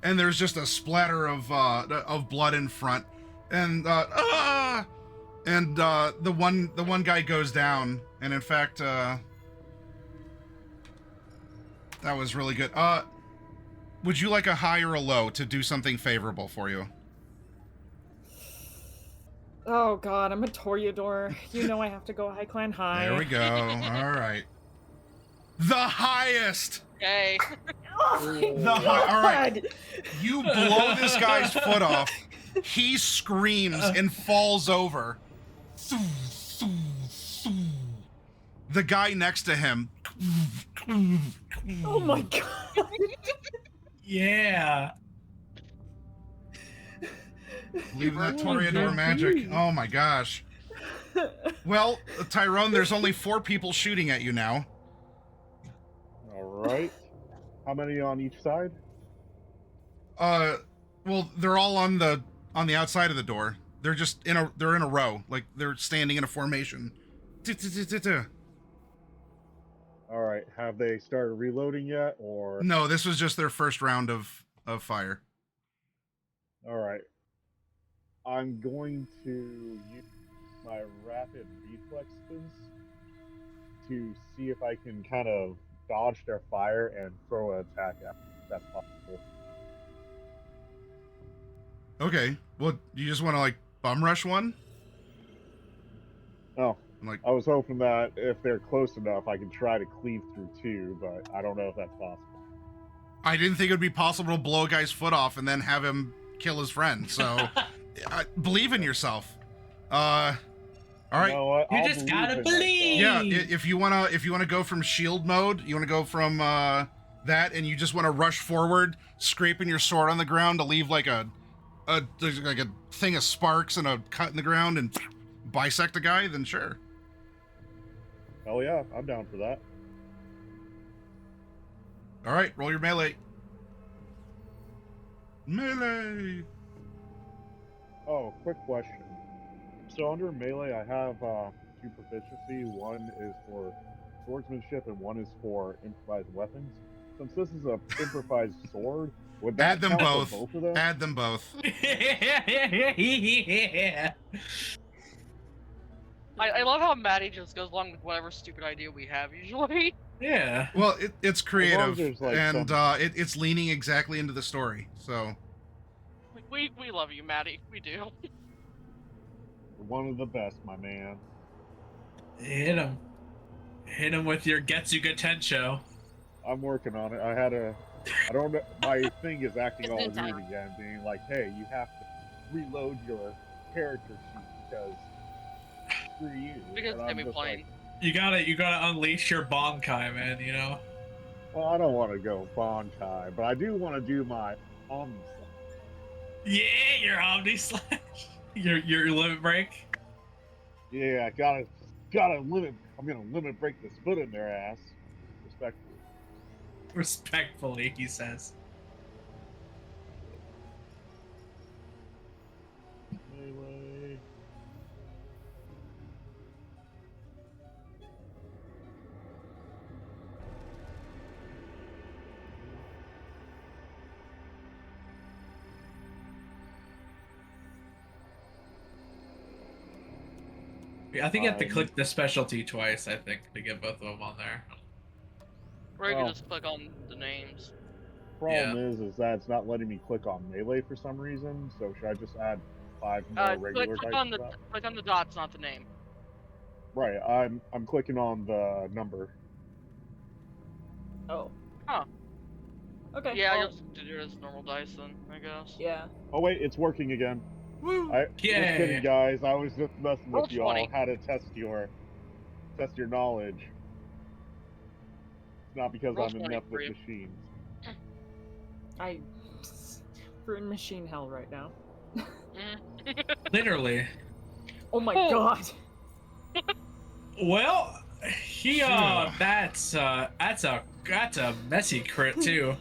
S1: and there's just a splatter of blood in front, and, the one guy goes down, and in fact, that was really good. Would you like a high or a low to do something favorable for you?
S4: oh god, I'm a Toreador. You know I have to go high clan high.
S1: There we go. All right. The highest.
S5: Okay.
S4: Oh my
S1: The all right.
S4: God.
S1: You blow this guy's foot off. He screams and falls over. The guy next to him.
S4: Oh my god.
S8: Yeah.
S1: Leave that
S4: Oh,
S1: Toreador
S4: good
S1: magic.
S4: grief.
S1: Oh my gosh. Well, Tyrone, there's only 4 people shooting at you now.
S6: All right. How many on each side?
S1: Well, they're all on the outside of the door. They're just in a row, like they're standing in a formation.
S6: All right. Have they started reloading yet, or?
S1: No, this was just their first round of fire.
S6: All right. I'm going to use my rapid reflexes to see if I can kind of dodge their fire and throw an attack at them, if that's possible.
S1: Okay. Well, you just want to like bum rush one?
S6: Oh,
S1: Like,
S6: I was hoping that if they're close enough, I could try to cleave through 2, but I don't know if that's possible.
S1: I didn't think it would be possible to blow a guy's foot off and then have him kill his friend. So, believe in yourself. All right.
S6: You know what?
S8: You
S6: I'll
S8: just gotta
S6: in
S8: believe.
S1: Yeah, if you wanna go from shield mode, you wanna go from that, and you just wanna rush forward, scraping your sword on the ground to leave like a thing of sparks and a cut in the ground and bisect a guy, then sure.
S6: Hell yeah, I'm down for that.
S1: All right, roll your melee. Melee.
S6: Oh, quick question. So under melee, I have 2 proficiency. One is for swordsmanship, and one is for improvised weapons. Since this is a improvised sword, would that
S1: Add them
S6: count for
S1: both.
S6: both of them?
S1: Add them both.
S8: Yeah.
S5: I love how Maddie just goes along with whatever stupid idea we have usually.
S8: Yeah.
S1: Well, it's creative,
S6: there's, like,
S1: and
S6: some-
S1: it's leaning exactly into the story. So
S5: We love you, Maddie. We do.
S6: One of the best, my man.
S8: Hit him. Hit him with your Getsuga Tensho.
S6: I'm working on it. I don't know. My thing is acting
S3: It's
S6: all
S3: in time.
S6: weird again, being like, hey, you have to reload your character sheet because screw you.
S5: Because
S6: And
S5: they
S6: I'm
S5: be
S6: just
S5: playing.
S6: like,
S8: You gotta unleash your Bonkai, man, you know?
S6: well, I don't want to go Bonkai, but I do want to do my Omni Slash.
S8: Yeah, your Omni Slash. Your limit break.
S6: Yeah, gotta limit. I'm gonna limit break this foot in their ass. Respectfully.
S8: Respectfully, he says.
S6: Anyway.
S8: I think you have to click the specialty twice, I think, to get both of them on there.
S5: Or you can
S6: Oh.
S5: just click on the names.
S6: Problem is that it's not letting me click on melee for some reason. So should I just add 5 more regular
S5: Click
S6: dice?
S5: on
S6: to
S5: the
S6: that?
S5: click on the dots, not the name.
S6: Right, I'm clicking on the number.
S4: Oh.
S5: Huh.
S4: Okay.
S5: Yeah,
S4: well,
S5: you'll just do it as normal dice then, I guess.
S4: yeah.
S6: Oh wait, it's working again.
S1: woo.
S6: Just
S8: Yeah.
S6: kidding, guys. I was just messing
S5: Roll
S6: with you
S5: 20.
S6: all. How to test your knowledge. It's not because
S5: Roll
S6: I'm
S5: 20
S6: inept
S5: for you.
S6: with machines.
S4: We're in machine hell right now.
S8: Literally.
S4: Oh my
S5: Oh.
S4: god.
S8: Well, that's a messy crit too.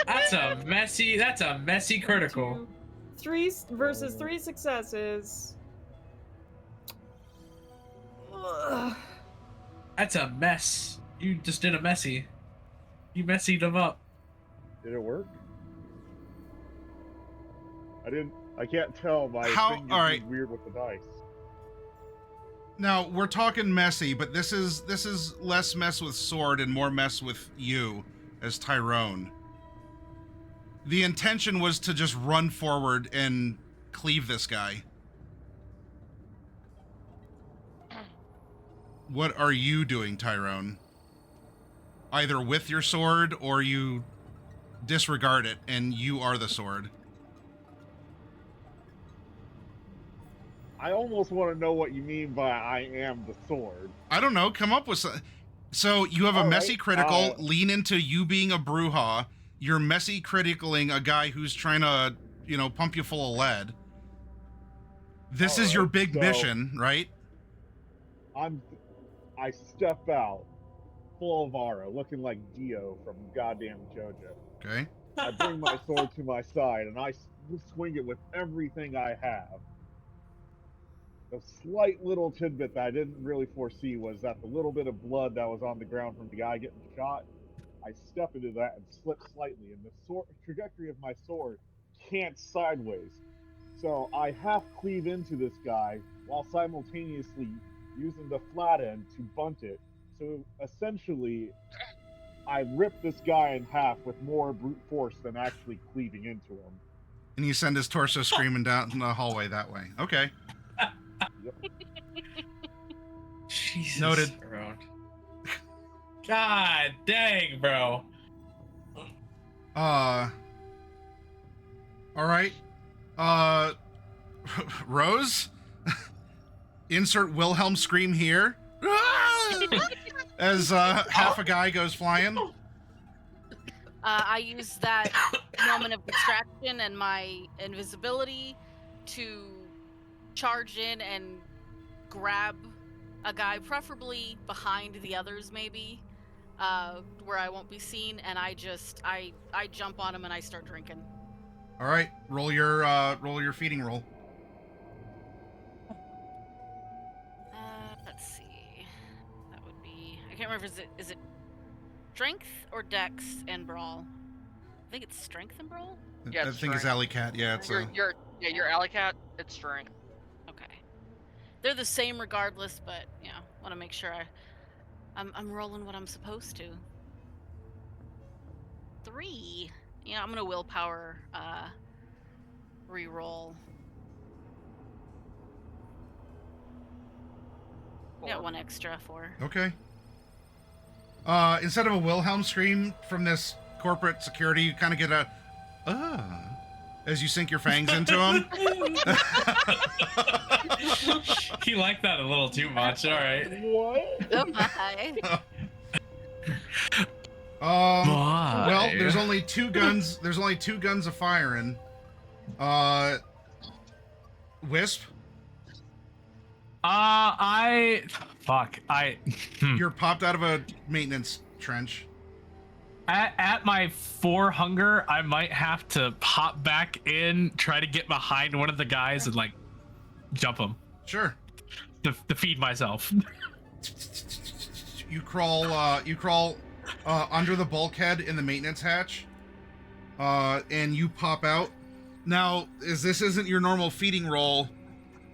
S8: That's a messy critical.
S4: 3 versus 3 successes. Ugh.
S8: That's a mess. You just did a messy. You messied them up.
S6: Did it work? I can't tell. My
S1: How-
S6: thing is
S1: all right.
S6: being weird with the dice.
S1: Now we're talking messy, but this is less mess with sword and more mess with you as Tyrone. The intention was to just run forward and cleave this guy. What are you doing, Tyrone? Either with your sword or you disregard it and you are the sword.
S6: I almost want to know what you mean by I am the sword.
S1: I don't know. Come up with some. So you have a
S6: All
S1: messy
S6: right,
S1: critical. Lean into you being a brouhaha. You're messy criticaling a guy who's trying to, pump you full of lead. This is your
S6: Alright,
S1: big
S6: so
S1: mission, right?
S6: I step out, full of aura, looking like Dio from goddamn JoJo.
S1: Okay.
S6: I bring my sword to my side, and I swing it with everything I have. The slight little tidbit that I didn't really foresee was that the little bit of blood that was on the ground from the guy getting shot, I step into that and slip slightly, and the trajectory of my sword can't sideways. So I half cleave into this guy while simultaneously using the flat end to bunt it. So essentially, I rip this guy in half with more brute force than actually cleaving into him.
S1: And you send his torso screaming down the hallway that way. Okay.
S6: Yep.
S8: Jesus.
S1: Noted.
S8: Bro. God dang, bro.
S1: All right. Rose? Insert Wilhelm scream here. As half a guy goes flying.
S3: I use that moment of distraction and my invisibility to charge in and grab a guy, preferably behind the others, maybe, where I won't be seen. And I jump on him and I start drinking.
S1: All right, roll your feeding roll.
S3: Let's see. That would be. I can't remember. Is it strength or dex and brawl? I think it's strength and brawl.
S5: Yeah,
S1: I
S5: it's
S1: think it's
S5: strength.
S1: Alley Cat. Yeah, it's
S5: your alley cat. It's strength.
S3: Okay. They're the same regardless, but want to make sure I'm rolling what I'm supposed to. 3. I'm gonna willpower re-roll. Got 1 extra for.
S1: Okay. Instead of a Wilhelm scream from this corporate security, you kind of get a as you sink your fangs into him.
S8: He liked that a little too much. All right.
S6: What?
S3: Oh my.
S1: Well, there's only 2 guns. There's only 2 guns of firing. Wisp, you're popped out of a maintenance trench.
S2: At my 4 hunger, I might have to pop back in, try to get behind one of the guys and like jump him
S1: Sure.
S2: to feed myself.
S1: You crawl under the bulkhead in the maintenance hatch, and you pop out. Now, this isn't your normal feeding roll,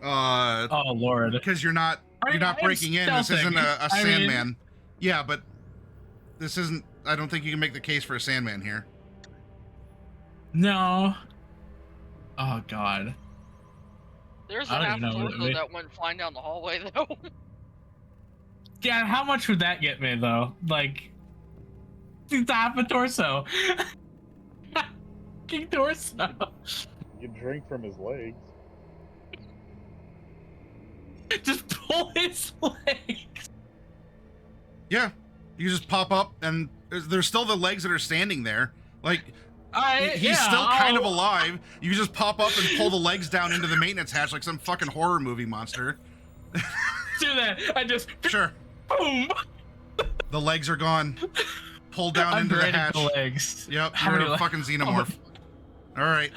S2: Oh Lord!
S1: because you're not breaking in. This isn't a Sandman. Yeah, but this isn't. I don't think you can make the case for a Sandman here.
S2: No. Oh God.
S5: There's
S2: I
S5: a
S2: don't
S5: half
S2: even know what
S5: torso
S2: it-
S5: that went flying down the hallway though.
S2: Yeah, how much would that get me though? Like, it's half a torso. King torso.
S6: You drink from his legs.
S2: Just pull his legs.
S1: Yeah, you just pop up, and there's still the legs that are standing there. Like, he's still kind of alive. You just pop up and pull the legs down into the maintenance hatch like some fucking horror movie monster.
S2: Do that. I just
S1: Sure.
S2: boom.
S1: The legs are gone. Pulled down
S2: I'm
S1: into the
S2: dreading
S1: hatch.
S2: the legs.
S1: Yep,
S2: How
S1: you're
S2: many
S1: a fucking xenomorph. All right.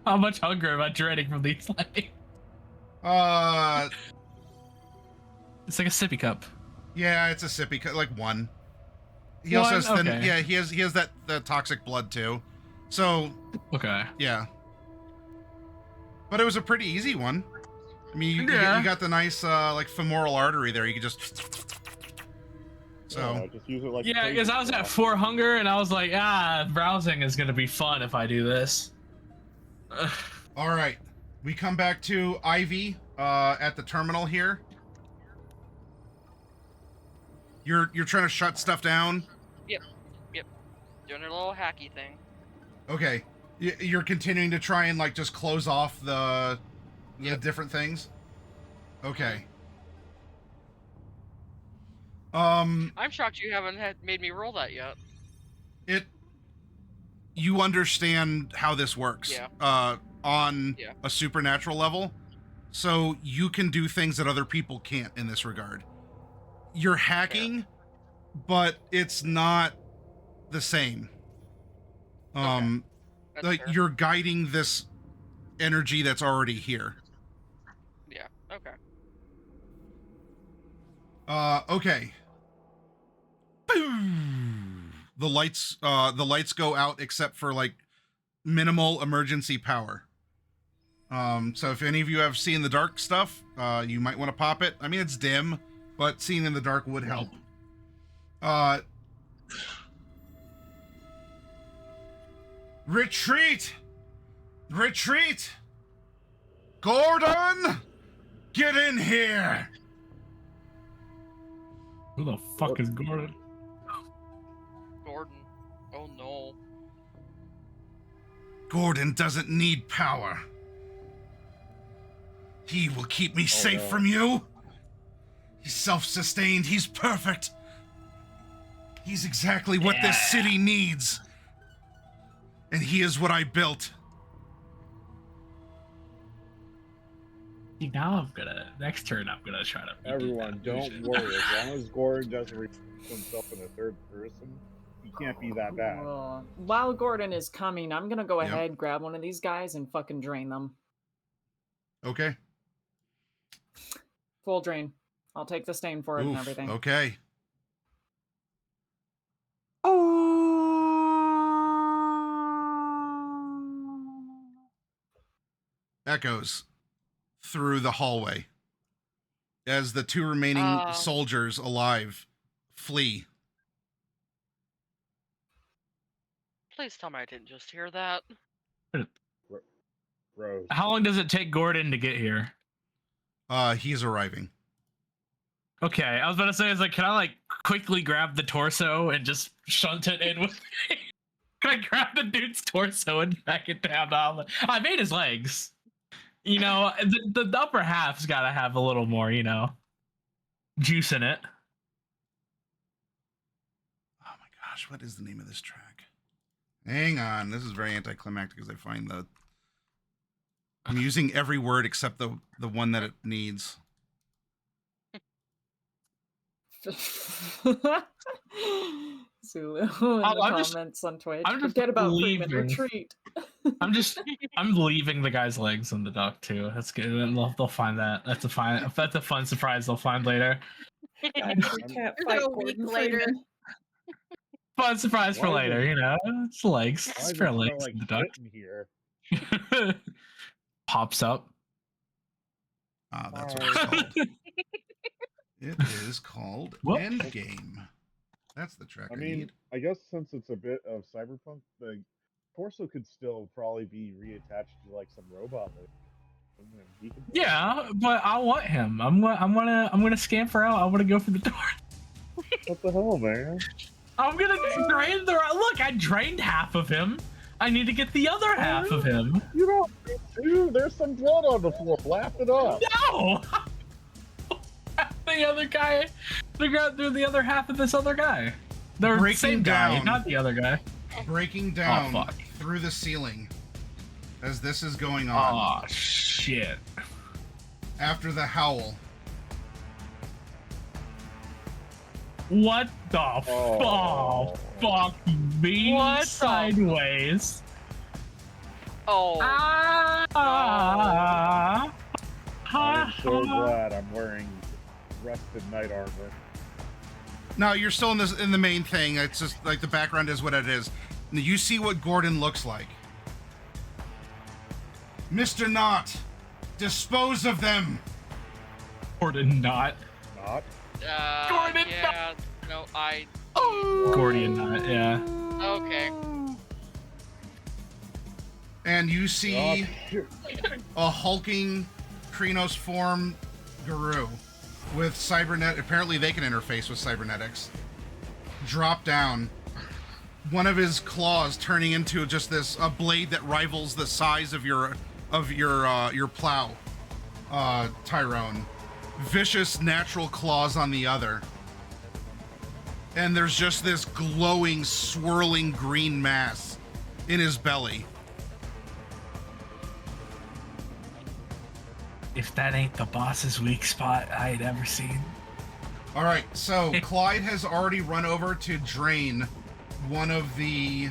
S2: How much hunger am I dreading from these legs? It's like a sippy cup.
S1: Yeah, it's a sippy cut, like 1. He also has thin.
S2: Okay.
S1: Yeah, he has that the toxic blood too. So
S2: Okay.
S1: yeah. But it was a pretty easy one. I mean, you got the nice like femoral artery there. You could just. So
S6: Just use it like.
S2: Yeah, because I was at 4 hunger and I was like, browsing is gonna be fun if I do this.
S1: all right, we come back to Ivy at the terminal here. You're trying to shut stuff down.
S5: Yep. Doing a little hacky thing.
S1: Okay, you're continuing to try and like just close off the different things. Okay.
S5: I'm shocked you haven't made me roll that yet.
S1: You understand how this works.
S5: Yeah.
S1: On a supernatural level. so you can do things that other people can't in this regard. You're hacking, but it's not the same.
S5: That's
S1: Like
S5: fair.
S1: you're guiding this energy that's already here.
S5: Yeah. Okay.
S1: Okay. Boom. The lights go out except for like minimal emergency power. So if any of you have seen the dark stuff, you might want to pop it. I mean, it's dim, but seeing in the dark would help. Retreat! Retreat! Gordon! Get in here!
S2: Who the fuck is Gordon?
S5: Gordon. Oh no.
S1: Gordon doesn't need power. He will keep me safe
S6: no.
S1: from you. He's self-sustained. He's perfect. He's exactly what this city needs. And he is what I built.
S2: See, now next turn I'm gonna try to redo
S6: Everyone,
S2: that
S6: don't
S2: illusion.
S6: worry. As long as Gordon doesn't refer to himself in a third person, he can't be that bad.
S4: While Gordon is coming, I'm gonna go
S1: Yep.
S4: ahead, grab one of these guys, and fucking drain them.
S1: Okay.
S4: Full drain. I'll take the stain for it and
S1: Oof,
S4: everything.
S1: okay. Echoes through the hallway as the two remaining soldiers alive flee.
S5: Please tell me I didn't just hear that.
S6: Rose.
S2: How long does it take Gordon to get here?
S1: He's arriving.
S2: Okay, I was about to say, is like, can I like quickly grab the torso and just shunt it in with me? Can I grab the dude's torso and back it down? I made his legs. You know, the upper half's got to have a little more, you know, juice in it.
S1: Oh my gosh, what is the name of this track? Hang on, this is very anticlimactic as I find the... I'm using every word except the one that it needs.
S4: Zulu in the comments on Twitch.
S2: I'm just
S4: Forget about Freeman.
S2: leaving.
S4: Retreat.
S2: I'm leaving the guy's legs in the dock too. That's good. They'll find that. That's a fun surprise they'll find later.
S4: Guys, we can't fight
S3: A week
S4: Gordon
S3: later.
S4: Freeman.
S2: Fun surprise for
S6: Why
S2: later, you know. It's legs.
S6: Why
S2: It's
S6: does it
S2: for
S6: smell
S2: legs
S6: like
S2: in the dock.
S6: shit in here?
S2: Pops up.
S1: That's what it's called. It is called
S2: Whoop.
S1: Endgame. That's the track I
S6: mean,
S1: need.
S6: I guess since it's a bit of Cyberpunk, the torso could still probably be reattached to like some robot. He can-
S2: Yeah, but I want him. I'm gonna scamper out. I want to go for the door.
S6: What the hell, man?
S2: I'm gonna drain the. Look, I drained half of him. I need to get the other half of him.
S6: You don't need to. There's some blood on the floor. Laugh it up.
S2: No. The other guy. Do the other half of this other guy. The
S1: Breaking
S2: same guy,
S1: down.
S2: not the other guy.
S1: Breaking down
S2: fuck.
S1: through the ceiling as this is going on.
S2: Oh shit.
S1: After the howl.
S2: What the
S6: Oh.
S2: fuck me
S5: What the-
S2: sideways.
S5: Oh.
S2: Ah.
S6: I'm so glad I'm wearing rusted knight armor.
S1: No, you're still in the main thing. It's just like the background is what it is. And you see what Gordon looks like. Mr. Knott, dispose of them.
S2: Gordon not.
S6: Not.
S2: Gordon,
S5: Yeah. No,
S2: Gordian not, yeah.
S5: Okay.
S1: And you see
S6: Oh, shit.
S1: a hulking Krynos form Guru with cybernet. Apparently they can interface with cybernetics. Drop down. One of his claws turning into just a blade that rivals the size of your plow, Tyrone. Vicious natural claws on the other. And there's just this glowing, swirling green mass in his belly.
S2: If that ain't the boss's weak spot I had ever seen.
S1: All right, so Clyde has already run over to drain one of the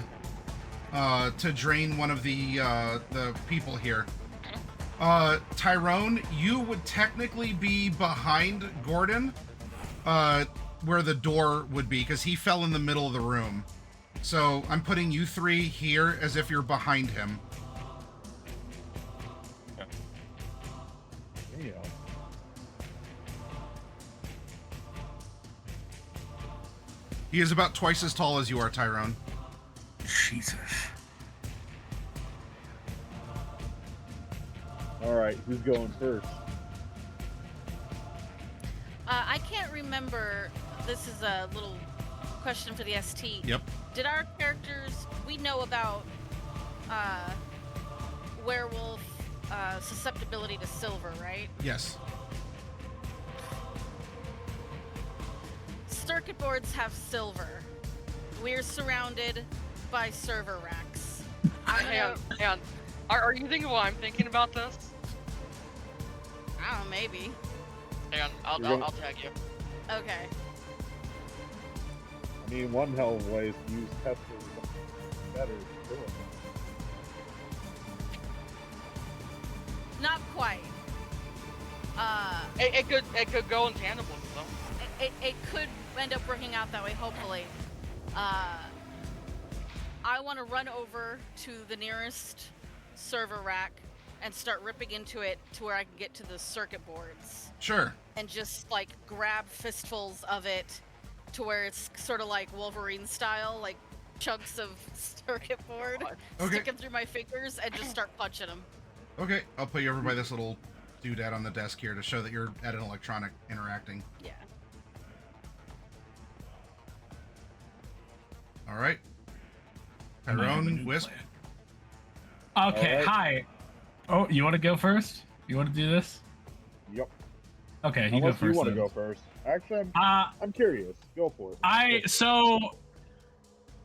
S1: the people here. Tyrone, you would technically be behind Gordon, where the door would be, because he fell in the middle of the room. So I'm putting you three here as if you're behind him.
S6: Yeah.
S1: He is about twice as tall as you are, Tyrone.
S2: Jesus.
S6: All right, who's going first?
S3: I can't remember. This is a little question for the ST.
S1: Yep.
S3: Did our characters, we know about werewolf susceptibility to silver, right?
S1: Yes.
S3: Circuit boards have silver. We're surrounded by server racks.
S5: Hang on. Are you thinking what I'm thinking about this?
S3: I don't know, maybe.
S5: Hang on, I'll tag you.
S3: Okay.
S6: I mean, one hell of a way is to use testers better than doing
S3: Not quite.
S5: It could go in tandem with them.
S3: It could end up working out that way, hopefully. I want to run over to the nearest server rack and start ripping into it to where I can get to the circuit boards.
S1: Sure.
S3: And just, like, grab fistfuls of it to where it's sort of like Wolverine style, like chunks of circuit board sticking through my fingers and just start punching them.
S1: Okay, I'll put you over by this little doodad on the desk here to show that you're at an electronic interacting.
S3: Yeah.
S1: All right. Tyrone, Wisp.
S2: Okay,
S6: Alright.
S2: hi. Oh, you want to go first? You want to do this?
S6: Yep.
S2: Okay, you
S6: Unless
S2: go
S6: you
S2: first.
S6: want to
S2: then.
S6: go first. Actually,
S2: Uh,
S6: I'm curious. Go for it.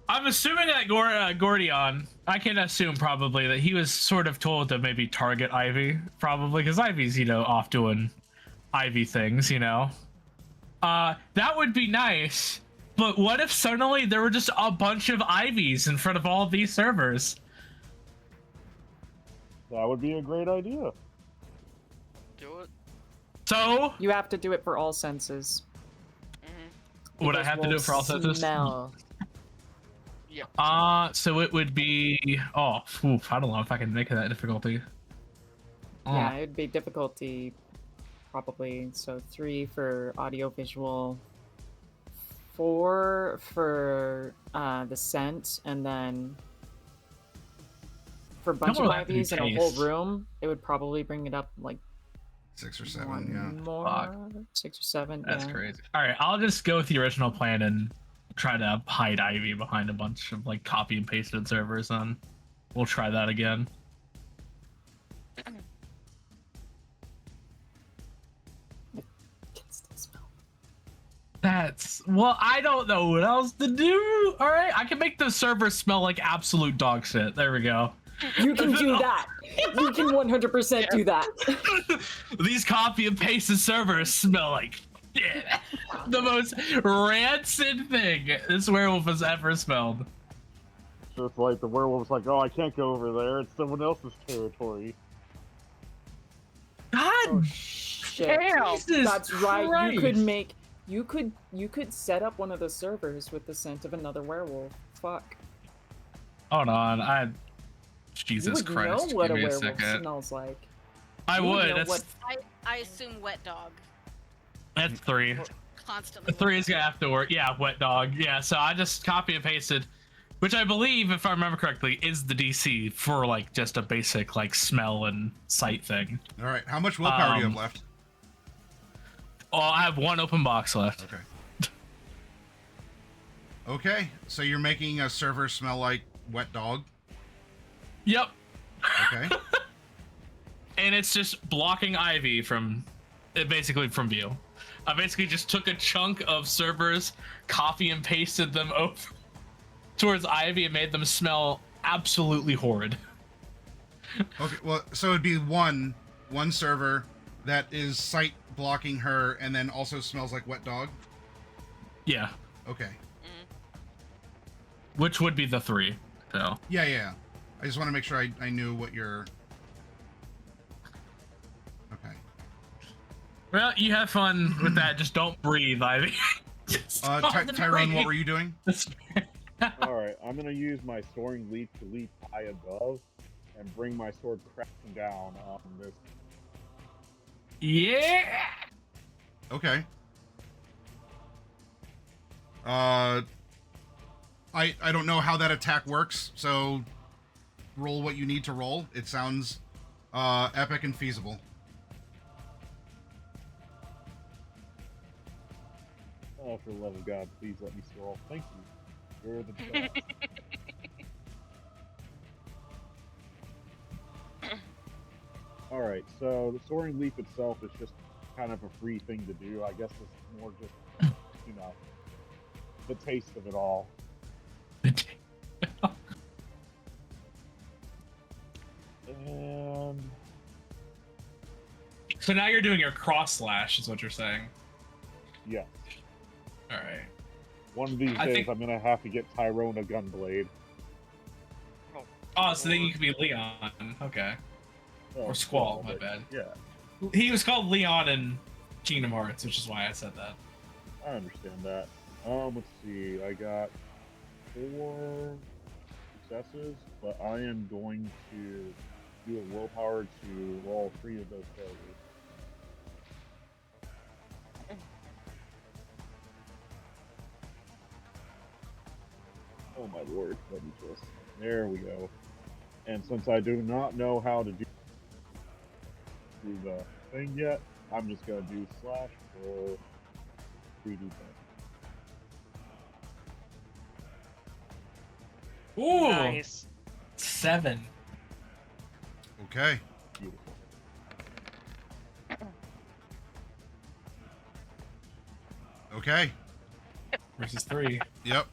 S2: I'm assuming that Gordion, I can assume probably that he was sort of told to maybe target Ivy, probably, because Ivy's, off doing Ivy things, That would be nice, but what if suddenly there were just a bunch of Ivies in front of all of these servers?
S6: That would be a great idea.
S5: Do it.
S2: So,
S4: You have to do it for all senses.
S2: would I
S4: Because
S2: have to do it for all senses?
S4: Smell.
S5: Yeah.
S2: So it would be, I don't know if I can make that difficulty.
S4: Yeah, it'd be difficulty, probably. So 3 for audio visual, 4 for the scent, and then for a bunch of
S2: would have to be
S4: IVs in a whole
S2: taste.
S4: room, it would probably bring it up like
S1: 6 or 7,
S4: one
S1: yeah.
S4: more,
S2: Fuck.
S4: 6 or 7.
S2: That's
S4: yeah.
S2: crazy. All right, I'll just go with the original plan and try to hide Ivy behind a bunch of like copy and pasted servers, and we'll try that again.
S4: Can still smell.
S2: I don't know what else to do. All right, I can make the servers smell like absolute dog shit. There we go.
S4: You can do that. You can 100% do that.
S2: These copy and pasted servers smell like shit. The most rancid thing this werewolf has ever smelled.
S6: Just like the werewolf's like, oh, I can't go over there. It's someone else's territory.
S2: God
S4: Oh shit.
S5: Damn.
S2: Jesus
S4: That's right.
S2: Christ.
S4: You could set up one of the servers with the scent of another werewolf. Fuck.
S2: Hold on, Jesus
S4: you would
S2: Christ.
S4: know what
S2: Give
S4: a
S2: me a
S4: werewolf
S2: second.
S4: smells like.
S2: I
S4: You would
S2: would.
S4: know
S2: That's
S4: what-
S3: I assume wet dog.
S2: that's 3.
S3: Constantly.
S2: 3 is gonna have to work. Yeah, wet dog. Yeah, so I just copy and pasted, which I believe, if I remember correctly, is the DC for like just a basic like smell and sight thing.
S1: All right, how much willpower do you have
S2: Um,
S1: left?
S2: Oh, I have 1 open box left.
S1: Okay. Okay, so you're making a server smell like wet dog?
S2: Yep.
S1: Okay.
S2: And it's just blocking Ivy from view. I basically just took a chunk of servers, copy and pasted them over towards Ivy, and made them smell absolutely horrid.
S1: Okay, well, so it'd be one server, that is sight blocking her and then also smells like wet dog?
S2: Yeah,
S1: Okay.
S2: which would be the 3. So
S1: Yeah. I just want to make sure I knew what your... Okay.
S2: well, you have fun with that. Just don't breathe, Ivy. Just don't
S1: Tyrone, what
S2: breathe.
S1: were you doing?
S6: Alright, I'm gonna use my soaring leap to leap high above and bring my sword crashing down on this.
S2: Yeah.
S1: Okay. I don't know how that attack works, so roll what you need to roll. It sounds epic and feasible.
S6: Oh, for the love of God, please let me scroll. Thank you. You're the best. Alright, so the soaring leap itself is just kind of a free thing to do. I guess it's more just, you know, the taste of it all. And
S2: So now you're doing your cross slash, is what you're saying.
S6: yeah,
S2: All right.
S6: one of these
S2: I
S6: days
S2: think-
S6: I'm gonna have to get Tyrone a gunblade.
S2: Oh, so then you could be Leon. Okay.
S6: Oh,
S2: Or Squall, my
S6: but-
S2: bad.
S6: Yeah,
S2: He was called Leon in Kingdom Hearts, which is why I said that.
S6: I understand that. Let's see. I got 4 successes, but I am going to do a willpower to roll 3 of those failures. Oh my lord, let me just. There we go. And since I do not know how to do the thing yet, I'm just gonna do slash roll 3d10.
S2: Ooh,
S5: Nice.
S2: 7.
S1: Okay.
S6: Beautiful.
S1: Okay.
S2: Versus 3.
S1: Yep.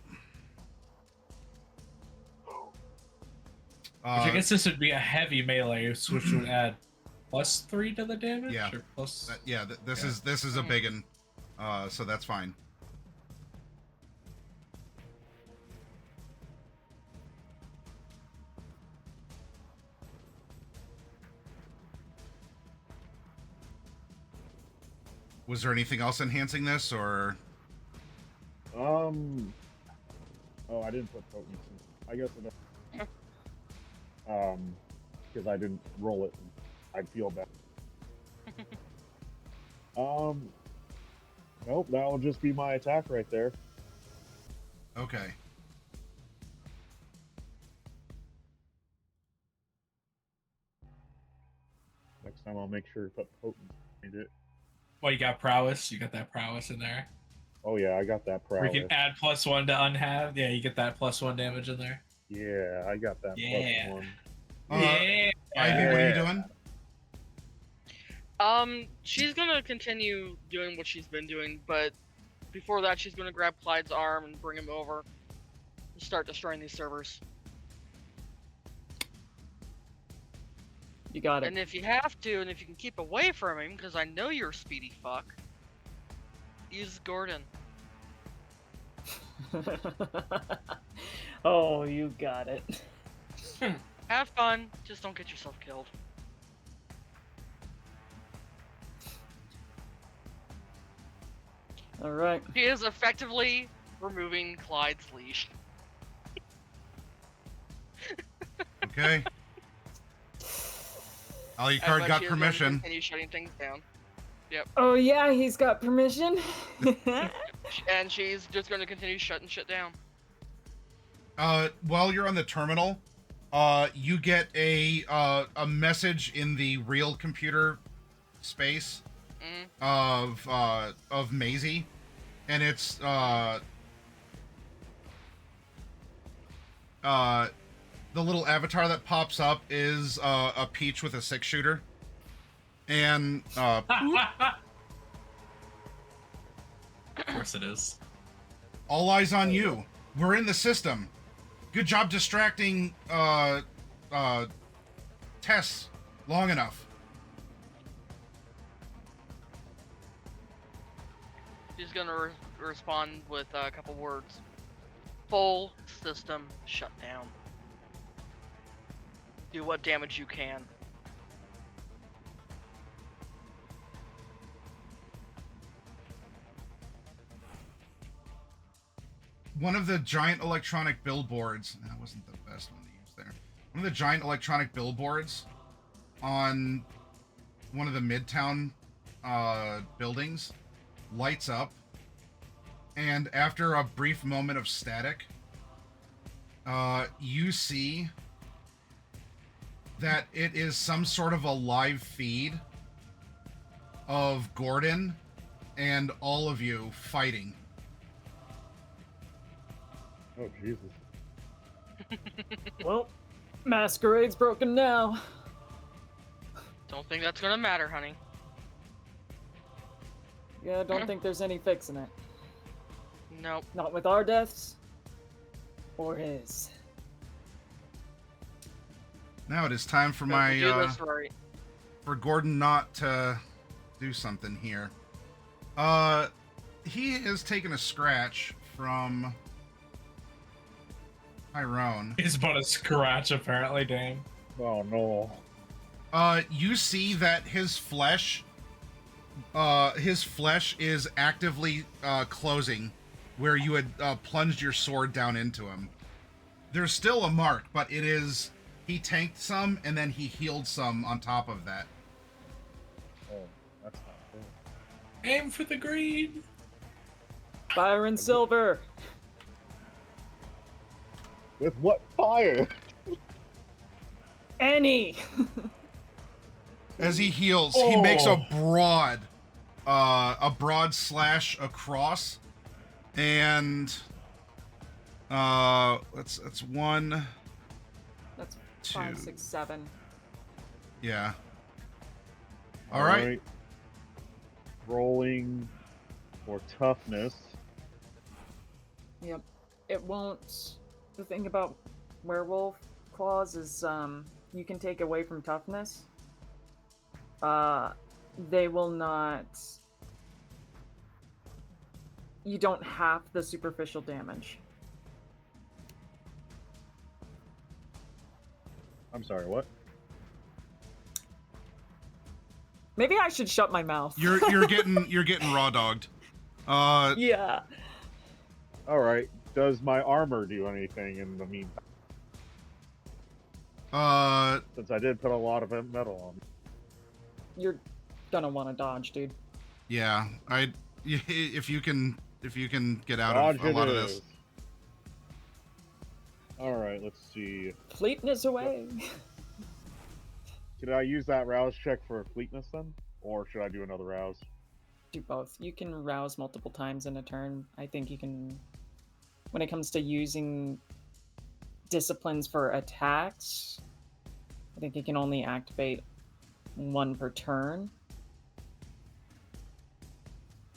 S2: Which I guess this would be a heavy melee, which would add +3 to the damage.
S1: Yeah.
S2: Or plus.
S1: This
S2: Yeah.
S1: is a big one, so that's fine. Was there anything else enhancing this, or?
S6: Oh, I didn't put potency. I guess it. Because I didn't roll it. I'd feel bad. Nope, that'll just be my attack right there.
S1: Okay.
S6: Next time I'll make sure to put potency behind it.
S2: Well, you got prowess. You got that prowess in there.
S6: Oh yeah, I got that
S2: Where
S6: prowess.
S2: you can add +1 to unhave. Yeah, you get that +1 damage in there.
S6: Yeah, I got that
S2: Yeah.
S6: +1.
S2: Yeah.
S1: Ivy, what are you doing?
S5: She's gonna continue doing what she's been doing, but before that, she's gonna grab Clyde's arm and bring him over and start destroying these servers.
S4: You got it.
S5: And if you have to, and if you can keep away from him, because I know you're a speedy fuck, use Gordon.
S4: Oh, you got it.
S5: Have fun, just don't get yourself killed.
S4: All right.
S5: She is effectively removing Clyde's leash.
S1: Okay. Alucard
S5: But
S1: got
S5: she is going to
S1: permission.
S5: Continue shutting things down.
S4: Oh yeah, he's got permission.
S5: And she's just going to continue shutting shit down.
S1: While you're on the terminal, you get a message in the real computer space of Maisie, and it's the little avatar that pops up is a Peach with a 6-shooter, and
S2: Of course it is.
S1: all eyes on you. We're in the system. Good job distracting Tess long enough.
S5: gonna respond with a couple words. Full system shutdown. Do what damage you can.
S1: One of the giant electronic billboards, that wasn't the best one to use there. One of the giant electronic billboards on one of the Midtown buildings lights up, and after a brief moment of static, you see that it is some sort of a live feed of Gordon and all of you fighting.
S6: Oh, Jesus.
S4: Well, Masquerade's broken now.
S5: Don't think that's gonna matter, honey.
S4: Yeah, I don't think there's any fixing it.
S5: Nope.
S4: Not with our deaths. Or his.
S1: Now it is time for
S5: If
S1: my
S5: we do this right.
S1: for Gordon not to do something here. He has taken a scratch from Tyrone.
S8: He's about a scratch, apparently, dang.
S6: Oh, no.
S1: You see that his flesh is actively closing where you had plunged your sword down into him. There's still a mark, but it is, he tanked some and then he healed some on top of that.
S6: Oh, that's not cool.
S8: Aim for the green.
S4: Fire and silver.
S6: With what fire?
S4: Any.
S1: As he heals, he makes a broad slash across, and that's one.
S4: That's
S1: two.
S4: 5, 6, 7.
S1: Yeah. All right.
S6: Rolling for toughness.
S4: Yep. It won't. The thing about werewolf claws is you can take away from toughness. They will not. You don't have the superficial damage.
S6: I'm sorry, what?
S4: Maybe I should shut my mouth.
S1: You're getting raw dogged.
S4: Yeah.
S6: All right. Does my armor do anything in the meantime? Since I did put a lot of metal on.
S4: You're gonna want to dodge, dude.
S1: Yeah, if you can get out
S6: Dodge
S1: of a lot of this.
S6: is. All right, let's see.
S4: Fleetness away.
S6: Could I use that rouse check for fleetness then, or should I do another rouse?
S4: Do both. You can rouse multiple times in a turn. I think you can. When it comes to using disciplines for attacks, I think you can only activate one per turn.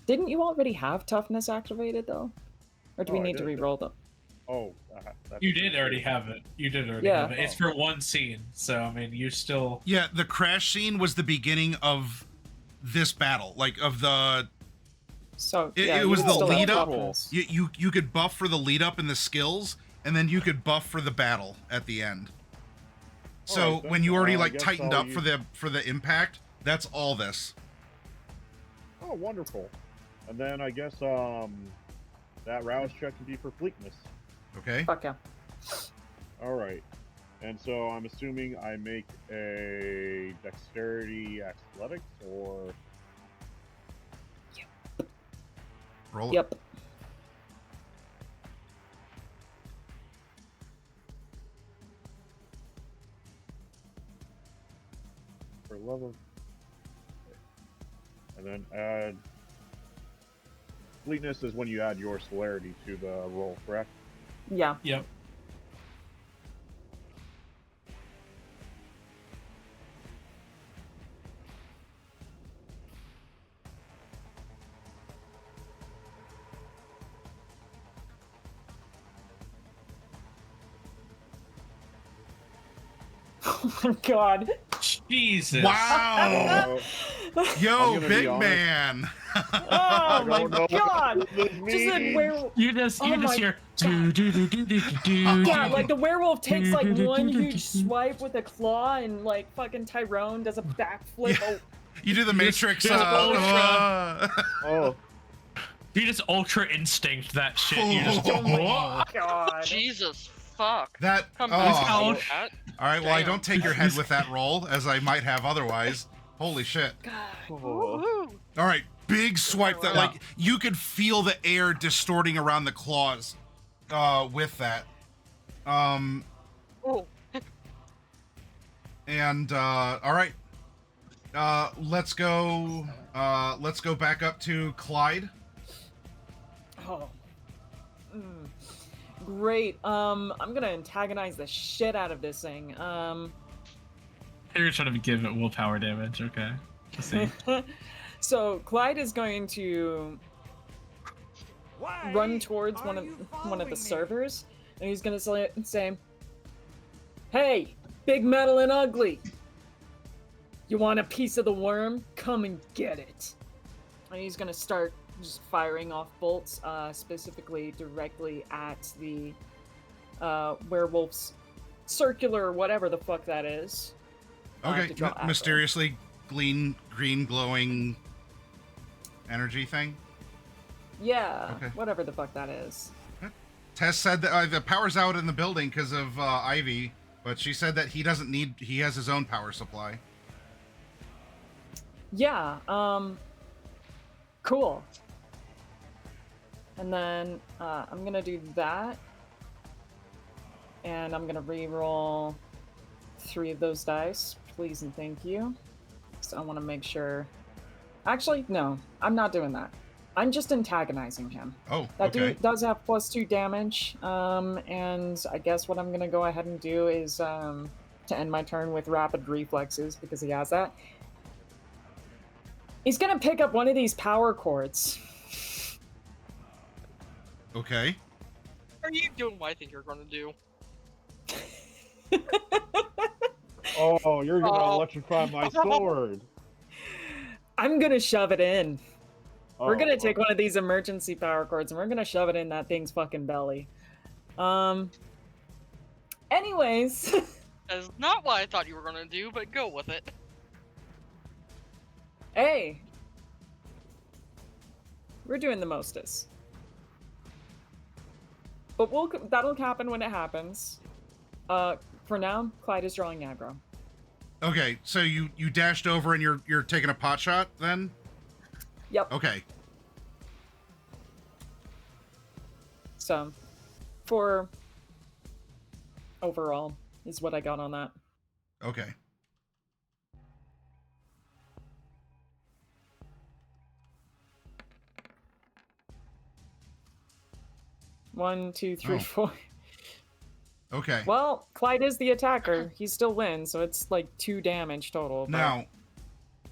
S4: Didn't you already have toughness activated though? Or do we
S6: Oh, I
S4: need to
S6: did.
S4: re-roll them?
S6: Oh, that's
S8: You did already have it. You did already
S4: Yeah.
S8: have it. It's for one scene, so I mean, you still.
S1: Yeah, the crash scene was the beginning of this battle, like of the.
S4: So
S1: It,
S4: yeah,
S1: it
S4: you
S1: was
S4: can
S1: the
S4: still have
S1: lead up.
S4: toughness.
S1: You could buff for the lead up and the skills, and then you could buff for the battle at the end. So
S6: Alright, then.
S1: when you already
S6: I
S1: like
S6: guess
S1: tightened
S6: I'll
S1: up for the impact, that's all this.
S6: Oh, wonderful. And then I guess that rouse check can be for fleetness.
S1: Okay.
S4: Fuck yeah.
S6: All right. And so I'm assuming I make a dexterity athletics or
S1: Roll it.
S4: Yep.
S6: for level. And then add fleetness is when you add your celerity to the roll, correct?
S4: Yeah.
S8: Yep.
S4: Oh my god.
S8: Jesus.
S1: Wow.
S6: So, I'm
S1: Yo,
S6: gonna
S1: big
S6: be honest.
S1: man.
S4: Oh my
S6: don't know.
S4: god!
S6: This
S4: Just a
S6: means-
S4: werewolf.
S2: You just
S4: Oh my
S2: hear
S4: Yeah, like the werewolf takes like one huge swipe with a claw, and like fucking Tyrone does a backflip.
S1: Yeah. You do the Matrix.
S2: just
S6: Oh,
S2: You just ultra instinct that shit. You just
S4: Oh my god.
S5: Jesus fuck.
S1: that.
S5: Come
S1: Oh.
S5: on.
S2: ouch.
S1: All right. Well, I
S5: Damn.
S1: don't take your head with that roll, as I might have otherwise. Holy shit!
S6: oh.
S5: Woohoo.
S1: All right, big swipe. That
S2: Yeah.
S1: like you could feel the air distorting around the claws. With that.
S5: Oh.
S1: And all right. Let's go. Let's go back up to Clyde.
S4: Oh. Mm. Great. I'm gonna antagonize the shit out of this thing.
S2: You're trying to give it willpower damage. Okay. Let's see.
S4: So Clyde is going to run towards one of the servers, and he's gonna say, "Hey, big metal and ugly, you want a piece of the worm? Come and get it." And he's gonna start just firing off bolts, specifically directly at the werewolf's circular, whatever the fuck that is.
S1: Okay.
S4: to draw aggro.
S1: Mysteriously green glowing energy thing.
S4: Yeah,
S1: Okay.
S4: whatever the fuck that is.
S1: Tess said that the power's out in the building because of Ivy, but she said that he doesn't need. He has his own power supply.
S4: Yeah, cool. And then I'm gonna do that, and I'm gonna re-roll 3 of those dice, please and thank you. So I want to make sure. Actually, no, I'm not doing that. I'm just antagonizing him.
S1: Oh,
S4: That
S1: okay.
S4: dude does have +2 damage, and I guess what I'm gonna go ahead and do is to end my turn with rapid reflexes because he has that. He's gonna pick up one of these power cords.
S1: Okay.
S5: Are you doing what I think you're gonna do?
S6: Oh, you're gonna
S5: Oh.
S6: electrify my sword.
S4: I'm gonna shove it in. We're
S6: Oh,
S4: gonna take one of these emergency power cords and we're gonna shove it in that thing's fucking belly. Anyways.
S5: That is not what I thought you were gonna do, but go with it.
S4: Hey. We're doing the mostest. But that'll happen when it happens. For now, Clyde is drawing aggro.
S1: Okay. So you dashed over and you're taking a pot shot then?
S4: Yep.
S1: Okay.
S4: So, for overall is what I got on that.
S1: Okay.
S4: One, two, three,
S1: Oh.
S4: 4.
S1: Okay.
S4: Well, Clyde is the attacker. He still wins, so it's like 2 damage total. but-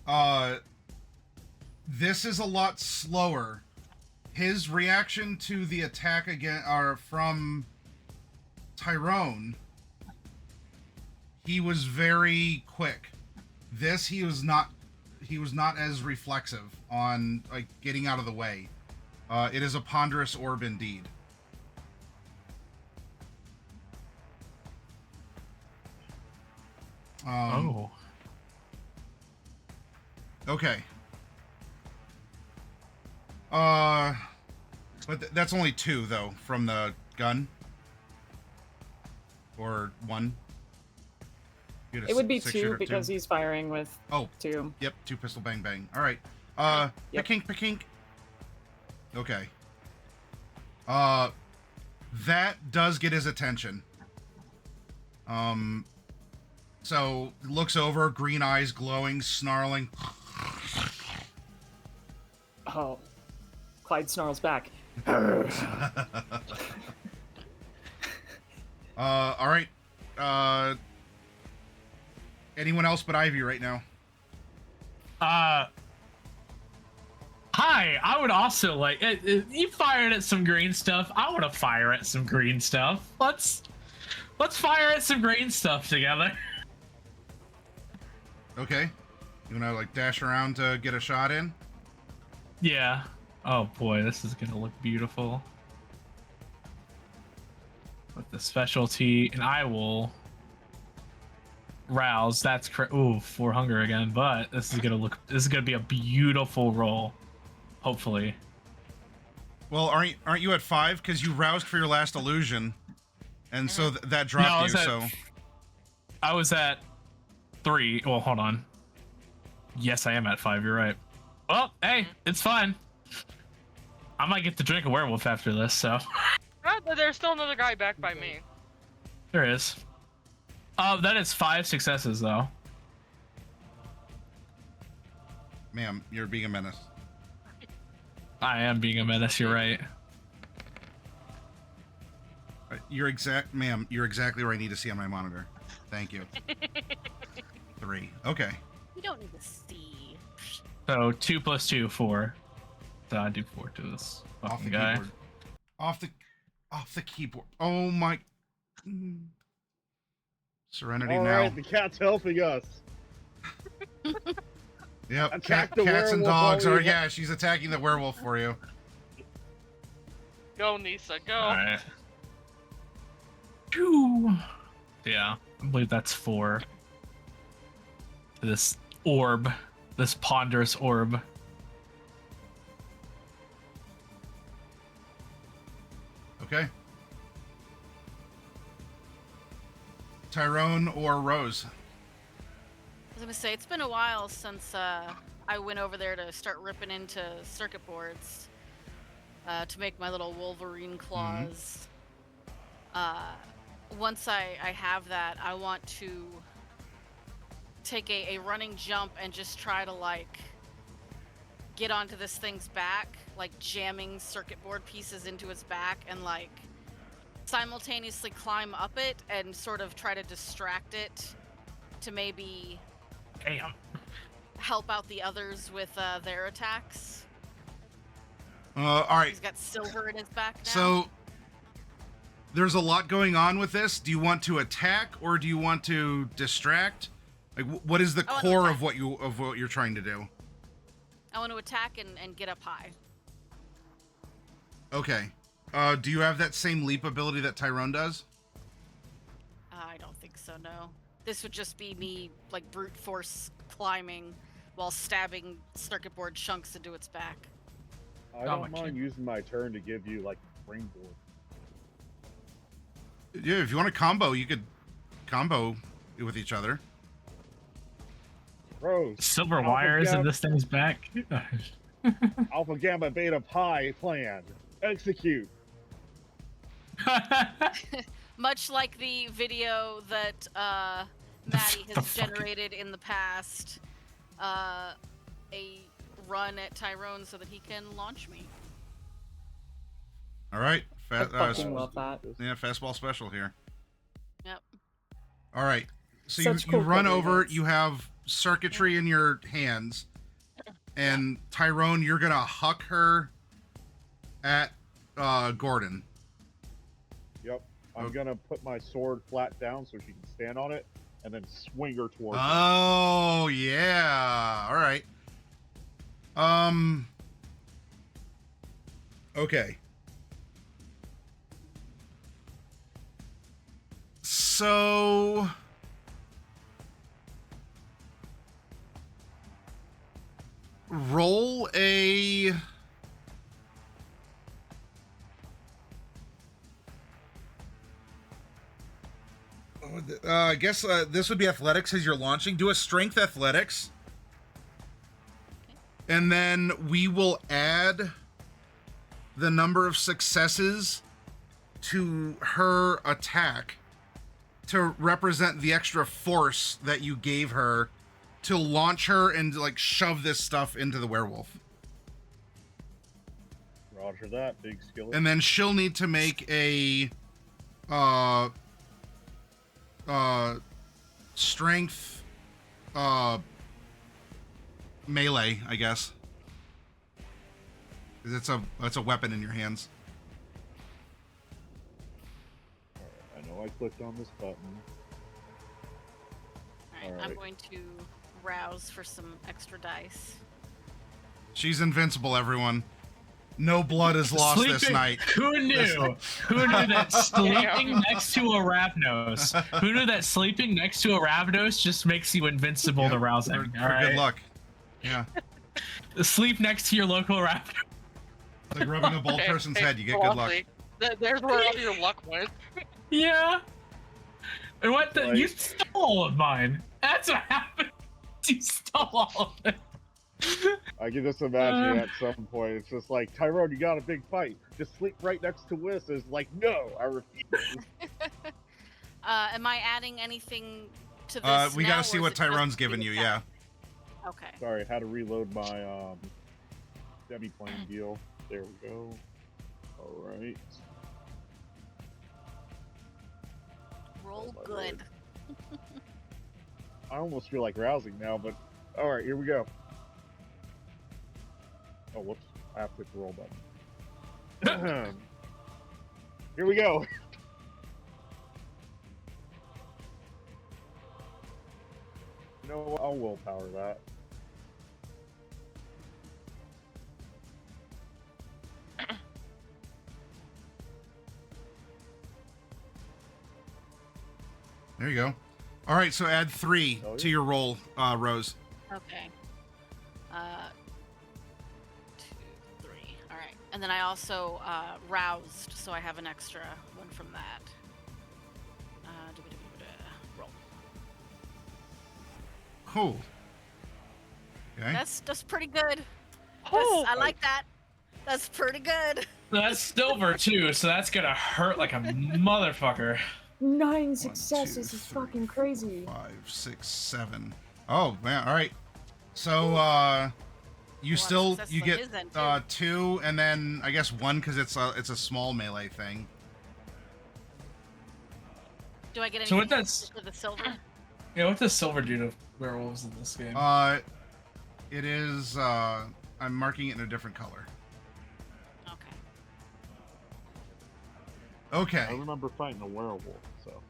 S1: Now, this is a lot slower. His reaction to the attack again are from Tyrone. He was very quick. This he was not as reflexive on like getting out of the way. It is a ponderous orb indeed.
S2: Oh.
S1: Okay. But that's only 2 though from the gun. Or 1. You had a
S4: It would be 2
S1: 6-shooter,
S4: because he's firing with
S1: Oh,
S4: 2.
S1: yep, 2 pistol bang bang. All right.
S4: Yep.
S1: Pekink. Okay. That does get his attention. So looks over, green eyes glowing, snarling.
S4: Oh. Clyde snarls back.
S1: All right. Anyone else but Ivy right now?
S2: Hi, I would also like. You fired at some green stuff. I want to fire at some green stuff. Let's fire at some green stuff together.
S1: Okay. You wanna like dash around to get a shot in?
S2: Yeah. Oh boy, this is gonna look beautiful. With the specialty, and I will rouse. That's ooh, for hunger again. But this is gonna look. This is gonna be a beautiful roll. Hopefully.
S1: Well, aren't you at 5 because you roused for your last illusion, and so that dropped
S2: No, I
S1: you.
S2: was at,
S1: So
S2: I was at 3. Well, hold on. Yes, I am at 5. You're right. Well, hey, it's fine. I might get to drink a werewolf after this, so.
S5: But there's still another guy back by me.
S2: There is. That is 5 successes, though.
S1: ma'am, you're being a menace.
S2: I am being a menace, you're right.
S1: Ma'am, you're exactly where I need to see on my monitor. Thank you. 3. Okay.
S3: You don't need to see.
S2: So 2 plus 2, 4. So I do 4 to this
S1: Off the
S2: fucking guy.
S1: keyboard. Off the keyboard. Oh my. Serenity
S6: All
S1: now.
S6: right, the cat's helping us.
S1: Yep.
S6: Attack the
S1: Cats and
S6: werewolf
S1: dogs
S6: while
S1: are.
S6: we-
S1: Yeah, she's attacking the werewolf for you.
S5: Go, Nisa, go.
S2: Alright. Phew. Yeah, I believe that's 4. This orb. This ponderous orb.
S1: Okay. Tyrone or Rose?
S3: I was gonna say it's been a while since I went over there to start ripping into circuit boards to make my little Wolverine claws. Once I have that, I want to take a running jump and just try to like get onto this thing's back, like jamming circuit board pieces into its back and like simultaneously climb up it and sort of try to distract it to maybe
S2: Damn.
S3: help out the others with their attacks.
S1: All right.
S3: He's got silver in his back now.
S1: So there's a lot going on with this. Do you want to attack or do you want to distract? Like, what is the
S3: I want to
S1: core
S3: attack.
S1: of what you're trying to do?
S3: I want to attack and get up high.
S1: Okay. Do you have that same leap ability that Tyrone does?
S3: I don't think so, no. This would just be me, like, brute force climbing while stabbing circuit board chunks into its back.
S6: I don't mind using my turn to give you, like, springboard.
S1: Yeah, if you want to combo, you could combo with each other.
S6: Rose.
S2: Silver
S6: Alpha
S2: wires in
S6: Gamma-
S2: this thing's back.
S6: Alpha Gamma Beta Pi plan. Execute.
S3: Much like the video that Maddie has generated in the past, a run at Tyrone so that he can launch me.
S1: All right.
S4: I fucking love that.
S1: Yeah, fastball special here.
S3: Yep.
S1: All right. So
S4: Such
S1: you
S4: cool
S1: run over,
S4: coordinates.
S1: you have circuitry in your hands, and Tyrone, you're going to huck her at Gordon.
S6: Yep. I'm gonna put my sword flat down so she can stand on it, and then swing her towards me.
S1: Oh, yeah. All right. Okay. So roll a I guess this would be athletics as you're launching. Do a strength athletics. And then we will add the number of successes to her attack to represent the extra force that you gave her to launch her and like shove this stuff into the werewolf.
S6: Roger that, big skillet.
S1: And then she'll need to make a strength melee, I guess. 'Cause it's a weapon in your hands.
S6: I know I clicked on this button.
S3: Alright, I'm
S6: Alright.
S3: going to rouse for some extra dice.
S1: She's invincible, everyone. No blood is lost this night.
S2: Who knew? Who knew that sleeping next to a Ravnos? Who knew that sleeping next to a Ravnos just makes you invincible to rousing?
S1: For good luck. Yeah.
S2: Sleep next to your local Ravnos.
S1: It's like rubbing a bald person's head. You get good luck.
S5: There's where all your luck went.
S2: Yeah. And what the?
S6: Like-
S2: You stole all of mine. That's what happened. You stole all of it.
S6: I can just imagine at some point, it's just like, Tyrone, you got a big fight. Just sleep right next to Wiz. It's like, no, I refuse.
S3: Am I adding anything to this?
S1: We
S3: now,
S1: gotta
S3: or
S1: see
S3: is
S1: what
S3: it just
S1: Tyrone's
S3: the
S1: giving you,
S3: attack?
S1: yeah.
S3: Okay.
S6: Sorry, I had to reload my demi-plane deal. There we go. Alright.
S3: Roll
S6: Oh, my
S3: good.
S6: I almost feel like rousing now, but alright, here we go. Oh, whoops. I have to hit the roll button. Here we go. You know what? I'll willpower that.
S1: There you go. All right, so add 3
S6: Oh, yeah.
S1: to your roll, Rose.
S3: Okay. 2, 3. All right. And then I also roused, so I have an extra one from that. Roll.
S1: Cool. Okay.
S3: That's pretty good.
S5: Oh,
S3: I like that. That's pretty good.
S2: That's silver too, so that's gonna hurt like a motherfucker.
S4: 9
S1: 2,
S4: successes is
S1: 3,
S4: fucking crazy.
S1: 5, 6, 7. Oh man! All right. So you still
S3: successes
S1: you
S3: on
S1: get
S3: his end, too.
S1: 2, and then I guess 1 because it's a small melee thing.
S3: Do I get
S2: So
S3: anything
S2: what
S3: else
S2: that's-
S3: for the silver?
S2: Yeah, what does silver do to werewolves in this game?
S1: It is. I'm marking it in a different color.
S3: Okay.
S6: I
S1: Okay.
S6: remember fighting a werewolf, so.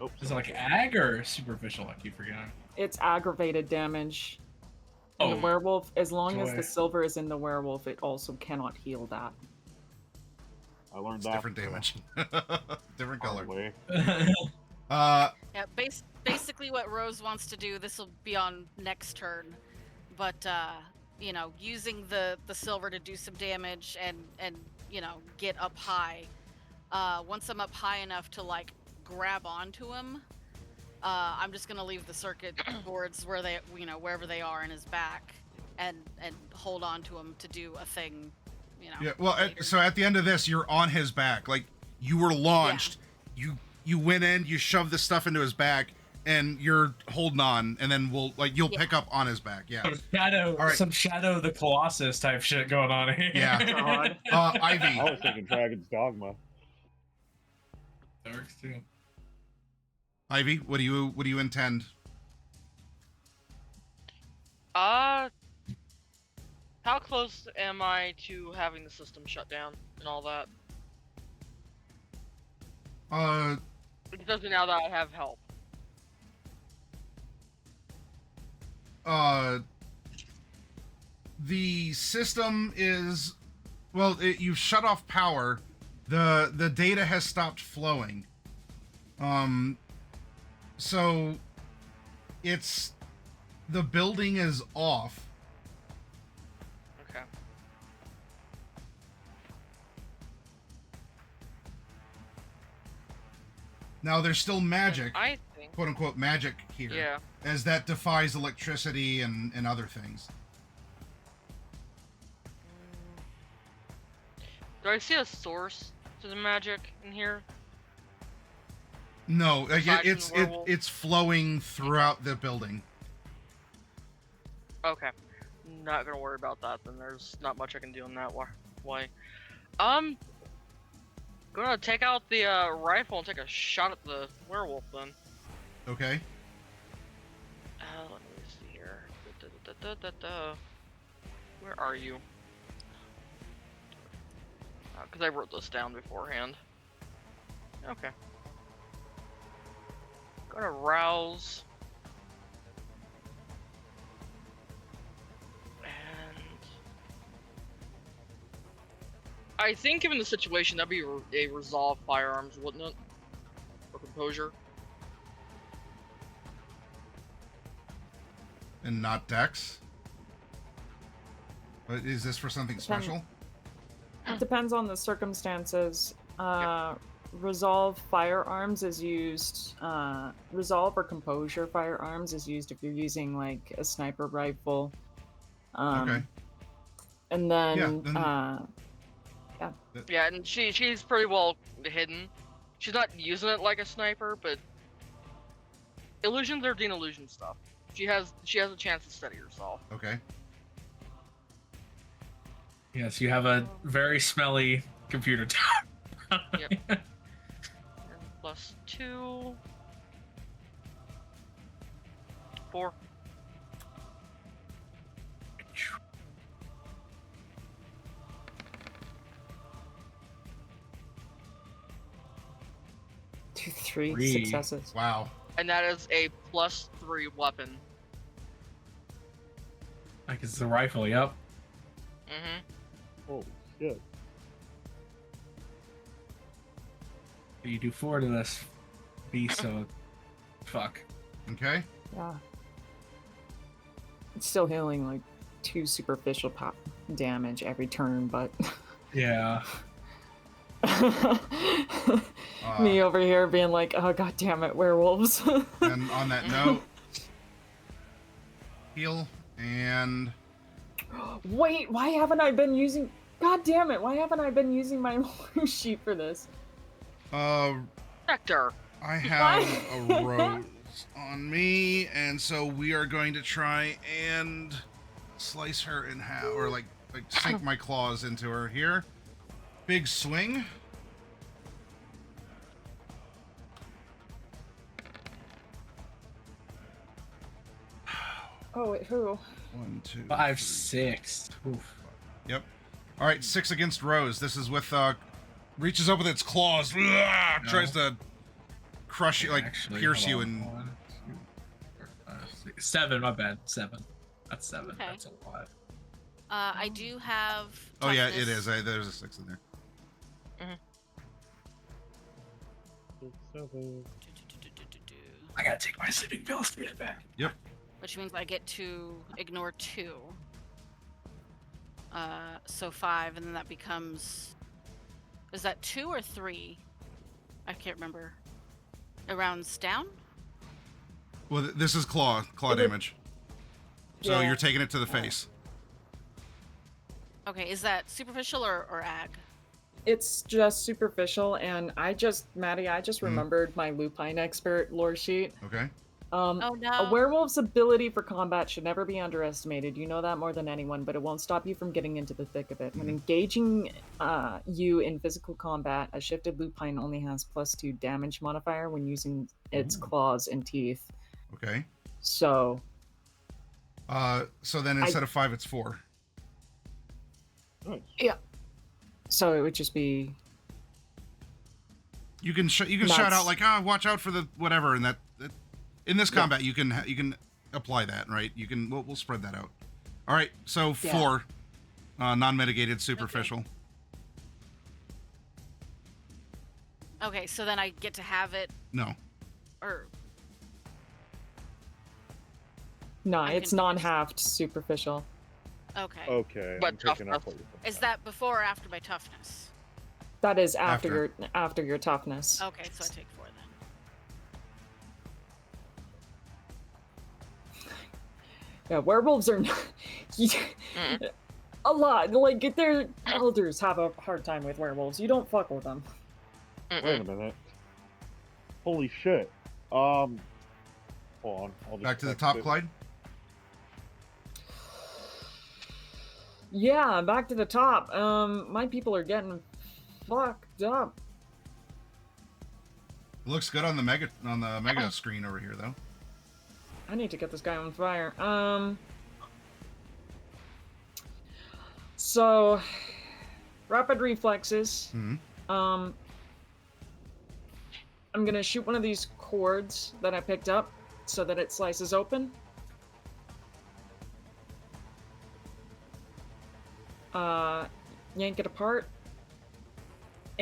S6: Oops.
S2: Is it like ag or superficial? I keep forgetting.
S4: It's aggravated damage. And the
S2: Oh,
S4: werewolf, as long as
S2: joy.
S4: the silver is in the werewolf, it also cannot heal that.
S6: I learned
S1: It's
S6: that.
S1: different damage. Different color.
S6: Way.
S3: Yeah, basically what Rose wants to do, this will be on next turn, but you know, using the silver to do some damage and you know, get up high. Once I'm up high enough to like grab onto him, I'm just gonna leave the circuit boards where they, you know, wherever they are in his back, and hold on to him to do a thing, you know.
S1: Yeah. Well,
S3: later.
S1: so at the end of this, you're on his back. Like you were launched. You went in. You shoved the stuff into his back, and you're holding on. And then you'll pick up on his back. Yeah.
S2: Some Shadow the Colossus type shit going on here.
S1: Yeah.
S4: God.
S1: Ivy.
S6: I was thinking Dragon's Dogma.
S2: That works too.
S1: Ivy, what do you intend?
S5: How close am I to having the system shut down and all that? Especially now that I have help.
S1: The system is, well, you've shut off power. The data has stopped flowing. So it's, the building is off.
S5: Okay.
S1: Now there's still magic,
S5: I think.
S1: quote unquote magic here,
S5: Yeah.
S1: as that defies electricity and other things.
S5: Do I see a source to the magic in here?
S1: No, like
S5: Aside from the werewolf?
S1: it's flowing throughout the building.
S5: Okay. Not gonna worry about that then. There's not much I can do in that way. Gonna take out the rifle and take a shot at the werewolf then.
S1: Okay.
S5: Let me see here. Where are you? Because I wrote this down beforehand. Okay. Gonna rouse. And I think given the situation, that'd be a resolve firearms, wouldn't it? Or composure.
S1: And not Dex? But is this for something special?
S4: It depends on the circumstances. Resolve firearms is used. Resolve or composure firearms is used if you're using like a sniper rifle.
S1: Okay.
S4: And then,
S5: Yeah, and she's pretty well hidden. She's not using it like a sniper, but illusions are illusion stuff. She has a chance to steady herself.
S1: Okay.
S2: Yes, you have a very smelly computer tower.
S5: Yep. And +2. 4.
S4: Three successes.
S1: Wow.
S5: And that is a +3 weapon.
S2: Like it's the rifle, yep.
S5: Mm-hmm.
S6: Holy shit.
S2: You do 4 to this beast, so fuck.
S1: Okay.
S4: Yeah. It's still healing like 2 superficial pop damage every turn, but
S2: Yeah.
S4: me over here being like, oh god damn it, werewolves.
S1: And on that note, heal and
S4: Wait, why haven't I been using? God damn it! Why haven't I been using my loot sheet for this?
S5: Sector.
S1: I have a rose on me, and so we are going to try and slice her in half, or like sink my claws into her here. Big swing.
S4: Oh wait, who?
S1: 1, 2,
S2: 5,
S1: 3,
S2: 6. Oof.
S1: 5. Yep. All right, 6 against Rose. This is with reaches up with its claws, tries to crush you, like
S2: Actually,
S1: pierce
S2: hold
S1: you,
S2: on.
S1: and
S2: 1, 2, 4, 5, 6. 7, my bad. 7. That's 7.
S3: Okay.
S2: That's a lot.
S3: I do have.
S1: oh yeah, it
S3: toughness.
S1: is. There's a 6 in there.
S2: I gotta take my sleeping pills to get back.
S1: Yep.
S3: Which means I get to ignore 2. So 5, and then that becomes. Is that 2 or 3? I can't remember. It rounds down?
S1: Well, this is claw damage. So
S4: Yeah.
S1: you're taking it to the face.
S3: Okay, is that superficial or ag?
S4: It's just superficial, and Maddie, I just remembered my lupine expert lore sheet.
S1: Okay.
S3: Oh no.
S4: A werewolf's ability for combat should never be underestimated. You know that more than anyone, but it won't stop you from getting into the thick of it. When engaging you in physical combat, a shifted lupine only has +2 damage modifier when using its claws and teeth.
S1: Okay.
S4: So.
S1: So then instead of 5, it's 4.
S6: Nice.
S4: Yeah. So it would just be.
S1: You can shout out like, watch out for the whatever, and that in this combat you can apply that, right? We'll spread that out. All right, so 4, non-mitigated superficial.
S3: Okay, so then I get to have it,
S1: No.
S3: or
S4: No,
S3: I'm
S4: it's
S3: confused.
S4: non-halved superficial.
S3: okay.
S6: Okay,
S5: But
S6: I'm picking up
S5: toughness.
S6: what you're saying.
S3: Is that before or after my toughness?
S4: That is
S1: After.
S4: after your toughness.
S3: Okay, so I take 4 then.
S4: Yeah, werewolves are not, a lot. Like their elders have a hard time with werewolves. You don't fuck with them.
S6: Wait a minute. Holy shit. Hold on. I'll just
S1: Back to the
S6: text
S1: top,
S6: it.
S1: Clyde.
S4: Yeah, back to the top. My people are getting fucked up.
S1: It looks good on the mega screen over here, though.
S4: I need to get this guy on fire. So, rapid reflexes.
S1: Hmm.
S4: I'm gonna shoot one of these cords that I picked up so that it slices open. Yank it apart.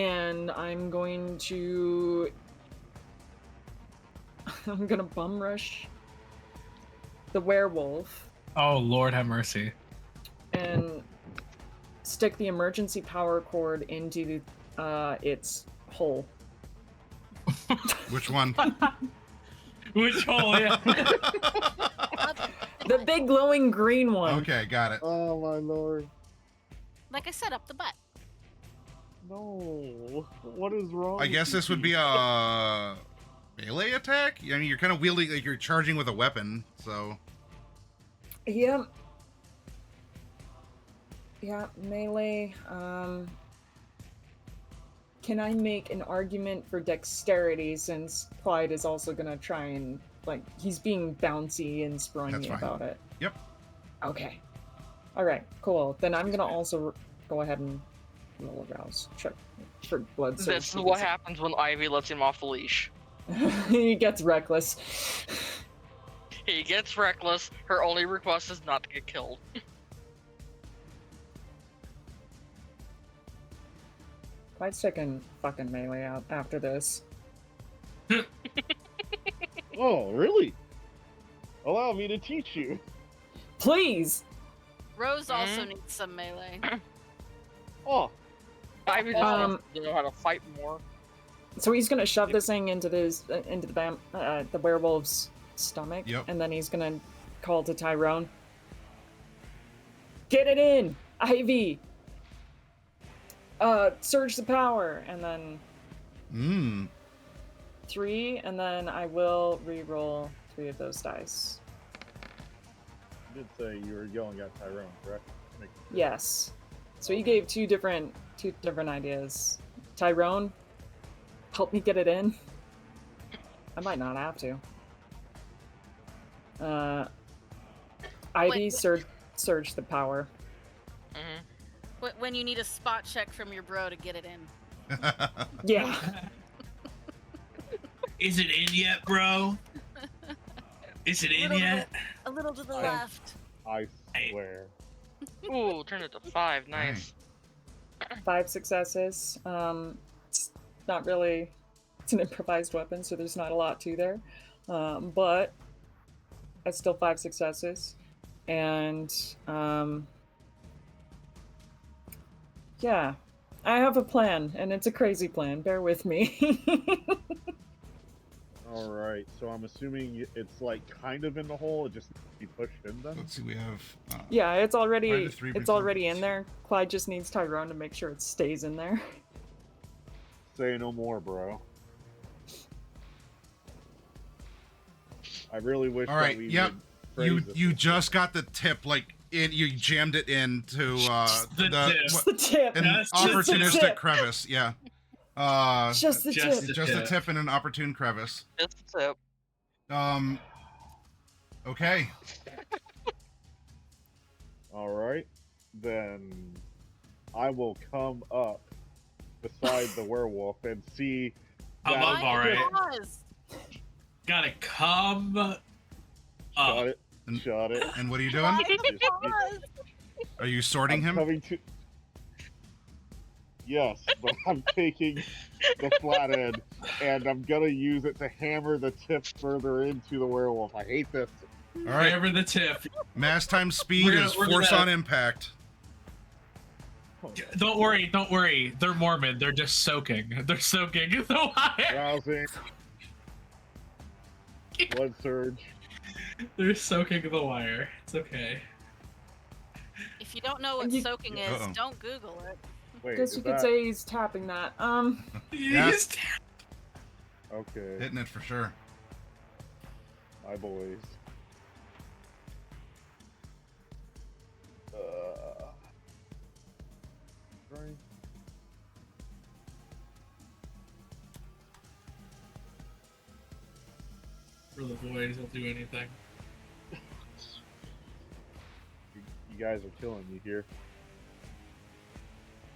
S4: and I'm going to bum rush the werewolf
S2: Oh Lord, have mercy.
S4: and stick the emergency power cord into its hole.
S1: Which one?
S2: Which hole? Yeah.
S4: The big glowing green one.
S1: Okay, got it.
S6: Oh my lord.
S3: Like I said, up the butt.
S6: No. What is wrong?
S1: I guess this would be a melee attack. I mean, you're kind of wielding, like you're charging with a weapon, so.
S4: Yeah. Yeah, melee. Can I make an argument for dexterity since Clyde is also gonna try and, like, he's being bouncy and
S1: That's
S4: springy
S1: fine.
S4: about it?
S1: Yep.
S4: Okay. Alright, cool. Then I'm gonna also go ahead and roll a rouse check for blood surge.
S5: This is what happens when Ivy lets him off the leash.
S4: He gets reckless.
S5: He gets reckless. Her only request is not to get killed.
S4: Clyde's taking fucking melee out after this.
S6: Oh, really? Allow me to teach you.
S4: Please!
S3: Rose also needs some melee.
S6: Oh,
S5: Ivy just wants to know how to fight more.
S4: So he's gonna shove this thing into the werewolf's stomach,
S1: Yep.
S4: and then he's gonna call to Tyrone. Get it in, Ivy. Surge the power, and then 3, and then I will re-roll 3 of those dice.
S6: you did say you were yelling at Tyrone, correct?
S4: Yes. So he gave two different ideas. Tyrone, help me get it in. I might not have to. Ivy, surge the power.
S3: When you need a spot check from your bro to get it in.
S4: Yeah.
S2: Is it in yet, bro? Is it in yet?
S3: A little to the left.
S6: I swear.
S5: Ooh, turn it to 5. Nice.
S4: 5 successes. It's not really. It's an improvised weapon, so there's not a lot to there. But it's still 5 successes, and yeah, I have a plan, and it's a crazy plan. Bear with me.
S6: All right, so I'm assuming it's like kind of in the hole. It just needs to be pushed in then.
S1: Let's see, we have.
S4: Yeah, it's
S1: 5
S4: already
S1: to 3
S4: it's already in there. Clyde just needs Tyrone to make sure it stays in there.
S6: Say no more, bro. I really wish.
S1: All right.
S6: That we
S1: Yep.
S6: would
S1: You
S6: phrase this.
S1: you just got the tip, like you jammed it into
S2: The tip.
S4: Just the tip.
S1: an
S2: Just the
S1: opportunistic
S4: tip.
S1: crevice. Yeah.
S4: Just the
S2: just
S4: tip.
S2: the
S1: just a
S2: tip.
S1: tip in an opportune crevice.
S5: Just a tip.
S1: Okay.
S6: All right, then I will come up beside the werewolf and see.
S2: I'm
S6: that-
S2: up, all right.
S3: Pause.
S2: Gotta come up.
S6: Shot it. Shot it.
S1: And what are you doing?
S3: Why the
S6: Just-
S3: pause?
S1: Are you sorting
S6: I'm
S1: him?
S6: coming to. Yes, but I'm taking the flat end and I'm gonna use it to hammer the tip further into the werewolf. I hate this.
S1: All right.
S2: Hammer the tip.
S1: Mass time speed
S2: We're gonna-
S1: is
S2: we're
S1: force
S2: gonna-
S1: on impact.
S2: Don't worry. They're Mormon. They're just soaking. They're soaking the wire.
S6: Rousing. Blood surge.
S2: They're soaking the wire. It's okay.
S3: If you don't know what
S4: You-
S3: soaking is,
S1: Uh-oh.
S3: don't Google it.
S6: Wait,
S4: Guess
S6: is
S4: you could
S6: that...
S4: say he's tapping that.
S1: Yeah.
S2: Just-
S6: Okay,
S1: Hitting it for sure.
S6: my boys. Right.
S2: For the boys, I'll do anything.
S6: You guys are killing me here.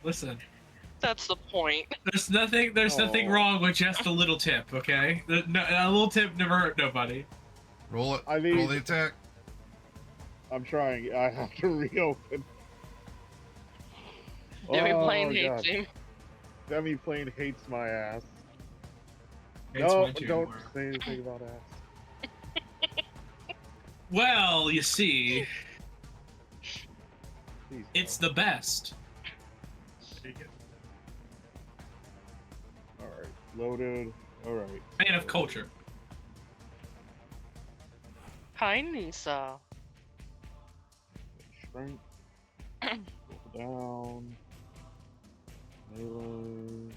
S2: Listen,
S5: That's the point.
S2: there's nothing
S6: Oh.
S2: wrong with just a little tip, okay? A little tip never hurt nobody.
S1: Roll it.
S6: I mean-
S1: Roll the attack.
S6: I'm trying. I have to reopen.
S5: Jimmy
S6: Oh,
S5: Blaine
S6: God.
S5: hates him.
S6: Demi-plane hates my ass.
S8: It's
S6: No,
S8: winter
S6: don't
S8: tomorrow.
S6: say anything about ass.
S8: Well, you see,
S6: Please,
S8: it's
S6: no.
S8: the best.
S6: Alright, loaded. Alright.
S8: Man of culture.
S5: Hi, Nisa.
S6: Strength. Go down. Melee.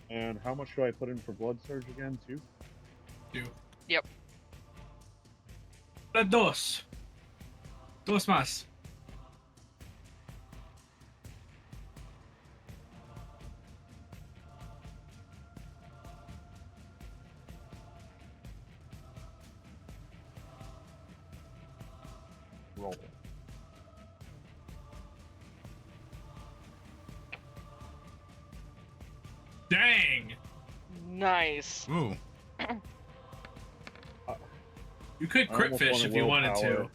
S6: And how much do I put in for blood surge again? 2?
S5: Yep.
S8: Dos. Dos más.
S6: Roll.
S8: Dang!
S5: Nice.
S1: Ooh.
S8: You could
S6: I
S8: crit
S6: almost
S8: fish
S6: want a
S8: if you wanted to.
S6: willpower.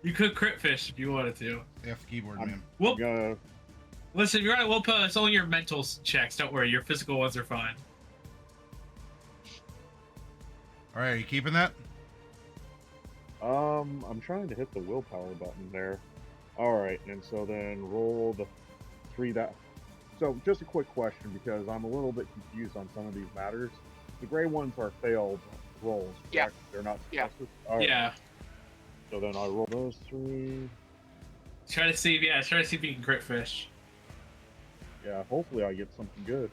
S8: You could crit fish if you wanted to.
S1: F the keyboard,
S6: I'm-
S1: man.
S8: Well,
S6: I'm gonna.
S8: listen, if you're on a willpower, it's only your mental checks. Don't worry, your physical ones are fine.
S1: All right, are you keeping that?
S6: I'm trying to hit the willpower button there. Alright, and so then roll the 3 that. So, just a quick question because I'm a little bit confused on some of these matters. The gray ones are failed rolls, correct?
S5: Yeah.
S6: They're not
S5: Yeah.
S6: successes? Alright.
S8: Yeah.
S6: So then I roll those 3.
S8: Try to see if you can crit fish.
S6: Yeah, hopefully I get something good.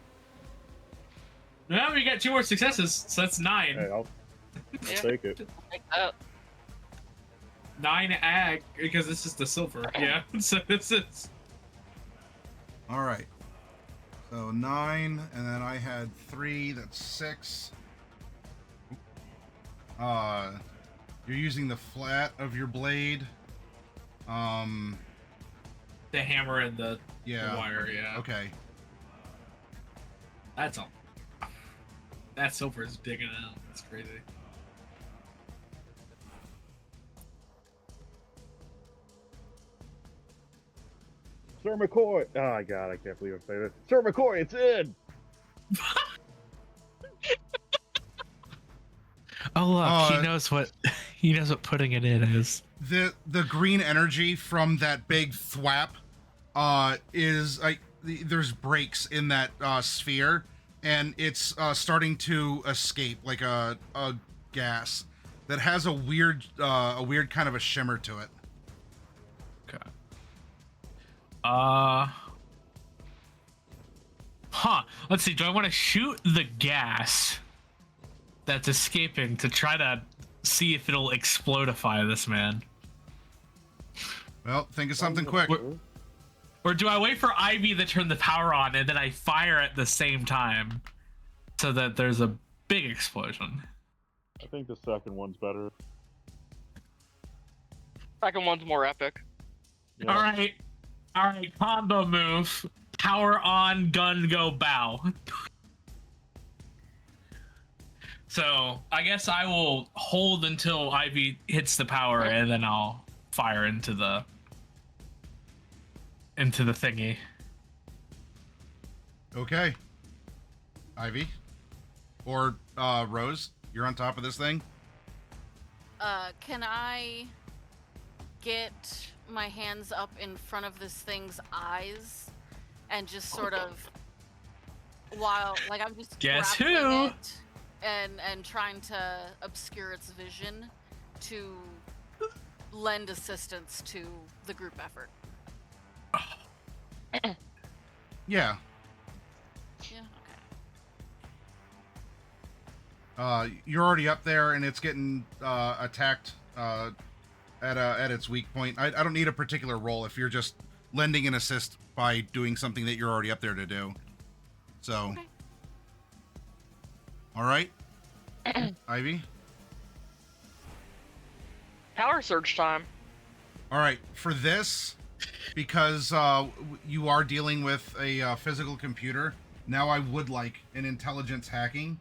S8: No, you got 2 more successes, so that's 9.
S6: Hey, I'll
S5: Yeah.
S6: take it.
S5: Like that.
S8: 9 ag, because this is the silver, yeah? So this is...
S1: All right. So 9, and then I had 3. That's 6. You're using the flat of your blade.
S8: The hammer and the
S1: Yeah.
S8: wire, yeah.
S1: Okay.
S8: That's all. That silver is digging out. That's crazy.
S6: Sir McCoy! Oh, God, I can't believe I'm saying this. Sir McCoy, it's in!
S2: Oh look,
S1: he
S2: he knows what putting it in is.
S1: The green energy from that big thwap is like there's breaks in that sphere, and it's starting to escape like a gas that has a weird kind of a shimmer to it.
S2: Okay. Let's see. Do I want to shoot the gas that's escaping to try to see if it'll explodify this man?
S1: Well, think of something quick.
S2: Or do I wait for Ivy to turn the power on and then I fire at the same time so that there's a big explosion?
S6: I think the second one's better.
S5: Second one's more epic.
S6: Yeah.
S2: All right, combo move. Power on, gun go, bow. So I guess I will hold until Ivy hits the power and then I'll fire into the thingy.
S1: Okay. Ivy. Or Rose, you're on top of this thing.
S3: Can I get my hands up in front of this thing's eyes and just sort of while like I'm just
S2: Guess
S3: grappling
S2: who?
S3: it and trying to obscure its vision to lend assistance to the group effort.
S1: Yeah.
S3: Yeah, okay.
S1: You're already up there, and it's getting attacked at its weak point. I don't need a particular roll if you're just lending an assist by doing something that you're already up there to do. So,
S3: Okay.
S1: all right, Ivy.
S5: Power surge time.
S1: All right, for this, because you are dealing with a physical computer, now I would like an intelligence hacking,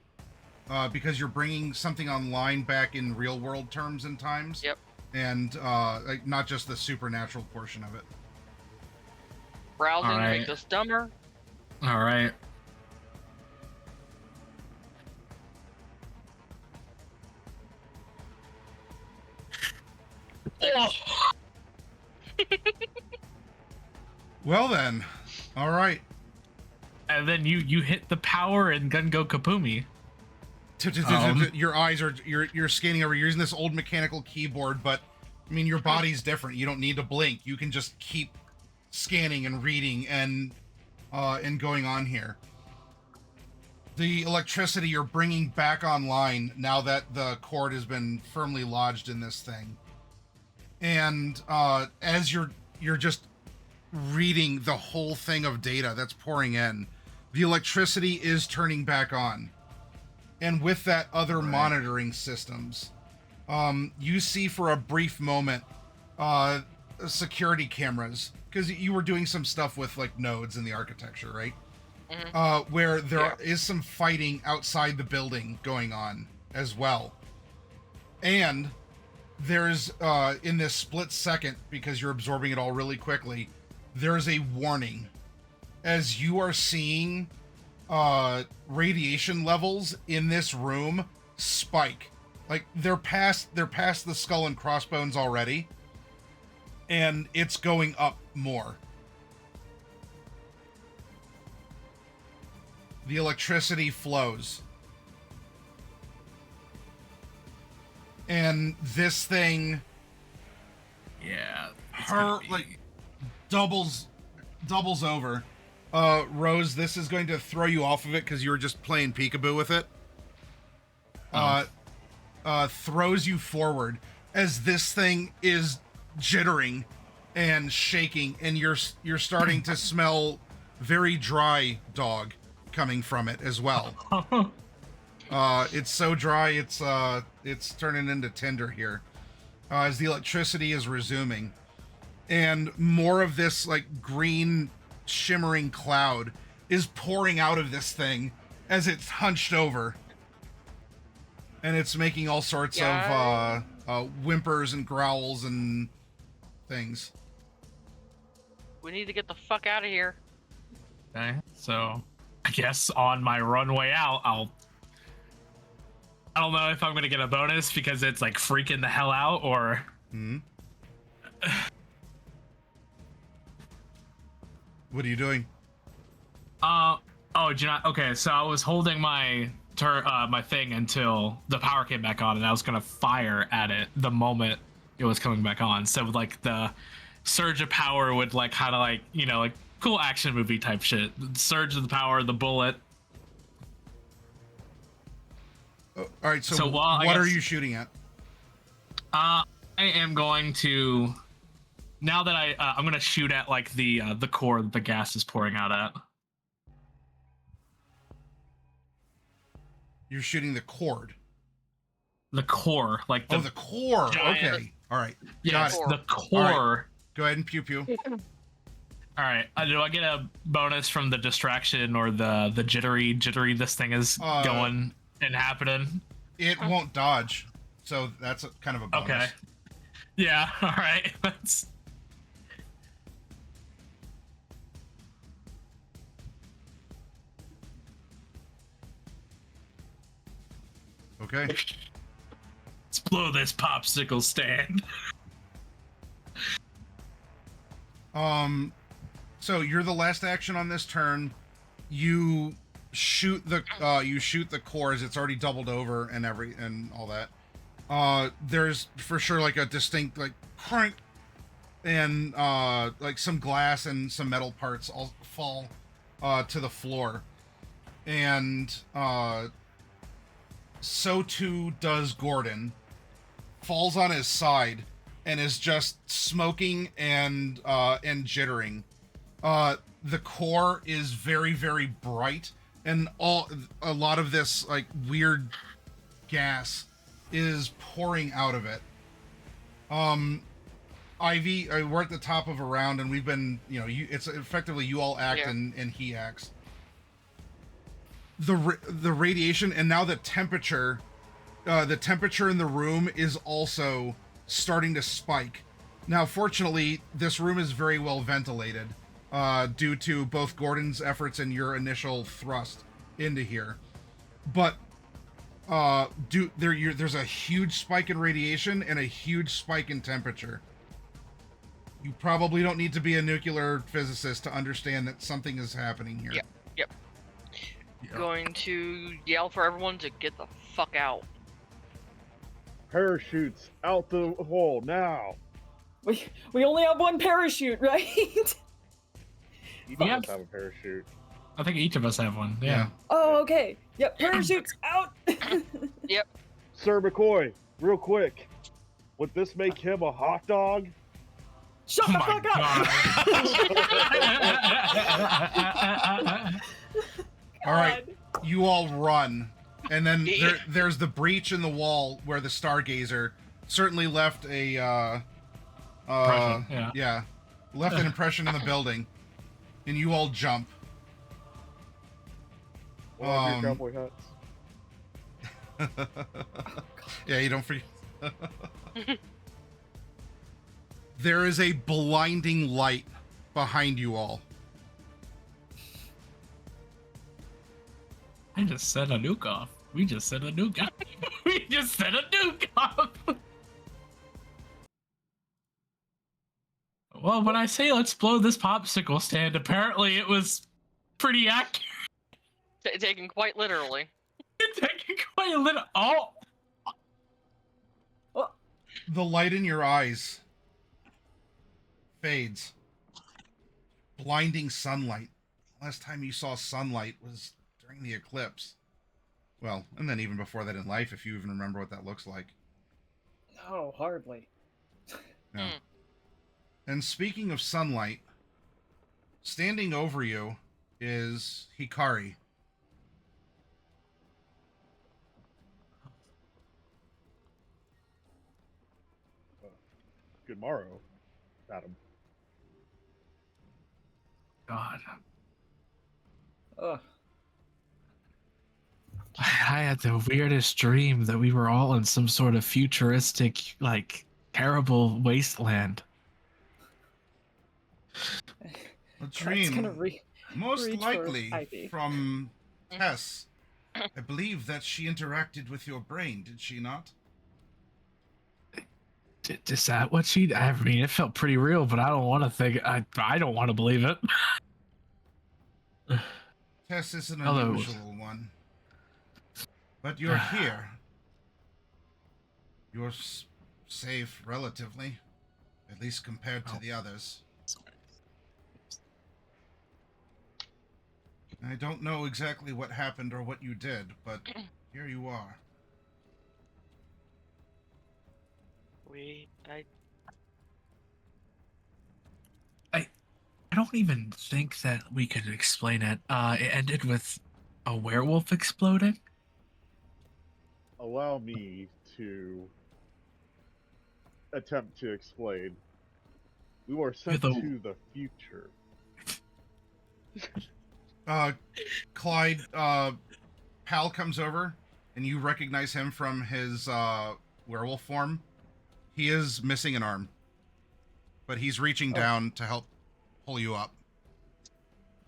S1: because you're bringing something online back in real world terms and times.
S5: Yep.
S1: And like not just the supernatural portion of it.
S5: Browsing to
S2: Alright.
S5: make us dumber.
S2: All right. Oh.
S1: Well then, all right.
S2: And then you hit the power and gun go kapoomy.
S1: Your eyes are you're scanning over. You're using this old mechanical keyboard, but I mean your body's different. You don't need to blink. You can just keep scanning and reading and going on here. The electricity you're bringing back online now that the cord has been firmly lodged in this thing, and as you're just reading the whole thing of data that's pouring in, the electricity is turning back on. And with that, other monitoring systems. You see for a brief moment security cameras, because you were doing some stuff with like nodes in the architecture, right?
S5: Mm-hmm.
S1: Where there is some fighting outside the building going on as well. And there's, in this split second, because you're absorbing it all really quickly, there's a warning. As you are seeing radiation levels in this room spike. Like they're past the skull and crossbones already, and it's going up more. The electricity flows. And this thing doubles over. Rose, this is going to throw you off of it because you were just playing peekaboo with it. Throws you forward as this thing is jittering and shaking, and you're starting to smell very dry dog coming from it as well. It's so dry, it's turning into tinder here as the electricity is resuming, and more of this like green shimmering cloud is pouring out of this thing as it's hunched over, and it's making all sorts of whimpers and growls and things.
S5: We need to get the fuck out of here.
S2: Okay, so I guess on my runway out, I don't know if I'm gonna get a bonus because it's like freaking the hell out, or
S1: What are you doing?
S2: Do you not? Okay, so I was holding my my thing until the power came back on, and I was gonna fire at it the moment it was coming back on. So like the surge of power would like kind of like, you know, like cool action movie type shit. Surge of the power, the bullet.
S1: All right, so
S2: what
S1: are you shooting at?
S2: I am going to, now that I'm gonna shoot at like the core that the gas is pouring out at.
S1: You're shooting the cord.
S2: The core, like the
S1: the core.
S2: giant-
S1: Okay, all right.
S2: Yes,
S1: Got it.
S2: the core.
S1: All right. Go ahead and pew pew.
S2: All right. Do I get a bonus from the distraction or the jittery this thing is going and happening?
S1: It won't dodge, so that's kind of a bonus.
S2: Okay. Yeah. All right. That's.
S1: Okay.
S2: Let's blow this popsicle stand.
S1: So you're the last action on this turn. You shoot the cores. It's already doubled over and all that. There's for sure like a distinct like crank, and like some glass and some metal parts all fall to the floor, and so too does Gordon. Falls on his side and is just smoking and jittering. The core is very, very bright, and a lot of this like weird gas is pouring out of it. Ivy, we're at the top of a round, and we've been, it's effectively you all act and he acts. The radiation and now the temperature in the room is also starting to spike. Now, fortunately, this room is very well ventilated, due to both Gordon's efforts and your initial thrust into here. But there's a huge spike in radiation and a huge spike in temperature. You probably don't need to be a nuclear physicist to understand that something is happening here.
S5: Yep.
S1: Yeah.
S5: Going to yell for everyone to get the fuck out.
S6: Parachutes out the hole now.
S4: We only have one parachute, right?
S6: Each
S2: We
S6: of us
S2: have-
S6: have a parachute.
S2: I think each of us have one. Yeah.
S4: Oh, okay. Yep, parachutes out.
S6: Sir McCoy, real quick, would this make him a hot dog?
S4: Shut
S2: Oh
S4: the
S2: my
S4: fuck up.
S1: All right, you all run, and then
S5: Yeah.
S1: there's the breach in the wall where the Stargazer certainly left a
S2: Impression, yeah.
S1: left an impression in the building, and you all jump.
S6: We'll have your cowboy hats.
S1: Yeah, you don't forget. There is a blinding light behind you all.
S2: I just set a nuke off. We just set a nuke off. We just set a nuke off. Well, when I say let's blow this popsicle stand, apparently it was pretty accurate.
S5: Taken quite literally.
S2: Taking quite a little. Oh,
S1: The light in your eyes fades. Blinding sunlight. Last time you saw sunlight was during the eclipse. Well, and then even before that in life, if you even remember what that looks like.
S4: No, hardly.
S1: No. And speaking of sunlight, standing over you is Hikari.
S6: Good morrow, Adam.
S2: God.
S4: Ugh.
S2: I had the weirdest dream that we were all in some sort of futuristic, like, terrible wasteland.
S1: A
S4: That's
S1: dream.
S4: gonna
S1: Most
S4: reach for
S1: likely
S4: Ivy.
S1: from Tess. I believe that she interacted with your brain, did she not?
S2: Is that what she? I mean, it felt pretty real, but I don't want to think. I don't want to believe it.
S1: Tess is an
S2: Hello.
S1: unusual one. But you're here. You're safe, relatively. At least compared to the others. I don't know exactly what happened or what you did, but here you are.
S2: I don't even think that we could explain it. It ended with a werewolf exploding.
S6: Allow me to attempt to explain. We were sent
S2: the-
S6: to the future.
S1: Clyde, Pal comes over, and you recognize him from his werewolf form. He is missing an arm, but he's reaching down to help pull you up.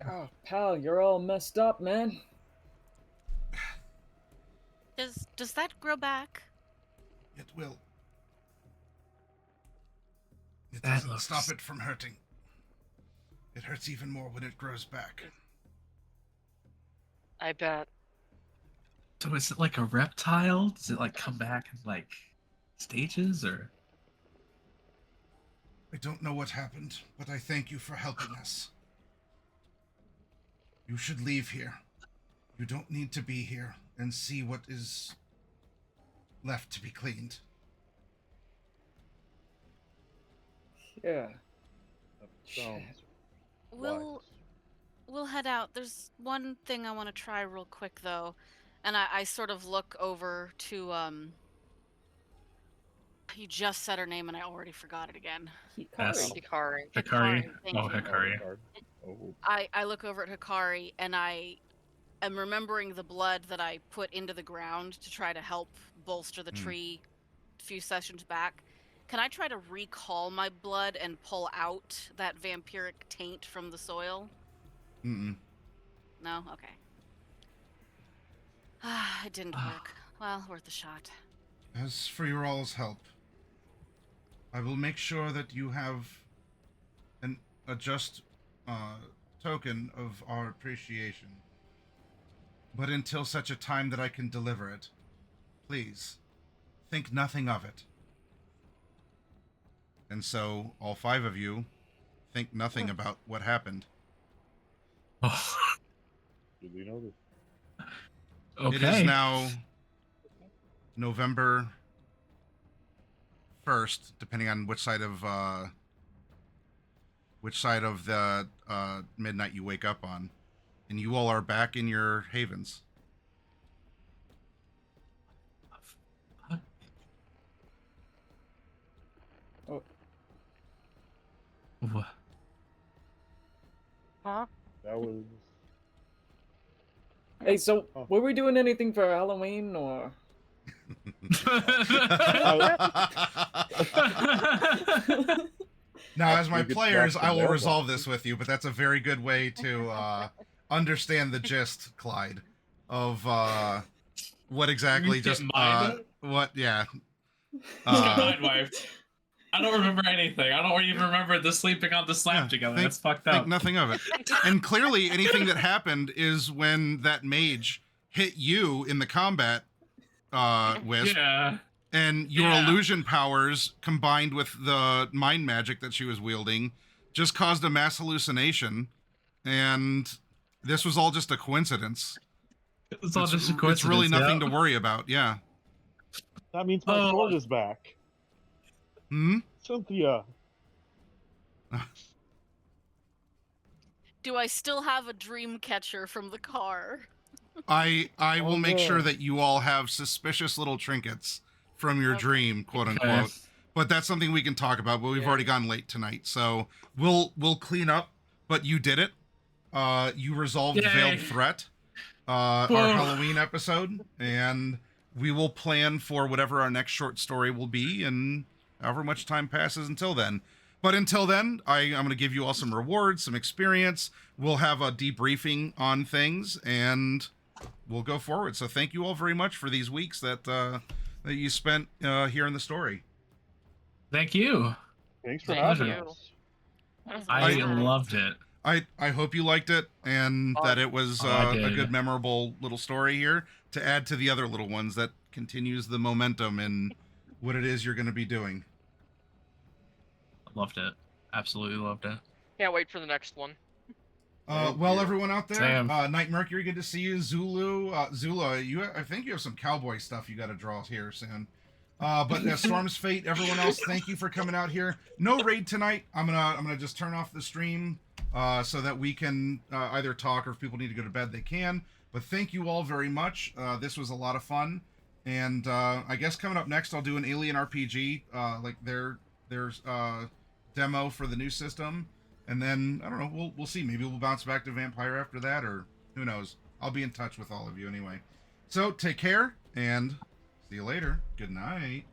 S4: Oh, pal, you're all messed up, man.
S3: Does that grow back?
S1: It will. It
S2: That
S1: doesn't
S2: looks-
S1: stop it from hurting. It hurts even more when it grows back.
S5: I bet.
S2: So is it like a reptile? Does it like come back in like stages or?
S1: I don't know what happened, but I thank you for helping us. You should leave here. You don't need to be here and see what is left to be cleaned.
S6: That
S4: Yeah.
S6: sounds
S3: We'll
S6: wise.
S3: we'll head out. There's one thing I want to try real quick though, and I sort of look over to You just said her name and I already forgot it again.
S2: Yes.
S5: Hikari.
S2: Hikari.
S3: Thank
S2: Oh,
S3: you.
S2: Hikari.
S6: Oh,
S3: I look over at Hikari and I am remembering the blood that I put into the ground to try to help bolster the
S1: Hmm.
S3: tree a few sessions back. Can I try to recall my blood and pull out that vampiric taint from the soil?
S1: Mm-mm.
S3: No? Okay. It didn't work. Well, worth a shot.
S1: As for your all's help, I will make sure that you have a just token of our appreciation. But until such a time that I can deliver it, please, think nothing of it. And so, all 5 of you think nothing about what happened.
S6: Did we know this?
S2: Okay.
S1: It is now November 1st, depending on which side of the midnight you wake up on, and you all are back in your havens.
S2: What?
S5: Huh?
S6: That was.
S4: Hey, so
S6: Oh.
S4: were we doing anything for Halloween or?
S1: Now, as my
S6: You could
S1: players,
S6: track
S1: I
S6: the
S1: will
S6: mailbox.
S1: resolve this with you, but that's a very good way to understand the gist, Clyde, of what exactly
S8: You
S1: just
S8: get mind
S1: what yeah.
S8: Just got mind wiped. I don't remember anything. I don't even remember the sleeping on the slab together. That's fucked
S1: Think
S8: up.
S1: nothing of it. And clearly, anything that happened is when that mage hit you in the combat, Wisp,
S8: Yeah.
S1: and your
S8: Yeah.
S1: illusion powers combined with the mind magic that she was wielding just caused a mass hallucination, and this was all just a coincidence.
S2: It's all just a
S1: It's
S2: coincidence.
S1: really nothing
S2: yeah.
S1: to worry about. Yeah.
S6: That means my
S2: Oh.
S6: sword is back.
S1: Hmm.
S6: Cynthia.
S3: Do I still have a dream catcher from the car?
S1: I will
S6: Oh,
S1: make sure
S6: no.
S1: that you all have suspicious little trinkets from your
S3: Okay.
S1: dream, quote
S2: Okay.
S1: unquote. But that's something we can talk about. But we've
S8: Yeah.
S1: already gone late tonight, so we'll clean up. But you did it. You resolved
S2: Yay.
S1: Veiled Threat, our
S2: Whoa.
S1: Halloween episode, and we will plan for whatever our next short story will be, and however much time passes until then. But until then, I'm going to give you all some rewards, some experience. We'll have a debriefing on things, and we'll go forward. So thank you all very much for these weeks that you spent here in the story.
S2: Thank you.
S6: Thanks for
S5: Thank
S6: having
S5: you.
S6: us.
S2: I
S3: Yeah.
S2: loved it.
S1: I hope you liked it, and that it was
S2: I
S1: a
S2: did.
S1: good, memorable little story here to add to the other little ones that continues the momentum in what it is you're going to be doing.
S2: Loved it. Absolutely loved it.
S5: Can't wait for the next one.
S6: Thank
S1: Well,
S6: you.
S1: everyone out there,
S2: Sam.
S1: Night Mercury, good to see you. Zulu, Zula, I think you have some cowboy stuff you got to draw here soon. But Storm's Fate, everyone else, thank you for coming out here. No raid tonight. I'm gonna just turn off the stream so that we can either talk, or if people need to go to bed, they can. But thank you all very much. This was a lot of fun, and I guess coming up next, I'll do an Alien RPG, like their demo for the new system. And then, I don't know, we'll see. Maybe we'll bounce back to Vampire after that, or who knows. I'll be in touch with all of you anyway. So, take care, and see you later. Good night.